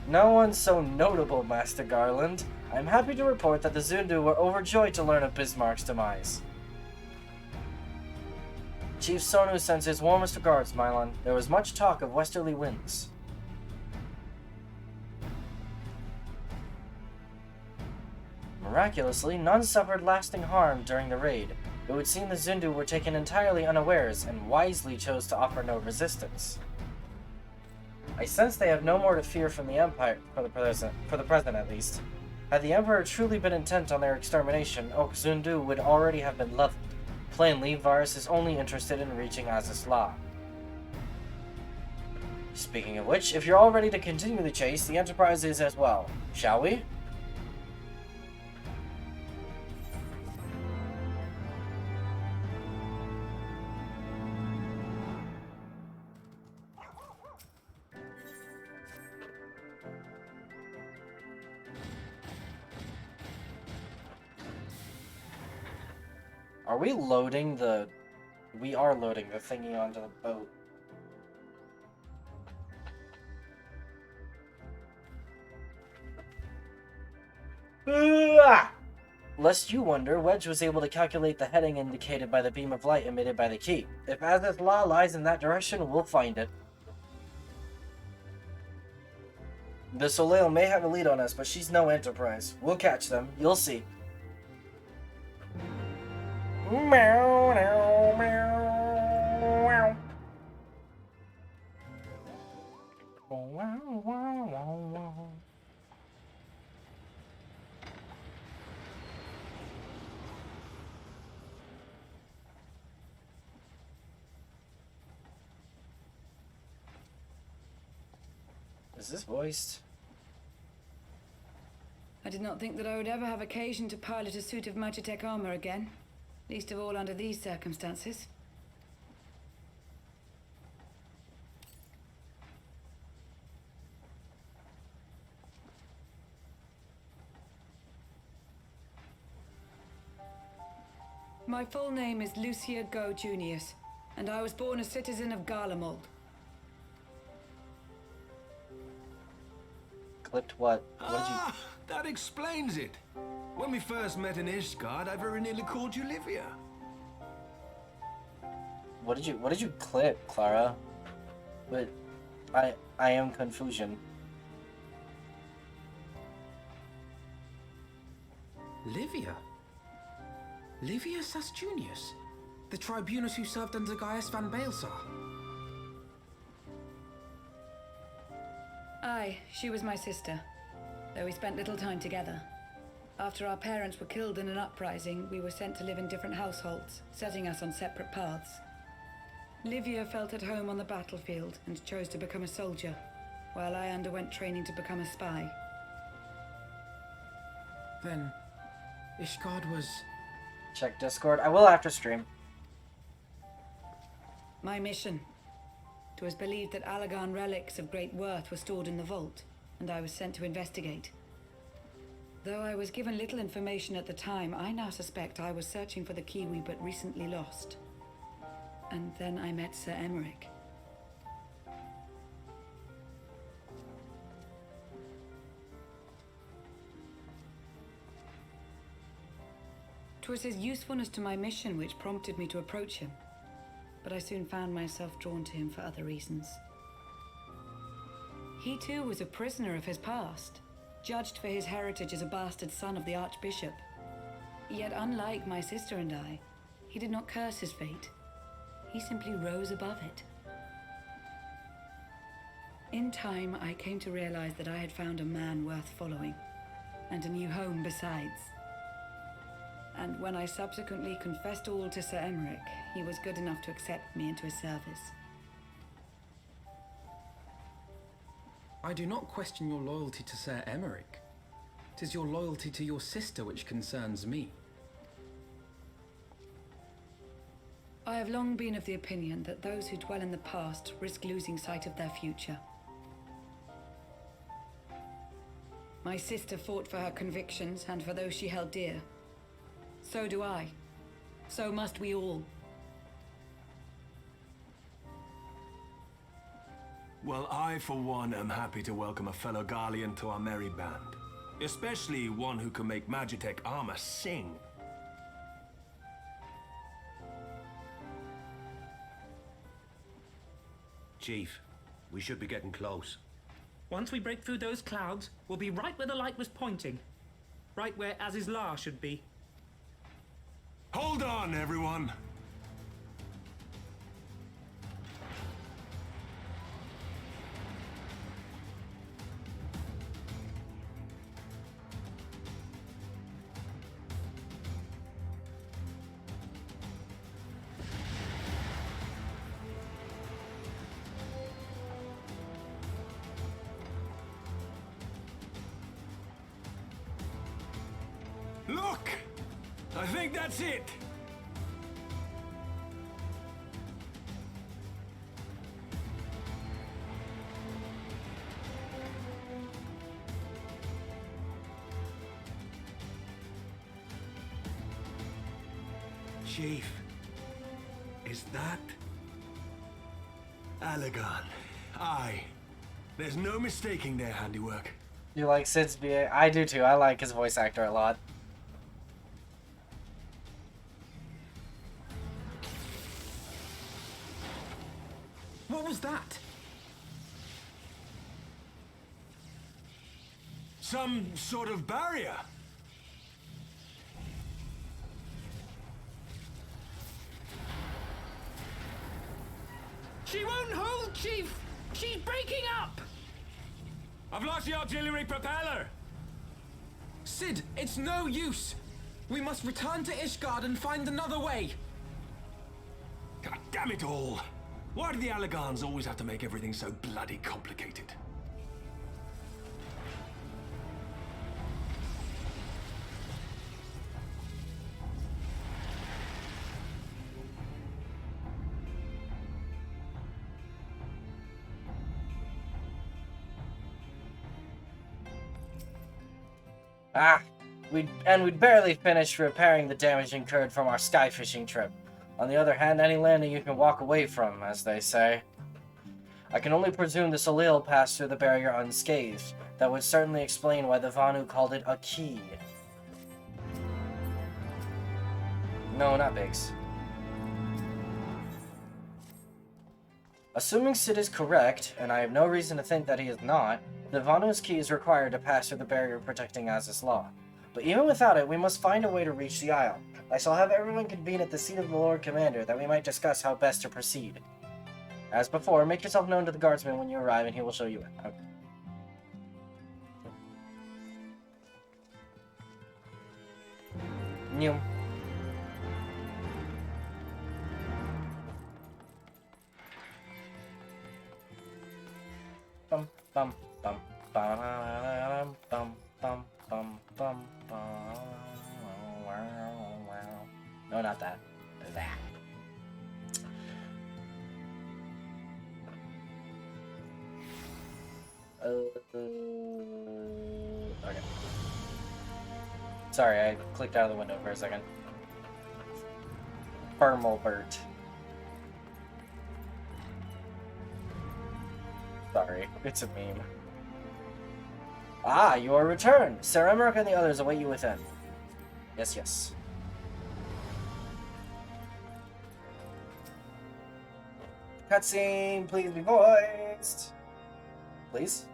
No one's so notable, Master Garland. I'm happy to report that the Zundu were overjoyed to learn of Bismarck's demise. Chief Sonu sends his warmest regards, Mylon. There was much talk of westerly winds. Miraculously, none suffered lasting harm during the raid. It would seem the Zundu were taken entirely unawares and wisely chose to offer no resistance. I sense they have no more to fear from the Empire, for the present at least. Had the Emperor truly been intent on their extermination, Oak Zundu would already have been leveled. Plainly, Varus is only interested in reaching Azisla. Speaking of which, if you're all ready to continue the chase, the Enterprise is as well. Shall we? Are we loading the... We are loading the thingy onto the boat. Lest you wonder, Wedge was able to calculate the heading indicated by the beam of light emitted by the key. If Azisla lies in that direction, we'll find it. The Soleil may have a lead on us, but she's no Enterprise. We'll catch them. You'll see. Meow, meow, meow, meow. Is this voiced? I did not think that I would ever have occasion to pilot a suit of Magitech armor again. Least of all under these circumstances. My full name is Lucia Go Junius, and I was born a citizen of Garlemald. Clipped what? What did you... Ah, that explains it. When we first met in Ishgard, I very nearly called you Livia. What did you clip, Clara? But I am confusion. Livia? Livia Sasjunius? The tribunus who served under Gaius van Baelsar? Aye, she was my sister, though we spent little time together. After our parents were killed in an uprising, we were sent to live in different households, setting us on separate paths. Livia felt at home on the battlefield and chose to become a soldier, while I underwent training to become a spy. Then, Ishgard was... Check Discord. I will after stream. My mission. It was believed that Allagan relics of great worth were stored in the vault, and I was sent to investigate. Though I was given little information at the time, I now suspect I was searching for the key we but recently lost. And then I met Sir Emmerich. 'Twas his usefulness to my mission which prompted me to approach him, but I soon found myself drawn to him for other reasons. He too was a prisoner of his past, judged for his heritage as a bastard son of the Archbishop. Yet unlike my sister and I, he did not curse his fate. He simply rose above it. In time, I came to realize that I had found a man worth following, and a new home besides. And when I subsequently confessed all to Sir Emmerich, he was good enough to accept me into his service. I do not question your loyalty to Sir Emmerich. 'Tis your loyalty to your sister which concerns me. I have long been of the opinion that those who dwell in the past risk losing sight of their future. My sister fought for her convictions and for those she held dear. So do I. So must we all. Well, I, for one, am happy to welcome a fellow Garlean to our merry band. Especially one who can make Magitech armor sing. Chief, we should be getting close. Once we break through those clouds, we'll be right where the light was pointing. Right where Azizlar should be. Hold on, everyone! Look! I think that's it! Chief, is that Allagan? Aye. There's no mistaking their handiwork. You like Sid's BA? I do too. I like his voice actor a lot. What was that? Some sort of barrier. She won't hold, Chief! She's breaking up! I've lost the auxiliary propeller! Sid, it's no use! We must return to Ishgard and find another way! God damn it all! Why do the Allagans always have to make everything so bloody complicated? We'd barely finished repairing the damage incurred from our sky fishing trip. On the other hand, any landing you can walk away from, as they say. I can only presume the Salil passed through the barrier unscathed. That would certainly explain why the Vanu called it a key. No, not Biggs. Assuming Sid is correct, and I have no reason to think that he is not, the Vanu's key is required to pass through the barrier protecting Az's law. But even without it, we must find a way to reach the Isle. I shall have everyone convene at the seat of the Lord Commander, that we might discuss how best to proceed. As before, make yourself known to the guardsman when you arrive, and he will show you in. Okay. New. Bum bum bum bum bum bum bum bum bum. No, not that. That. Okay. Sorry, I clicked out of the window for a second. Permalbert. Sorry, it's a meme. Ah, you are returned! Sir Emmerich and the others await you within. Yes, yes. Cutscene, please be voiced. Please?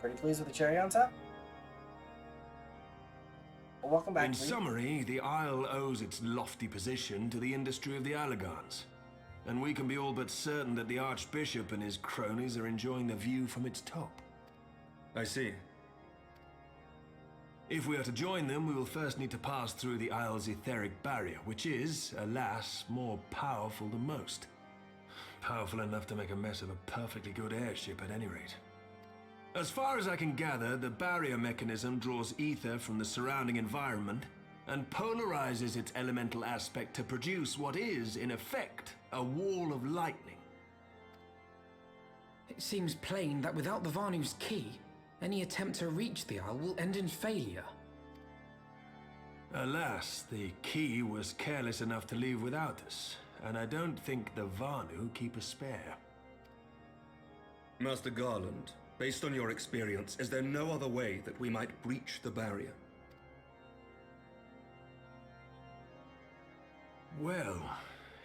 Pretty pleased with the cherry on top? Well, welcome back. In summary, the Isle owes its lofty position to the industry of the Allegans. And we can be all but certain that the Archbishop and his cronies are enjoying the view from its top. I see. If we are to join them, we will first need to pass through the Isle's etheric barrier, which is, alas, more powerful than most. Powerful enough to make a mess of a perfectly good airship at any rate. As far as I can gather, the barrier mechanism draws ether from the surrounding environment and polarizes its elemental aspect to produce what is, in effect, a wall of lightning. It seems plain that without the Vanu's key, any attempt to reach the Isle will end in failure. Alas, the key was careless enough to leave without us, and I don't think the Vanu keep a spare. Master Garland, based on your experience, is there no other way that we might breach the barrier? Well,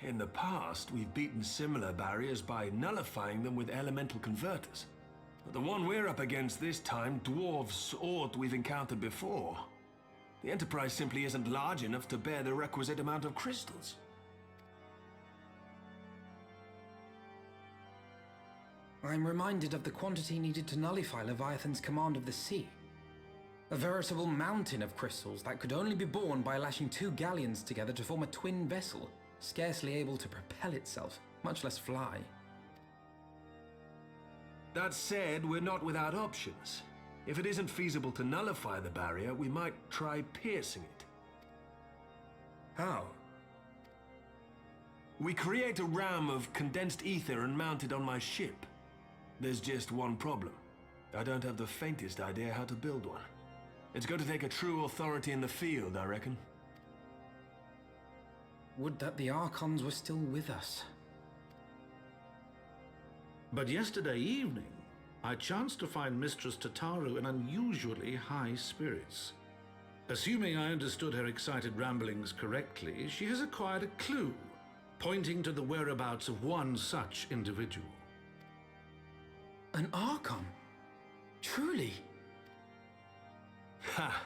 in the past, we've beaten similar barriers by nullifying them with elemental converters. But the one we're up against this time dwarfs aught we've encountered before. The Enterprise simply isn't large enough to bear the requisite amount of crystals. I'm reminded of the quantity needed to nullify Leviathan's command of the sea. A veritable mountain of crystals that could only be borne by lashing two galleons together to form a twin vessel, scarcely able to propel itself, much less fly. That said, we're not without options. If it isn't feasible to nullify the barrier, we might try piercing it. How? We create a ram of condensed ether and mount it on my ship. There's just one problem. I don't have the faintest idea how to build one. It's going to take a true authority in the field, I reckon. Would that the Archons were still with us. But yesterday evening, I chanced to find Mistress Tataru in unusually high spirits. Assuming I understood her excited ramblings correctly, she has acquired a clue, pointing to the whereabouts of one such individual. An Archon? Truly? Ha!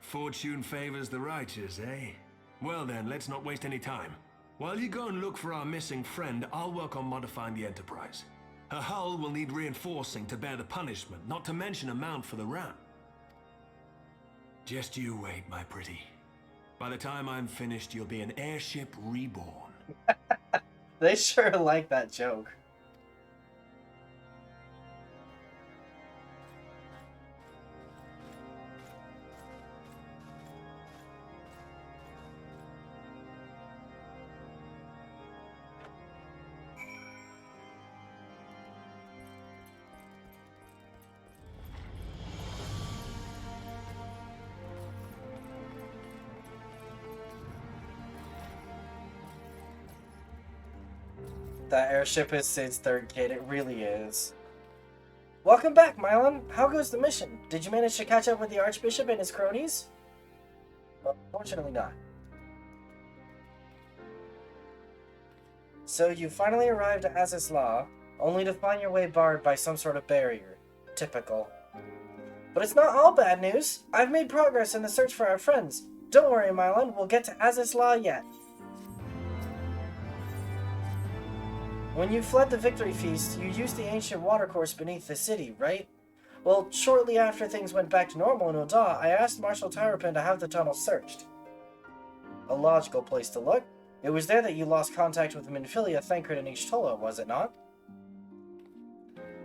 Fortune favors the righteous, eh? Well then, let's not waste any time. While you go and look for our missing friend, I'll work on modifying the Enterprise. Her hull will need reinforcing to bear the punishment, not to mention a mount for the ram. Just you wait, my pretty. By the time I'm finished, you'll be an airship reborn. They sure like that joke. That airship is Sid's third kid, it really is. Welcome back, Mylon. How goes the mission? Did you manage to catch up with the Archbishop and his cronies? Well, fortunately not. So you finally arrived at Azizla, only to find your way barred by some sort of barrier. Typical. But it's not all bad news. I've made progress in the search for our friends. Don't worry, Mylon, we'll get to Azizla yet. When you fled the Victory Feast, you used the ancient watercourse beneath the city, right? Well, shortly after things went back to normal in Oda, I asked Marshal Terrapin to have the tunnel searched. A logical place to look. It was there that you lost contact with Minfilia, Thancred, and Ishtola, was it not?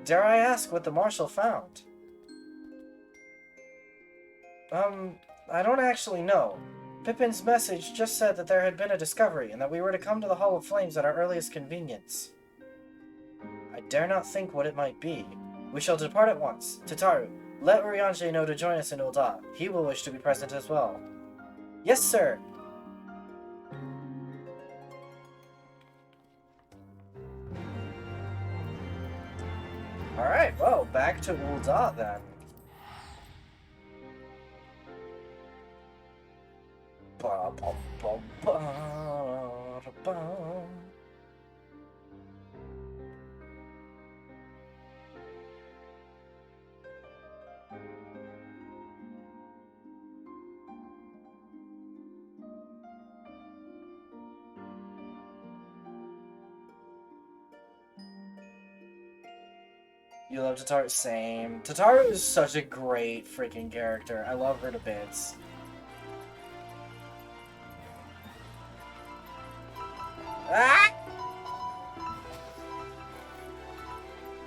Dare I ask what the Marshal found? I don't actually know. Pippin's message just said that there had been a discovery, and that we were to come to the Hall of Flames at our earliest convenience. I dare not think what it might be. We shall depart at once. Tataru, let Urianger know to join us in Ul'dah. He will wish to be present as well. Yes, sir! Alright, well, back to Ul'dah then. You love Tataru? Same. Tataru is such a great freaking character. I love her to bits. Ah!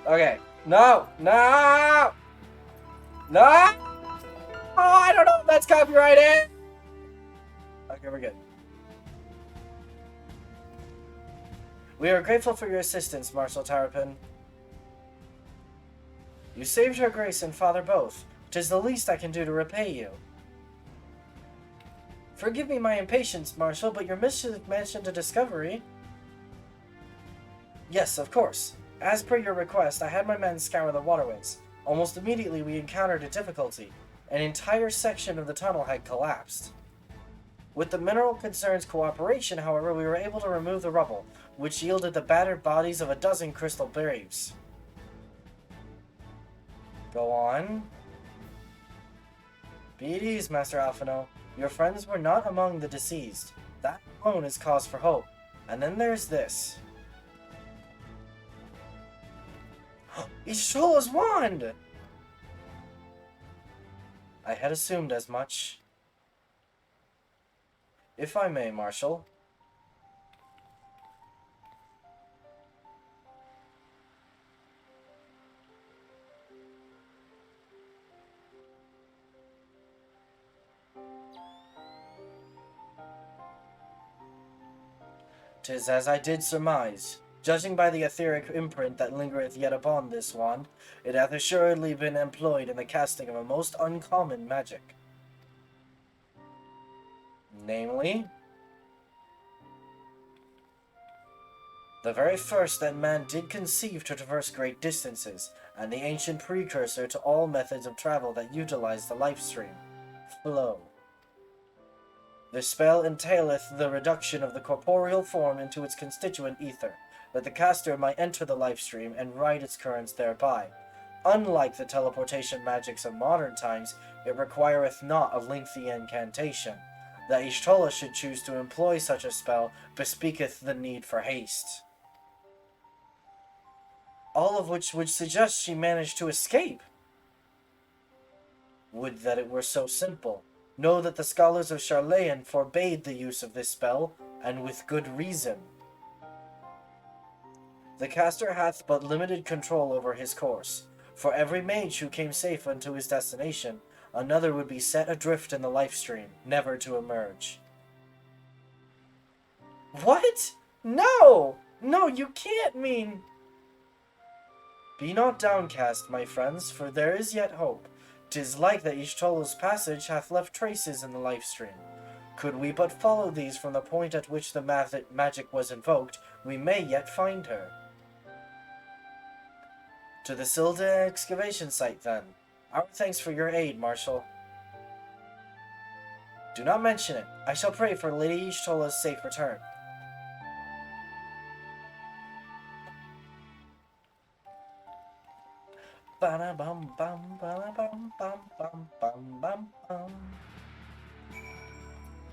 Okay. No! No! No! Oh, I don't know if that's copyrighted! Okay, we're good. We are grateful for your assistance, Marshal Terrapin. You saved Her Grace and Father both. 'Tis the least I can do to repay you. Forgive me my impatience, Marshal, but your mission mentioned a discovery. Yes, of course. As per your request, I had my men scour the waterways. Almost immediately we encountered a difficulty. An entire section of the tunnel had collapsed. With the Mineral Concern's cooperation, however, we were able to remove the rubble, which yielded the battered bodies of a dozen crystal braves. Go on. Be at ease, Master Alphino. Your friends were not among the deceased. That alone is cause for hope. And then there's this. Ishtola's wand! I had assumed as much. If I may, Marshal. "'Tis as I did surmise. Judging by the etheric imprint that lingereth yet upon this wand, it hath assuredly been employed in the casting of a most uncommon magic. Namely, the very first that man did conceive to traverse great distances, and the ancient precursor to all methods of travel that utilize the life stream, flow. The spell entaileth the reduction of the corporeal form into its constituent ether, that the caster might enter the life stream and ride its currents thereby. Unlike the teleportation magics of modern times, it requireth not a lengthy incantation. That Ishtola should choose to employ such a spell bespeaketh the need for haste. All of which would suggest she managed to escape. Would that it were so simple. Know that the scholars of Charlayan forbade the use of this spell, and with good reason. The caster hath but limited control over his course. For every mage who came safe unto his destination, another would be set adrift in the life stream, never to emerge." What? No! No, you can't mean... Be not downcast, my friends, for there is yet hope. 'Tis like that Ishtola's passage hath left traces in the life stream. Could we but follow these from the point at which the magic was invoked, we may yet find her. To the Silda excavation site, then. Our thanks for your aid, Marshal. Do not mention it. I shall pray for Lady Ishtola's safe return. Ba-da-bum bum ba-da-bum bum bum bum bum bum.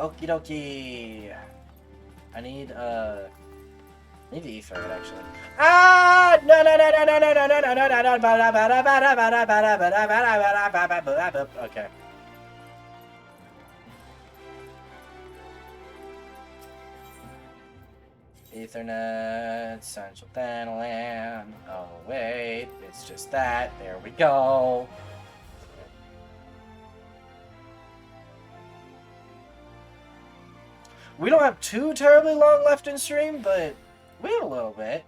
Okie dokie. I need the ether actually. Ah no no no no no no no no no no no no. Okay. Ethernet, central LAN. Oh wait, it's just that. There we go. We don't have too terribly long left in stream, but we have a little bit.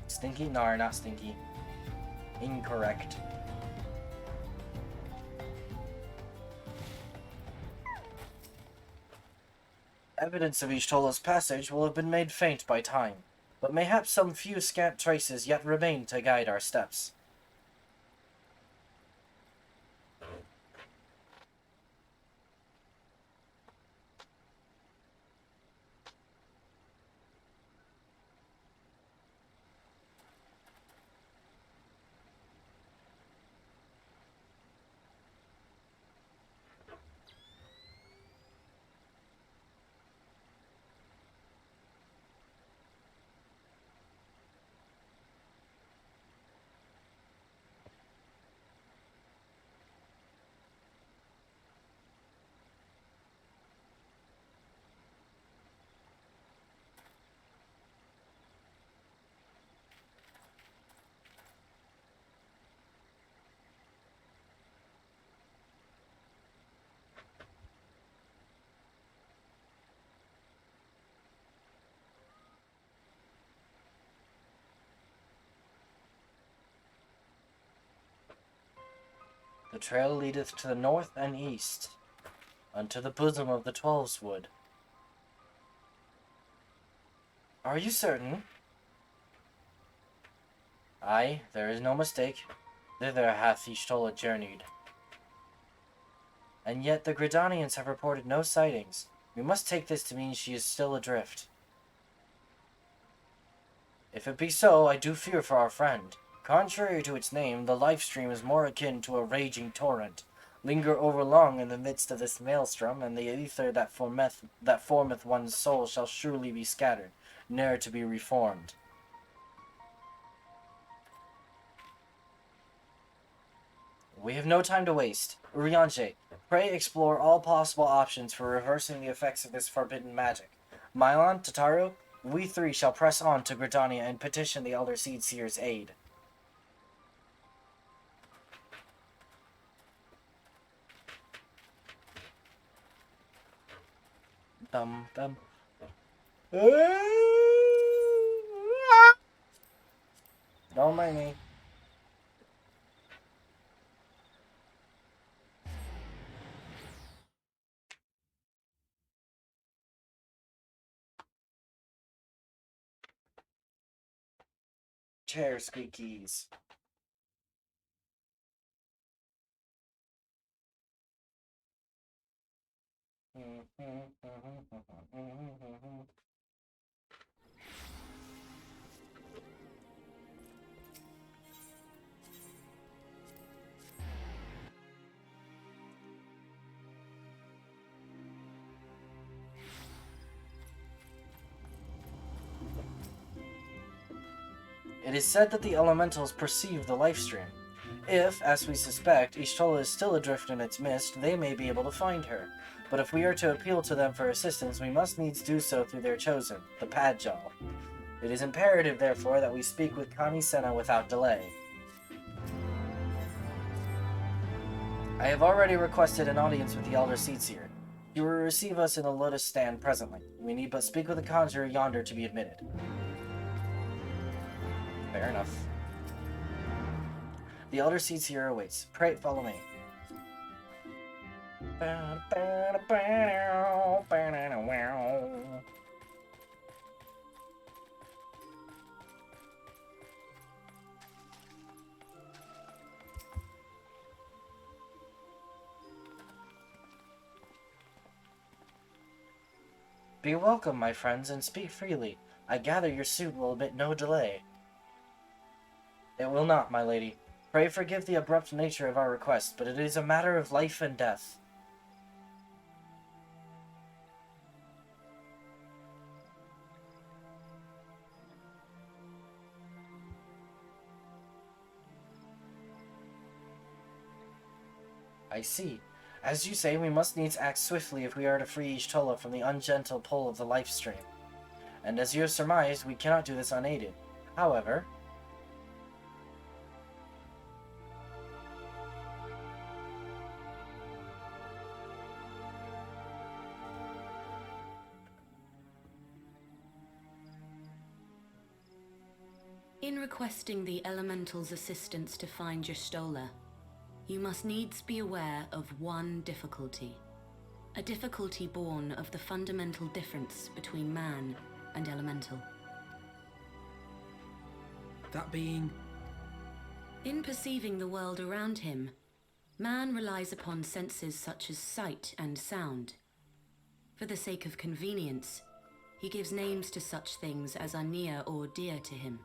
Stinky? No, not stinky. Incorrect. Evidence of Ishtola's passage will have been made faint by time, but mayhap some few scant traces yet remain to guide our steps. The trail leadeth to the north and east, unto the bosom of the Twelves Wood. Are you certain? Aye, there is no mistake. Thither hath Ishtola journeyed. And yet the Gridanians have reported no sightings. We must take this to mean she is still adrift. If it be so, I do fear for our friend. Contrary to its name, the life stream is more akin to a raging torrent. Linger overlong in the midst of this maelstrom, and the ether that formeth one's soul shall surely be scattered, ne'er to be reformed. We have no time to waste. Urianger, pray explore all possible options for reversing the effects of this forbidden magic. Mylon, Tataru, we three shall press on to Gridania and petition the Elder Seedseer's aid. Dum dum. Don't mind me. Chair squeakies. It is said that the elementals perceive the life stream. If, as we suspect, Ishtola is still adrift in its mist, they may be able to find her. But if we are to appeal to them for assistance, we must needs do so through their chosen, the Padjal. It is imperative, therefore, that we speak with Kani Senna without delay. I have already requested an audience with the Elder Seedseer. He will receive us in the Lotus Stand presently. We need but speak with the conjurer yonder to be admitted. Fair enough. The Elder Seedseer awaits. Pray, follow me. Be welcome, my friends, and speak freely. I gather your suit will admit no delay. It will not, my lady. Pray forgive the abrupt nature of our request, but it is a matter of life and death. I see. As you say, we must needs act swiftly if we are to free Ishtola from the ungentle pull of the life stream. And as you have surmised, we cannot do this unaided. However... In requesting the Elemental's assistance to find Y'shtola, you must needs be aware of one difficulty. A difficulty born of the fundamental difference between man and Elemental. That being? In perceiving the world around him, man relies upon senses such as sight and sound. For the sake of convenience, he gives names to such things as are near or dear to him.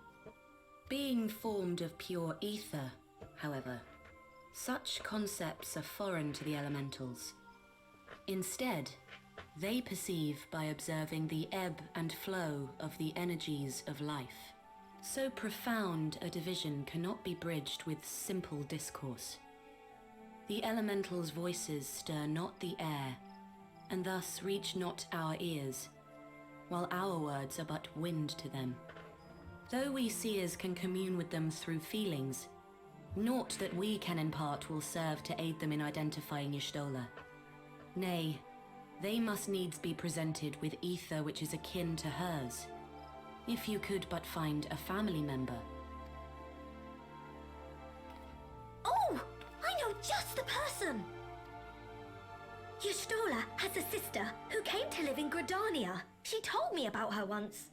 Being formed of pure ether, however, such concepts are foreign to the Elementals. Instead, they perceive by observing the ebb and flow of the energies of life. So profound a division cannot be bridged with simple discourse. The Elementals' voices stir not the air, and thus reach not our ears, while our words are but wind to them. Though we seers can commune with them through feelings, naught that we can impart will serve to aid them in identifying Y'shtola. Nay, they must needs be presented with ether which is akin to hers, if you could but find a family member. Oh! I know just the person! Y'shtola has a sister who came to live in Gridania. She told me about her once.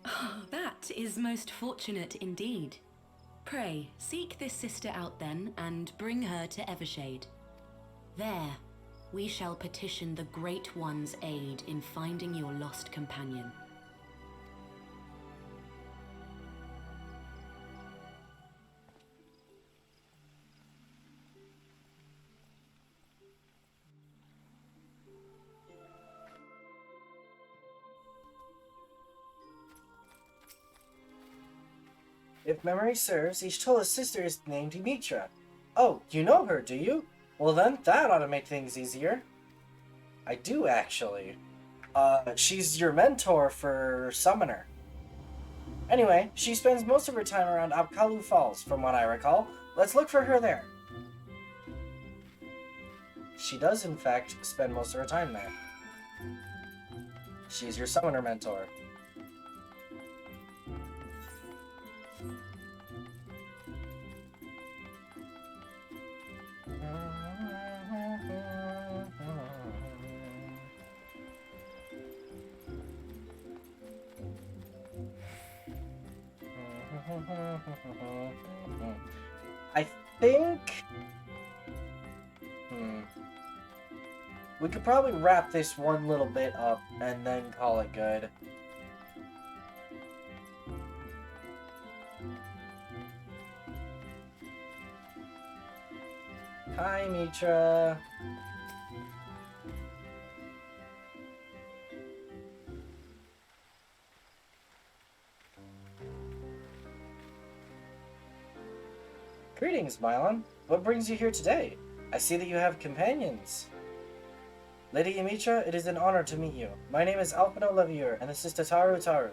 Oh, that is most fortunate indeed. Pray, seek this sister out then, and bring her to Evershade. There, we shall petition the Great One's aid in finding your lost companion. If memory serves, Ishtola's sister is named Dimitra. Oh, you know her, do you? Well then, that ought to make things easier. I do, actually. She's your mentor for Summoner. Anyway, she spends most of her time around Apkalu Falls, from what I recall. Let's look for her there. She does, in fact, spend most of her time there. She's your Summoner mentor. I think... we could probably wrap this one little bit up and then call it good. Hi, Mitra. Greetings, Mylon. What brings you here today? I see that you have companions. Lady Ymitra, it is an honor to meet you. My name is Alpino Levier, and this is Tataru Taru.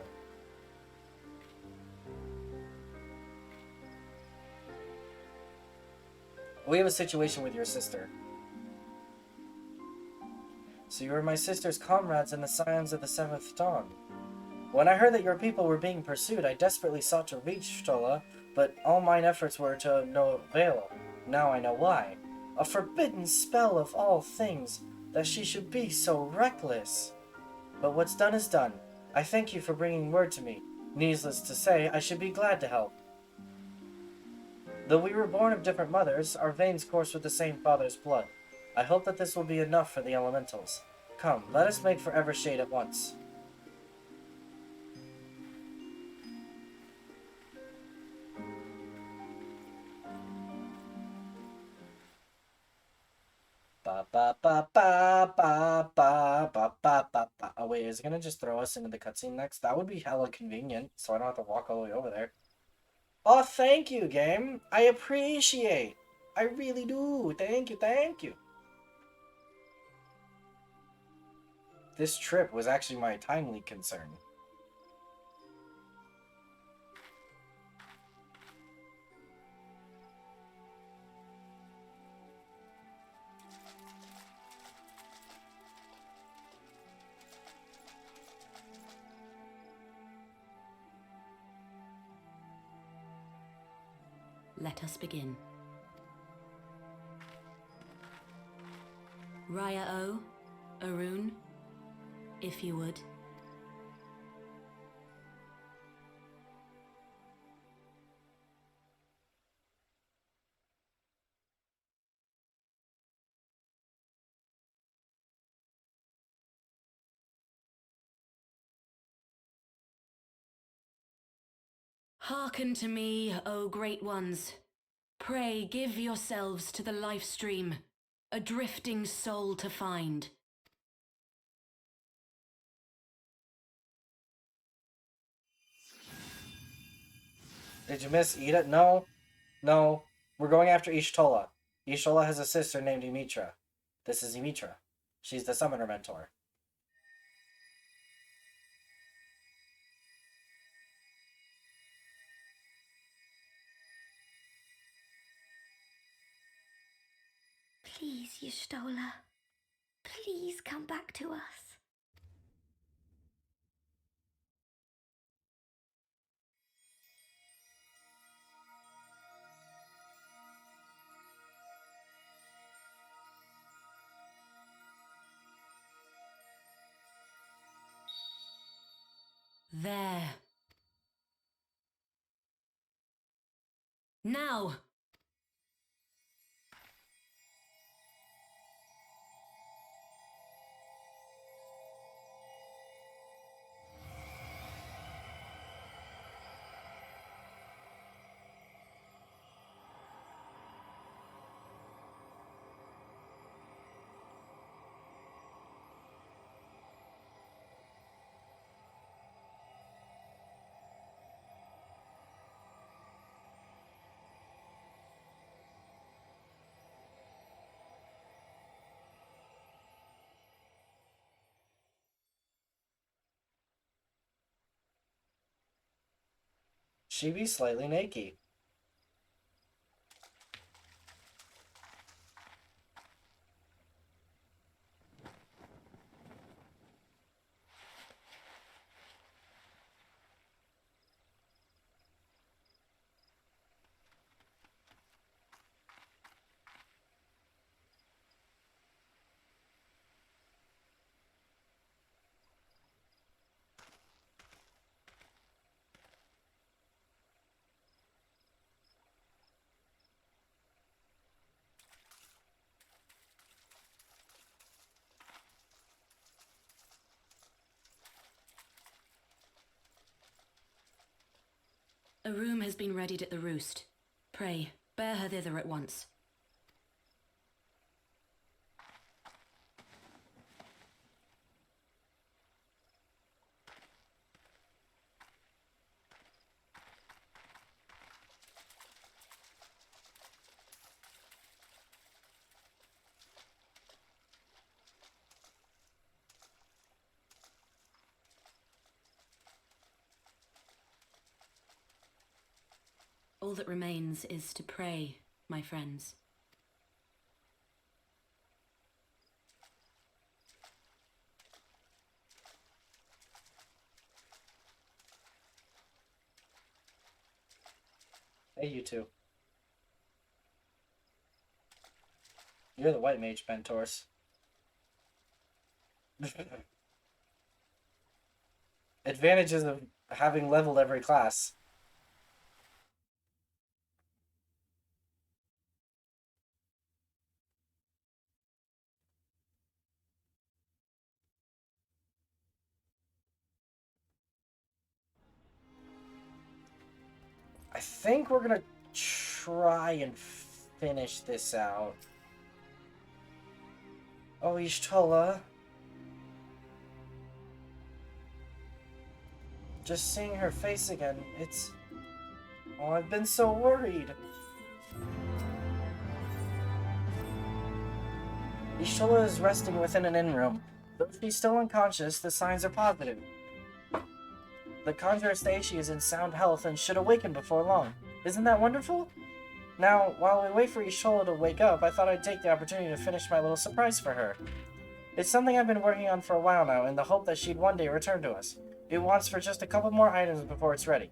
We have a situation with your sister. So you were my sister's comrades and the Scions of the Seventh Dawn. When I heard that your people were being pursued, I desperately sought to reach Y'shtola, but all mine efforts were to no avail. Now I know why. A forbidden spell of all things, that she should be so reckless. But what's done is done. I thank you for bringing word to me. Needless to say, I should be glad to help. Though we were born of different mothers, our veins course with the same father's blood. I hope that this will be enough for the elementals. Come, let us make for Evershade at once. Ba ba ba ba ba ba ba ba ba ba. Oh wait, is it gonna just throw us into the cutscene next? That would be hella convenient, so I don't have to walk all the way over there. Oh, thank you, game. I appreciate. I really do. Thank you, thank you. This trip was actually my timely concern. Let us begin. Raya O, Arun, if you would. Hearken to me, O great ones. Pray give yourselves to the life stream, a drifting soul to find. Did you miss Ida? No. No. We're going after Ishtola. Ishtola has a sister named Imitra. This is Imitra. She's the summoner mentor. Please, Y'shtola. Please come back to us. There. Now! She be slightly naked. A room has been readied at the roost. Pray, bear her thither at once. All that remains is to pray, my friends. Hey, you two. You're the white mage, Bentor's. Advantages of having leveled every class. I think we're gonna try and finish this out. Oh, Ishtola. Just seeing her face again, it's... Oh, I've been so worried. Ishtola is resting within an inn room. Though she's still unconscious, the signs are positive. The conjurers say she is in sound health and should awaken before long. Isn't that wonderful? Now, while we wait for Ishtola to wake up, I thought I'd take the opportunity to finish my little surprise for her. It's something I've been working on for a while now, in the hope that she'd one day return to us. It wants for just a couple more items before it's ready.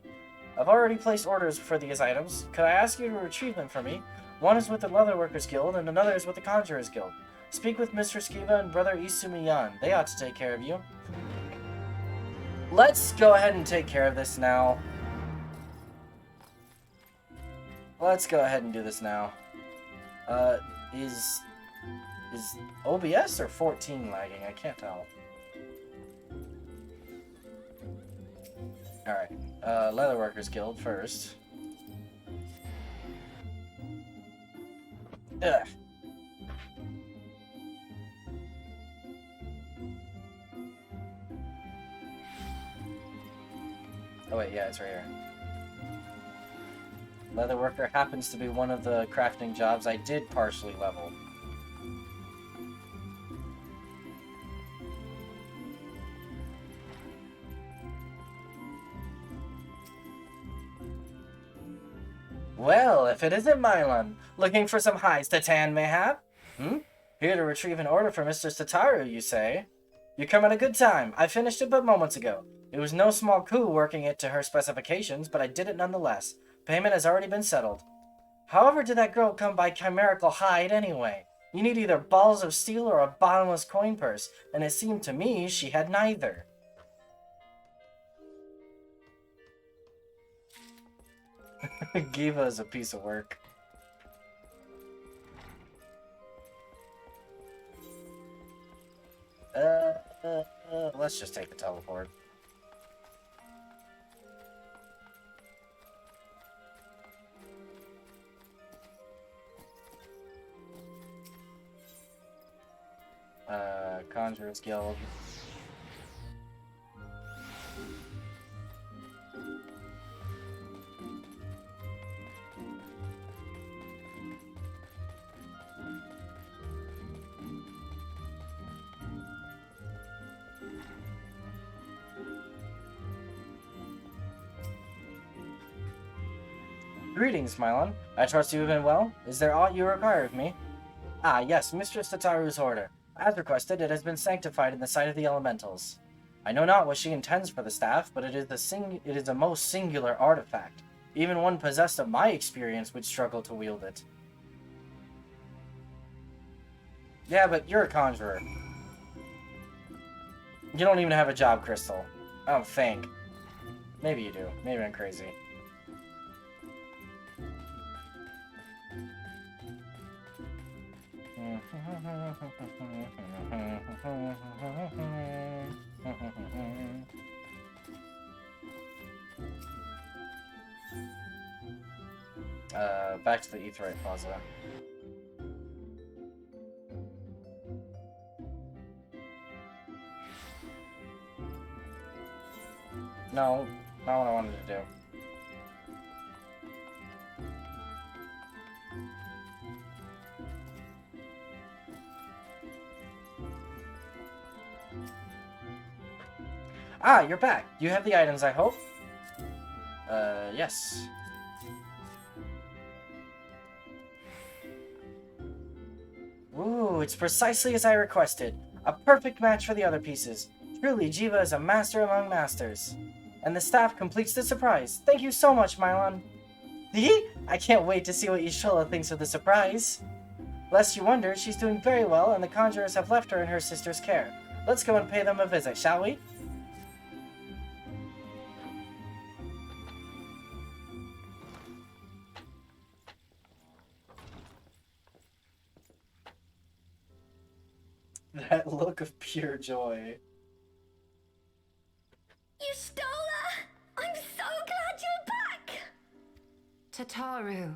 I've already placed orders for these items. Could I ask you to retrieve them for me? One is with the Leatherworkers Guild, and another is with the Conjurers Guild. Speak with Mr. Skiva and Brother Isumiyan. They ought to take care of you. Let's go ahead and take care of this now. Let's go ahead and do this now. Is OBS or 14 lagging? I can't tell. Alright, Leatherworkers Guild first. Ugh. Oh wait, yeah, it's right here. Leatherworker happens to be one of the crafting jobs I did partially level. Well, if it isn't Mylon, looking for some hides to tan, mayhap? Here to retrieve an order for Mr. Sataru, you say? You come at a good time. I finished it but moments ago. It was no small coup working it to her specifications, but I did it nonetheless. Payment has already been settled. However did that girl come by chimerical hide anyway? You need either balls of steel or a bottomless coin purse, and it seemed to me she had neither. Giva is a piece of work. Let's just take the teleport. Conjurers Guild. Greetings, Mylon. I trust you have been well. Is there aught you require of me? Ah, yes, Mistress Tataru's order. As requested, it has been sanctified in the sight of the elementals. I know not what she intends for the staff, but it is a most singular artifact. Even one possessed of my experience would struggle to wield it. Yeah, but you're a conjurer. You don't even have a job crystal. I don't think. Maybe you do. Maybe I'm crazy. Back to the Aetheryte Plaza. No, not what I wanted to do. Ah, you're back. You have the items, I hope? Yes. Ooh, it's precisely as I requested. A perfect match for the other pieces. Truly, Jiva is a master among masters. And the staff completes the surprise. Thank you so much, Mylon. I can't wait to see what Y'shtola thinks of the surprise. Lest you wonder, she's doing very well, and the conjurers have left her in her sister's care. Let's go and pay them a visit, shall we? That look of pure joy. You stole her! I'm so glad you're back! Tataru.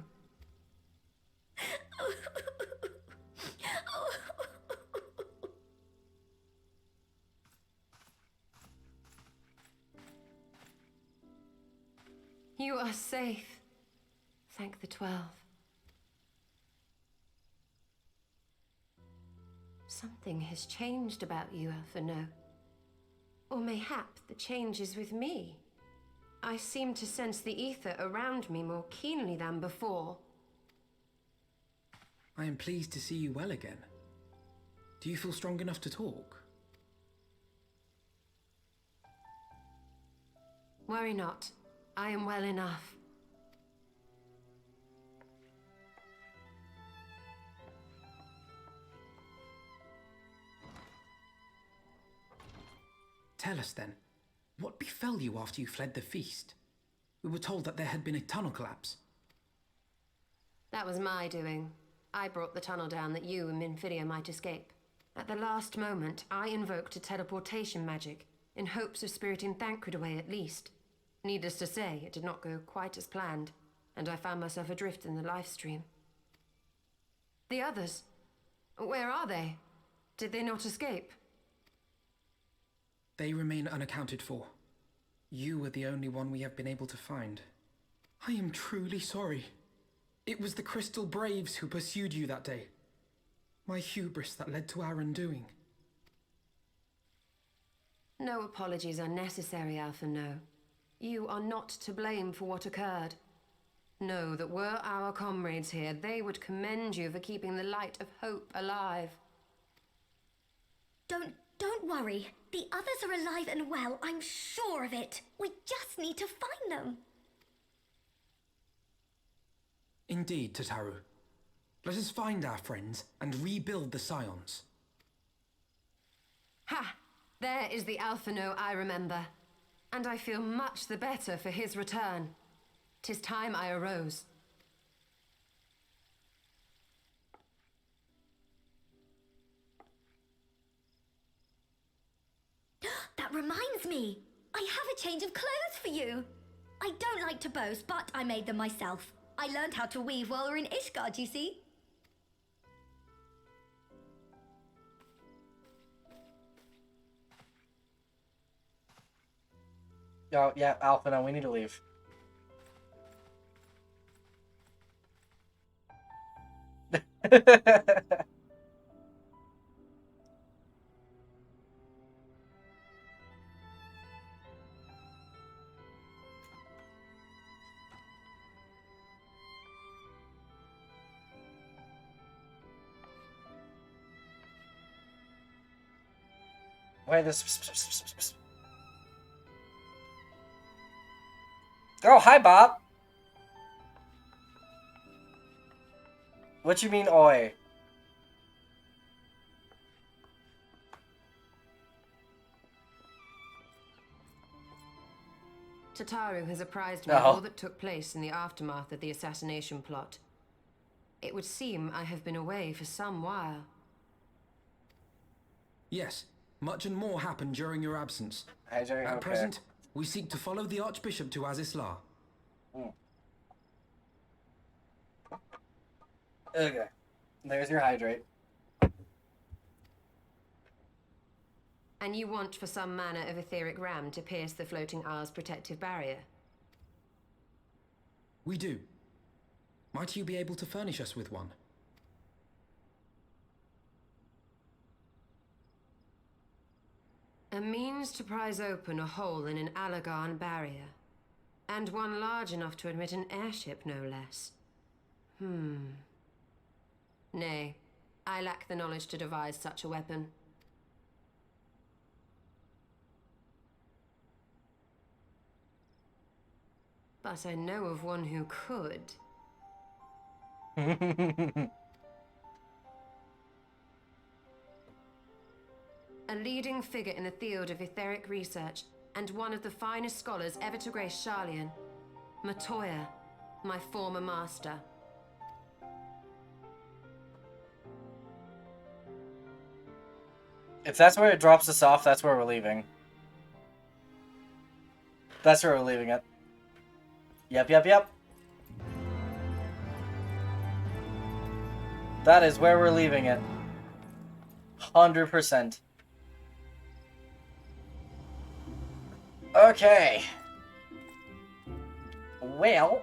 You are safe. Thank the 12. Something has changed about you, Alphino. Or mayhap the change is with me. I seem to sense the ether around me more keenly than before. I am pleased to see you well again. Do you feel strong enough to talk? Worry not. I am well enough. Tell us then, what befell you after you fled the feast? We were told that there had been a tunnel collapse. That was my doing. I brought the tunnel down that you and Minfidia might escape. At the last moment, I invoked a teleportation magic, in hopes of spiriting Thancred away at least. Needless to say, it did not go quite as planned, and I found myself adrift in the life stream. The others? Where are they? Did they not escape? They remain unaccounted for. You were the only one we have been able to find. I am truly sorry. It was the Crystal Braves who pursued you that day. My hubris that led to our undoing. No apologies are necessary, Alphino. You are not to blame for what occurred. Know that were our comrades here, they would commend you for keeping the light of hope alive. Don't worry. The others are alive and well, I'm sure of it. We just need to find them. Indeed, Tataru. Let us find our friends and rebuild the Scions. Ha! There is the Alphino I remember. And I feel much the better for his return. 'Tis time I arose. That reminds me. I have a change of clothes for you. I don't like to boast, but I made them myself. I learned how to weave while we're in Ishgard, you see. Oh, yeah, Alpha, no, we need to leave. Wait, this. Oh, hi, Bob. What you mean, oi? Tataru has apprised me of all that took place in the aftermath of the assassination plot. It would seem I have been away for some while. Yes, much and more happened during your absence. At present, we seek to follow the Archbishop to Azisla. Okay. There's your hydrate. And you want for some manner of etheric ram to pierce the floating isle's protective barrier? We do. Might you be able to furnish us with one? A means to prise open a hole in an Alagarn barrier. And one large enough to admit an airship, no less. Nay, I lack the knowledge to devise such a weapon. But I know of one who could. a leading figure in the field of etheric research, and one of the finest scholars ever to grace Sharlayan. Matoya, my former master. If that's where it drops us off, that's where we're leaving. That's where we're leaving it. Yep. That is where we're leaving it. 100%. Okay. Well,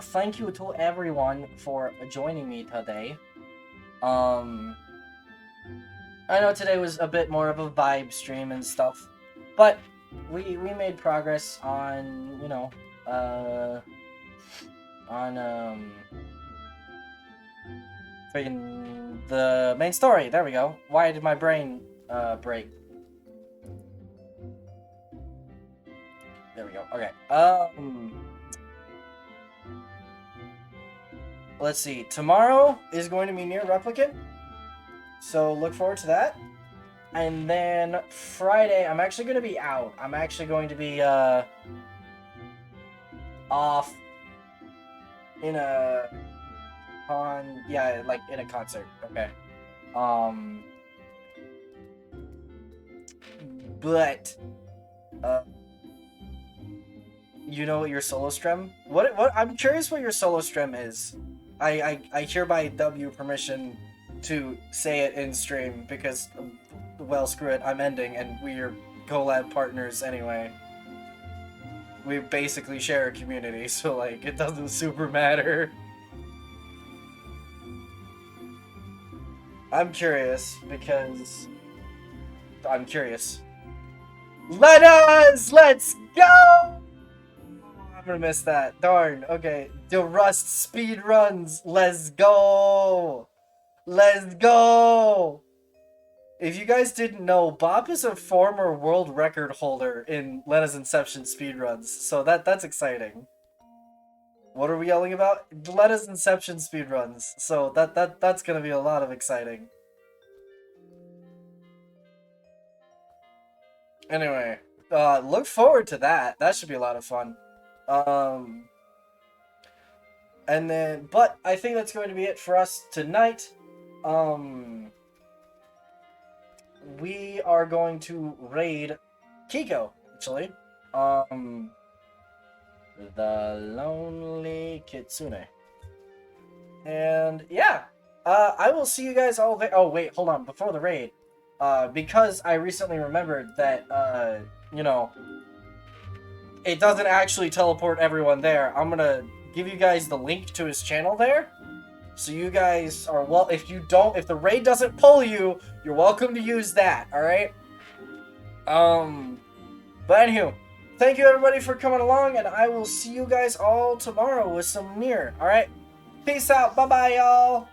thank you to everyone for joining me today. I know today was a bit more of a vibe stream and stuff, but we made progress on, you know, freaking the main story. There we go. Why did my brain break? There we go. Okay. Let's see. Tomorrow is going to be Nier Replicant, so look forward to that. And then Friday, I'm actually going to be out. I'm actually going to be off in a in a concert. Okay. But you know what your solo stream? What I'm curious what your solo stream is. I hereby dub you permission to say it in stream because, well, screw it, I'm ending and we're collab partners anyway. We basically share a community, so like it doesn't super matter. I'm curious because I'm curious. Let's go! I'm gonna miss that. Darn. Okay. The Rust speed runs. Let's go. Let's go. If you guys didn't know, Bob is a former world record holder in Lena's Inception speedruns, so that's exciting. What are we yelling about? Lena's Inception speedruns, so that's gonna be a lot of exciting. Anyway, look forward to that. That should be a lot of fun. And then, but I think that's going to be it for us tonight. We are going to raid Kiko, actually. The Lonely Kitsune. And yeah, I will see you guys all there. Oh wait, hold on, before the raid, because I recently remembered that, you know, it doesn't actually teleport everyone there. I'm gonna give you guys the link to his channel there. So you guys are, well, if the raid doesn't pull you, you're welcome to use that, alright? But anywho, thank you everybody for coming along, and I will see you guys all tomorrow with some Nier, alright? Peace out, bye-bye, y'all!